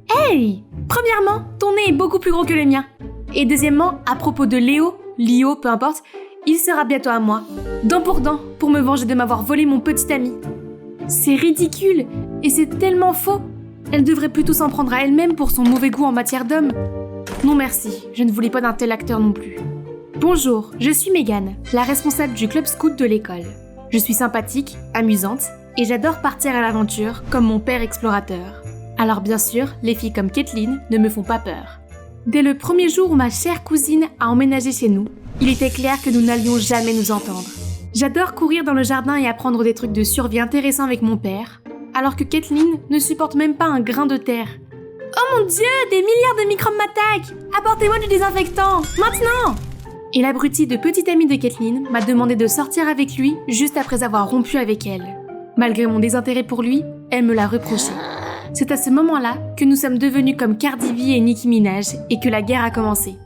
Hey ! Premièrement, ton nez est beaucoup plus gros que le mien. Et deuxièmement, à propos de Léo, peu importe, il sera bientôt à moi, dent pour me venger de m'avoir volé mon petit ami. C'est ridicule, et c'est tellement faux. Elle devrait plutôt s'en prendre à elle-même pour son mauvais goût en matière d'homme. Non merci, je ne voulais pas d'un tel acteur non plus. Bonjour, je suis Megan, la responsable du club scout de l'école. Je suis sympathique, amusante, et j'adore partir à l'aventure comme mon père explorateur. Alors bien sûr, les filles comme Kathleen ne me font pas peur. Dès le premier jour où ma chère cousine a emménagé chez nous, il était clair que nous n'allions jamais nous entendre. J'adore courir dans le jardin et apprendre des trucs de survie intéressants avec mon père, alors que Kathleen ne supporte même pas un grain de terre. Oh mon Dieu, des milliards de microbes m'attaquent! Apportez-moi du désinfectant, maintenant! Et l'abruti de petite amie de Kathleen m'a demandé de sortir avec lui juste après avoir rompu avec elle. Malgré mon désintérêt pour lui, elle me l'a reproché. C'est à ce moment-là que nous sommes devenus comme Cardi B et Nicki Minaj et que la guerre a commencé.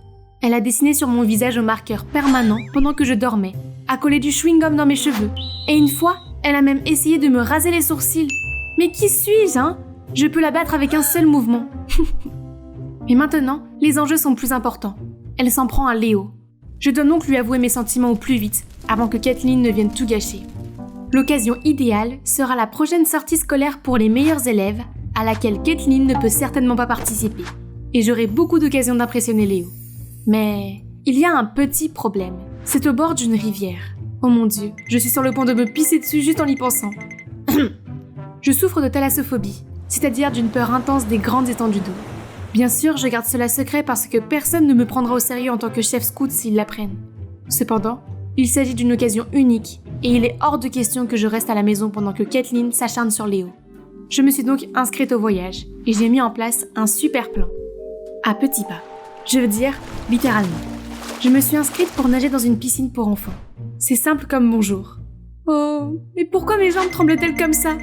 Elle a dessiné sur mon visage au marqueur permanent pendant que je dormais, a collé du chewing-gum dans mes cheveux, et une fois, elle a même essayé de me raser les sourcils. Mais qui suis-je, hein? Je peux la battre avec un seul mouvement. Mais maintenant, les enjeux sont plus importants. Elle s'en prend à Léo. Je dois donc lui avouer mes sentiments au plus vite, avant que Kathleen ne vienne tout gâcher. L'occasion idéale sera la prochaine sortie scolaire pour les meilleurs élèves, à laquelle Kathleen ne peut certainement pas participer. Et j'aurai beaucoup d'occasions d'impressionner Léo. Mais il y a un petit problème. C'est au bord d'une rivière. Oh mon Dieu, je suis sur le point de me pisser dessus juste en y pensant. Je souffre de thalassophobie, c'est-à-dire d'une peur intense des grandes étendues d'eau. Bien sûr, je garde cela secret parce que personne ne me prendra au sérieux en tant que chef scout s'ils l'apprennent. Cependant, il s'agit d'une occasion unique et il est hors de question que je reste à la maison pendant que Kathleen s'acharne sur Léo. Je me suis donc inscrite au voyage et j'ai mis en place un super plan. À petits pas. Je veux dire, littéralement. Je me suis inscrite pour nager dans une piscine pour enfants. C'est simple comme bonjour. Oh, mais pourquoi mes jambes tremblent-elles comme ça?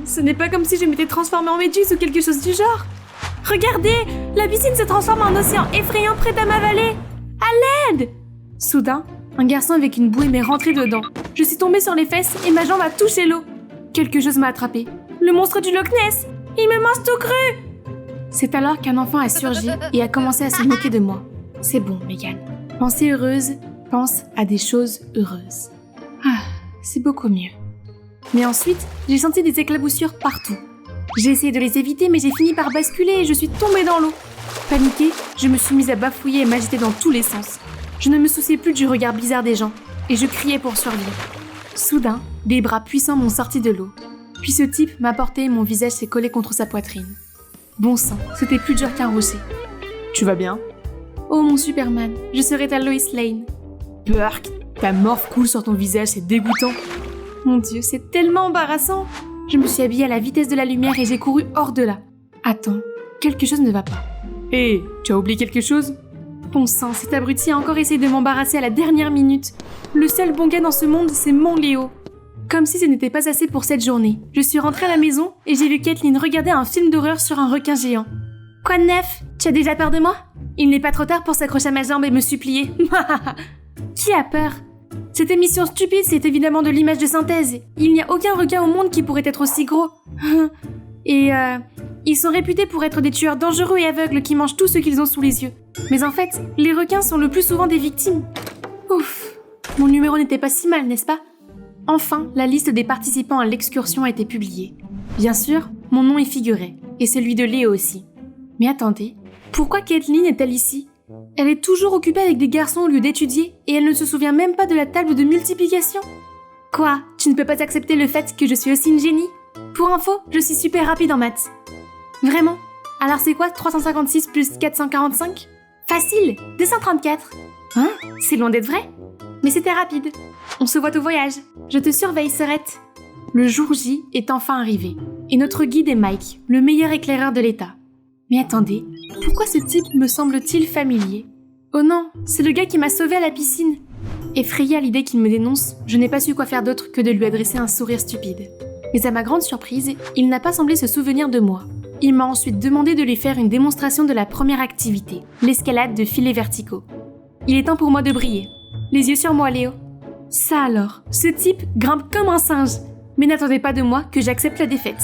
Ce n'est pas comme si je m'étais transformée en méduse ou quelque chose du genre. Regardez, la piscine se transforme en océan effrayant prêt à m'avaler. À l'aide! Soudain, un garçon avec une bouée m'est rentré dedans. Je suis tombée sur les fesses et ma jambe a touché l'eau. Quelque chose m'a attrapée. Le monstre du Loch Ness! Il me mange tout cru! C'est alors qu'un enfant a surgi et a commencé à se moquer de moi. C'est bon, Megan. Pensée heureuse, pense à des choses heureuses. Ah, c'est beaucoup mieux. Mais ensuite, j'ai senti des éclaboussures partout. J'ai essayé de les éviter, mais j'ai fini par basculer et je suis tombée dans l'eau. Paniquée, je me suis mise à bafouiller et m'agiter dans tous les sens. Je ne me souciais plus du regard bizarre des gens et je criais pour survivre. Soudain, des bras puissants m'ont sorti de l'eau. Puis ce type m'a porté et mon visage s'est collé contre sa poitrine. Bon sang, c'était plus dur qu'un rocher. Tu vas bien? Oh mon Superman, je serai ta Lois Lane. Burk, ta morphe coule sur ton visage, c'est dégoûtant. Mon Dieu, c'est tellement embarrassant. Je me suis habillée à la vitesse de la lumière et j'ai couru hors de là. Attends, quelque chose ne va pas. Hé, tu as oublié quelque chose? Bon sang, cet abruti a encore essayé de m'embarrasser à la dernière minute. Le seul bon gars dans ce monde, c'est mon Léo. Comme si ce n'était pas assez pour cette journée. Je suis rentrée à la maison et j'ai vu Kathleen regarder un film d'horreur sur un requin géant. Quoi de neuf? Tu as déjà peur de moi? Il n'est pas trop tard pour s'accrocher à ma jambe et me supplier. Qui a peur? Cette émission stupide, c'est évidemment de l'image de synthèse. Il n'y a aucun requin au monde qui pourrait être aussi gros. Et ils sont réputés pour être des tueurs dangereux et aveugles qui mangent tout ce qu'ils ont sous les yeux. Mais en fait, les requins sont le plus souvent des victimes. Ouf, mon numéro n'était pas si mal, n'est-ce pas? Enfin, la liste des participants à l'excursion a été publiée. Bien sûr, mon nom y figurait, et celui de Léo aussi. Mais attendez, pourquoi Kathleen est-elle ici? Elle est toujours occupée avec des garçons au lieu d'étudier, et elle ne se souvient même pas de la table de multiplication. Quoi? Tu ne peux pas accepter le fait que je suis aussi une génie? Pour info, je suis super rapide en maths. Vraiment? Alors c'est quoi 356 plus 445? Facile, 234. Hein? C'est loin d'être vrai? Mais c'était rapide. On se voit au voyage. Je te surveille, sœurette. Le jour J est enfin arrivé. Et notre guide est Mike, le meilleur éclaireur de l'État. Mais attendez, pourquoi ce type me semble-t-il familier? Oh non, c'est le gars qui m'a sauvée à la piscine. Effrayée à l'idée qu'il me dénonce, je n'ai pas su quoi faire d'autre que de lui adresser un sourire stupide. Mais à ma grande surprise, il n'a pas semblé se souvenir de moi. Il m'a ensuite demandé de lui faire une démonstration de la première activité, l'escalade de filets verticaux. Il est temps pour moi de briller. Les yeux sur moi, Léo. Ça alors, ce type grimpe comme un singe. Mais n'attendez pas de moi que j'accepte la défaite.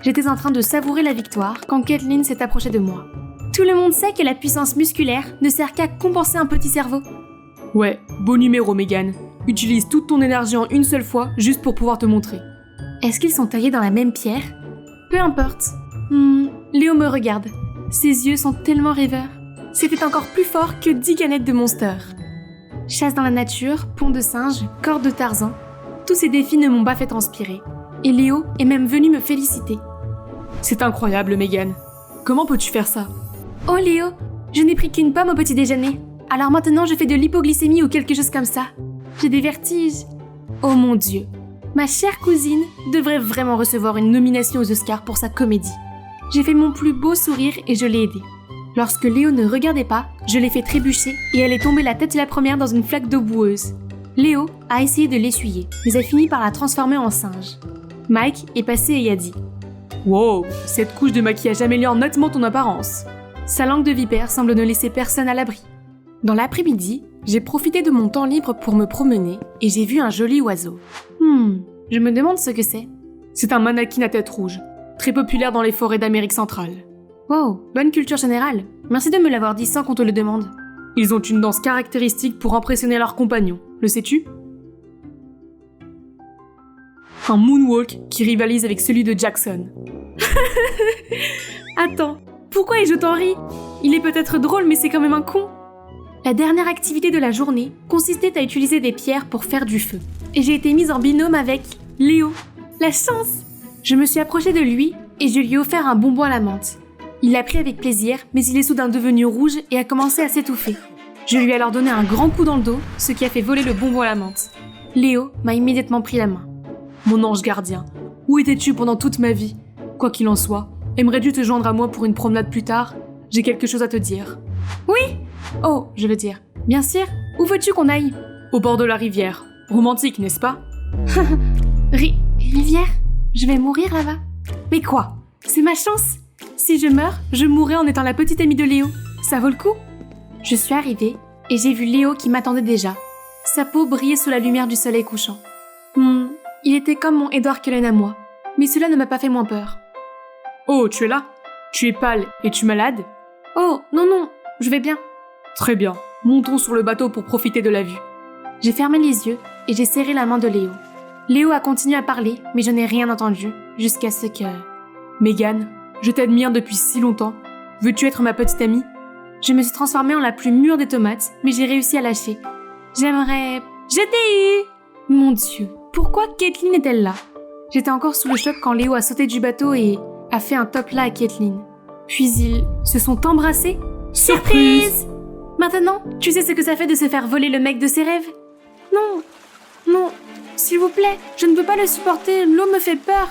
J'étais en train de savourer la victoire quand Kathleen s'est approchée de moi. Tout le monde sait que la puissance musculaire ne sert qu'à compenser un petit cerveau. Ouais, beau numéro, Megan. Utilise toute ton énergie en une seule fois juste pour pouvoir te montrer. Est-ce qu'ils sont taillés dans la même pierre? Peu importe. Léo me regarde. Ses yeux sont tellement rêveurs. C'était encore plus fort que 10 canettes de Monster. Chasse dans la nature, pont de singe, corde de Tarzan. Tous ces défis ne m'ont pas fait transpirer. Et Léo est même venu me féliciter. C'est incroyable, Megan. Comment peux-tu faire ça? Oh Léo, je n'ai pris qu'une pomme au petit déjeuner. Alors maintenant je fais de l'hypoglycémie ou quelque chose comme ça. J'ai des vertiges. Oh mon Dieu. Ma chère cousine devrait vraiment recevoir une nomination aux Oscars pour sa comédie. J'ai fait mon plus beau sourire et je l'ai aidée. Lorsque Léo ne regardait pas, je l'ai fait trébucher et elle est tombée la tête la première dans une flaque d'eau boueuse. Léo a essayé de l'essuyer, mais a fini par la transformer en singe. Mike est passé et a dit « Wow, cette couche de maquillage améliore nettement ton apparence. » Sa langue de vipère semble ne laisser personne à l'abri. Dans l'après-midi, j'ai profité de mon temps libre pour me promener et j'ai vu un joli oiseau. Je me demande ce que c'est. C'est un mannequin à tête rouge, très populaire dans les forêts d'Amérique centrale. Wow, bonne culture générale. Merci de me l'avoir dit sans qu'on te le demande. Ils ont une danse caractéristique pour impressionner leurs compagnons, le sais-tu? Un moonwalk qui rivalise avec celui de Jackson. Attends, pourquoi ai-je autant ri? Il est peut-être drôle, mais c'est quand même un con. La dernière activité de la journée consistait à utiliser des pierres pour faire du feu. Et j'ai été mise en binôme avec Léo. La chance! Je me suis approchée de lui et je lui ai offert un bonbon à la menthe. Il l'a pris avec plaisir, mais il est soudain devenu rouge et a commencé à s'étouffer. Je lui ai alors donné un grand coup dans le dos, ce qui a fait voler le bonbon à la menthe. Léo m'a immédiatement pris la main. Mon ange gardien, où étais-tu pendant toute ma vie? Quoi qu'il en soit, aimerais-tu te joindre à moi pour une promenade plus tard? J'ai quelque chose à te dire. Oui! Oh, je veux dire. Bien sûr, où veux-tu qu'on aille? Au bord de la rivière. Romantique, n'est-ce pas? Rivière? Je vais mourir là-bas? Mais quoi? C'est ma chance! Si je meurs, je mourrai en étant la petite amie de Léo. Ça vaut le coup? Je suis arrivée et j'ai vu Léo qui m'attendait déjà. Sa peau brillait sous la lumière du soleil couchant. Il était comme mon Edward Cullen à moi, mais cela ne m'a pas fait moins peur. Oh, tu es là? Tu es pâle, es-tu malade? Oh, non, je vais bien. Très bien, montons sur le bateau pour profiter de la vue. J'ai fermé les yeux et j'ai serré la main de Léo. Léo a continué à parler, mais je n'ai rien entendu, jusqu'à ce que... Megan, je t'admire depuis si longtemps. Veux-tu être ma petite amie? Je me suis transformée en la plus mûre des tomates, mais j'ai réussi à lâcher. J'aimerais... Je t'ai eu! Mon Dieu, pourquoi Caitlin est-elle là? J'étais encore sous le choc quand Léo a sauté du bateau et a fait un top là à Caitlin. Puis ils se sont embrassés. Surprise! Maintenant, tu sais ce que ça fait de se faire voler le mec de ses rêves? Non, s'il vous plaît, je ne peux pas le supporter, l'eau me fait peur.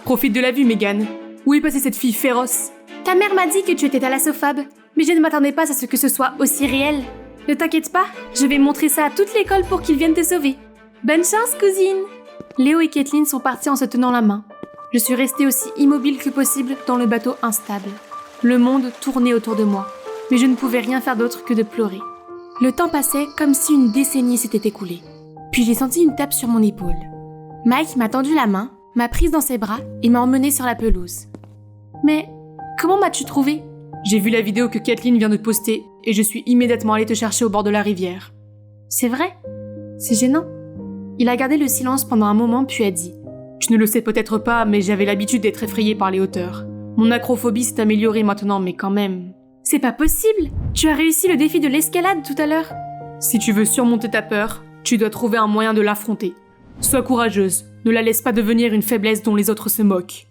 Profite de la vue, Megan. Où est passée cette fille féroce? Ta mère m'a dit que tu étais thalassophobe, mais je ne m'attendais pas à ce que ce soit aussi réel. Ne t'inquiète pas, je vais montrer ça à toute l'école pour qu'ils viennent te sauver. Bonne chance, cousine! Léo et Caitlin sont partis en se tenant la main. Je suis restée aussi immobile que possible dans le bateau instable. Le monde tournait autour de moi, mais je ne pouvais rien faire d'autre que de pleurer. Le temps passait comme si une décennie s'était écoulée. Puis j'ai senti une tape sur mon épaule. Mike m'a tendu la main, m'a prise dans ses bras et m'a emmenée sur la pelouse. Mais comment m'as-tu trouvée? J'ai vu la vidéo que Caitlin vient de poster et je suis immédiatement allée te chercher au bord de la rivière. C'est vrai? C'est gênant. Il a gardé le silence pendant un moment puis a dit: Tu ne le sais peut-être pas, mais j'avais l'habitude d'être effrayée par les hauteurs. Mon acrophobie s'est améliorée maintenant, mais quand même... C'est pas possible! Tu as réussi le défi de l'escalade tout à l'heure! Si tu veux surmonter ta peur, tu dois trouver un moyen de l'affronter. Sois courageuse, ne la laisse pas devenir une faiblesse dont les autres se moquent.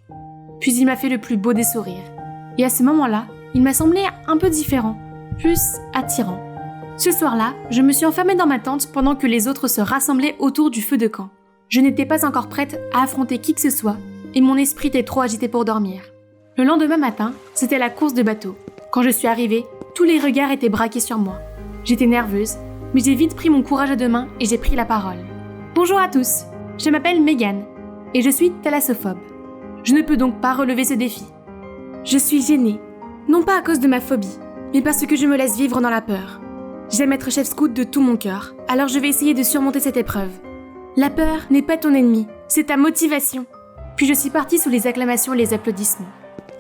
Puis il m'a fait le plus beau des sourires. Et à ce moment-là, il m'a semblé un peu différent, plus attirant. Ce soir-là, je me suis enfermée dans ma tente pendant que les autres se rassemblaient autour du feu de camp. Je n'étais pas encore prête à affronter qui que ce soit, et mon esprit était trop agité pour dormir. Le lendemain matin, c'était la course de bateau. Quand je suis arrivée, tous les regards étaient braqués sur moi. J'étais nerveuse, mais j'ai vite pris mon courage à deux mains et j'ai pris la parole. Bonjour à tous, je m'appelle Megan, et je suis thalassophobe. Je ne peux donc pas relever ce défi. Je suis gênée, non pas à cause de ma phobie, mais parce que je me laisse vivre dans la peur. J'aime être chef scout de tout mon cœur, alors je vais essayer de surmonter cette épreuve. La peur n'est pas ton ennemi, c'est ta motivation. Puis je suis partie sous les acclamations et les applaudissements.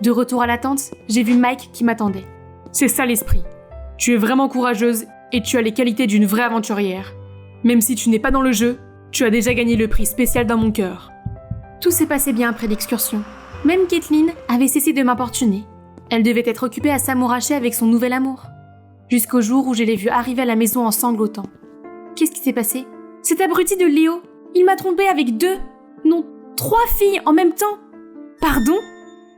De retour à la tente, j'ai vu Mike qui m'attendait. C'est ça l'esprit. Tu es vraiment courageuse et tu as les qualités d'une vraie aventurière. Même si tu n'es pas dans le jeu, tu as déjà gagné le prix spécial dans mon cœur. Tout s'est passé bien après l'excursion. Même Caitlin avait cessé de m'importuner. Elle devait être occupée à s'amouracher avec son nouvel amour. Jusqu'au jour où je l'ai vue arriver à la maison en sanglotant. Qu'est-ce qui s'est passé? Cet abruti de Léo, il m'a trompée avec 3 filles en même temps. Pardon?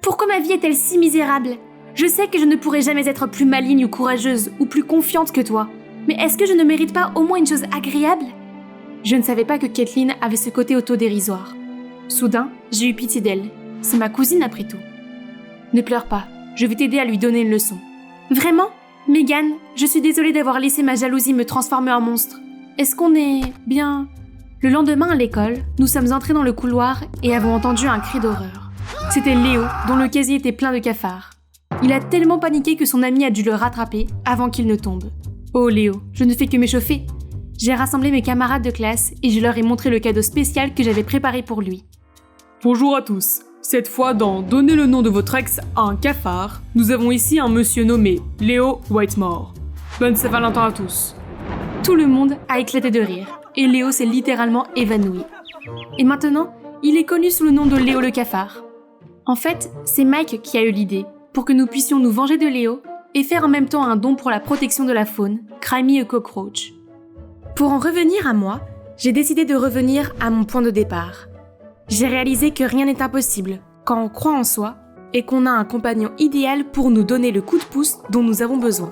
Pourquoi ma vie est-elle si misérable? Je sais que je ne pourrai jamais être plus maligne ou courageuse ou plus confiante que toi. Mais est-ce que je ne mérite pas au moins une chose agréable? Je ne savais pas que Caitlin avait ce côté autodérisoire. Soudain, j'ai eu pitié d'elle. C'est ma cousine après tout. Ne pleure pas, je vais t'aider à lui donner une leçon. Vraiment? Megan, je suis désolée d'avoir laissé ma jalousie me transformer en monstre. Est-ce qu'on est bien? Le lendemain à l'école, nous sommes entrés dans le couloir et avons entendu un cri d'horreur. C'était Léo, dont le casier était plein de cafards. Il a tellement paniqué que son ami a dû le rattraper avant qu'il ne tombe. Oh Léo, je ne fais que m'échauffer. J'ai rassemblé mes camarades de classe et je leur ai montré le cadeau spécial que j'avais préparé pour lui. Bonjour à tous. Cette fois dans Donnez le nom de votre ex à un cafard, nous avons ici un monsieur nommé Léo Whitemore. Bonne Saint-Valentin à tous. Tout le monde a éclaté de rire, et Léo s'est littéralement évanoui. Et maintenant, il est connu sous le nom de Léo le cafard. En fait, c'est Mike qui a eu l'idée, pour que nous puissions nous venger de Léo et faire en même temps un don pour la protection de la faune, Cry Me a Cockroach. Pour en revenir à moi, j'ai décidé de revenir à mon point de départ. J'ai réalisé que rien n'est impossible quand on croit en soi et qu'on a un compagnon idéal pour nous donner le coup de pouce dont nous avons besoin.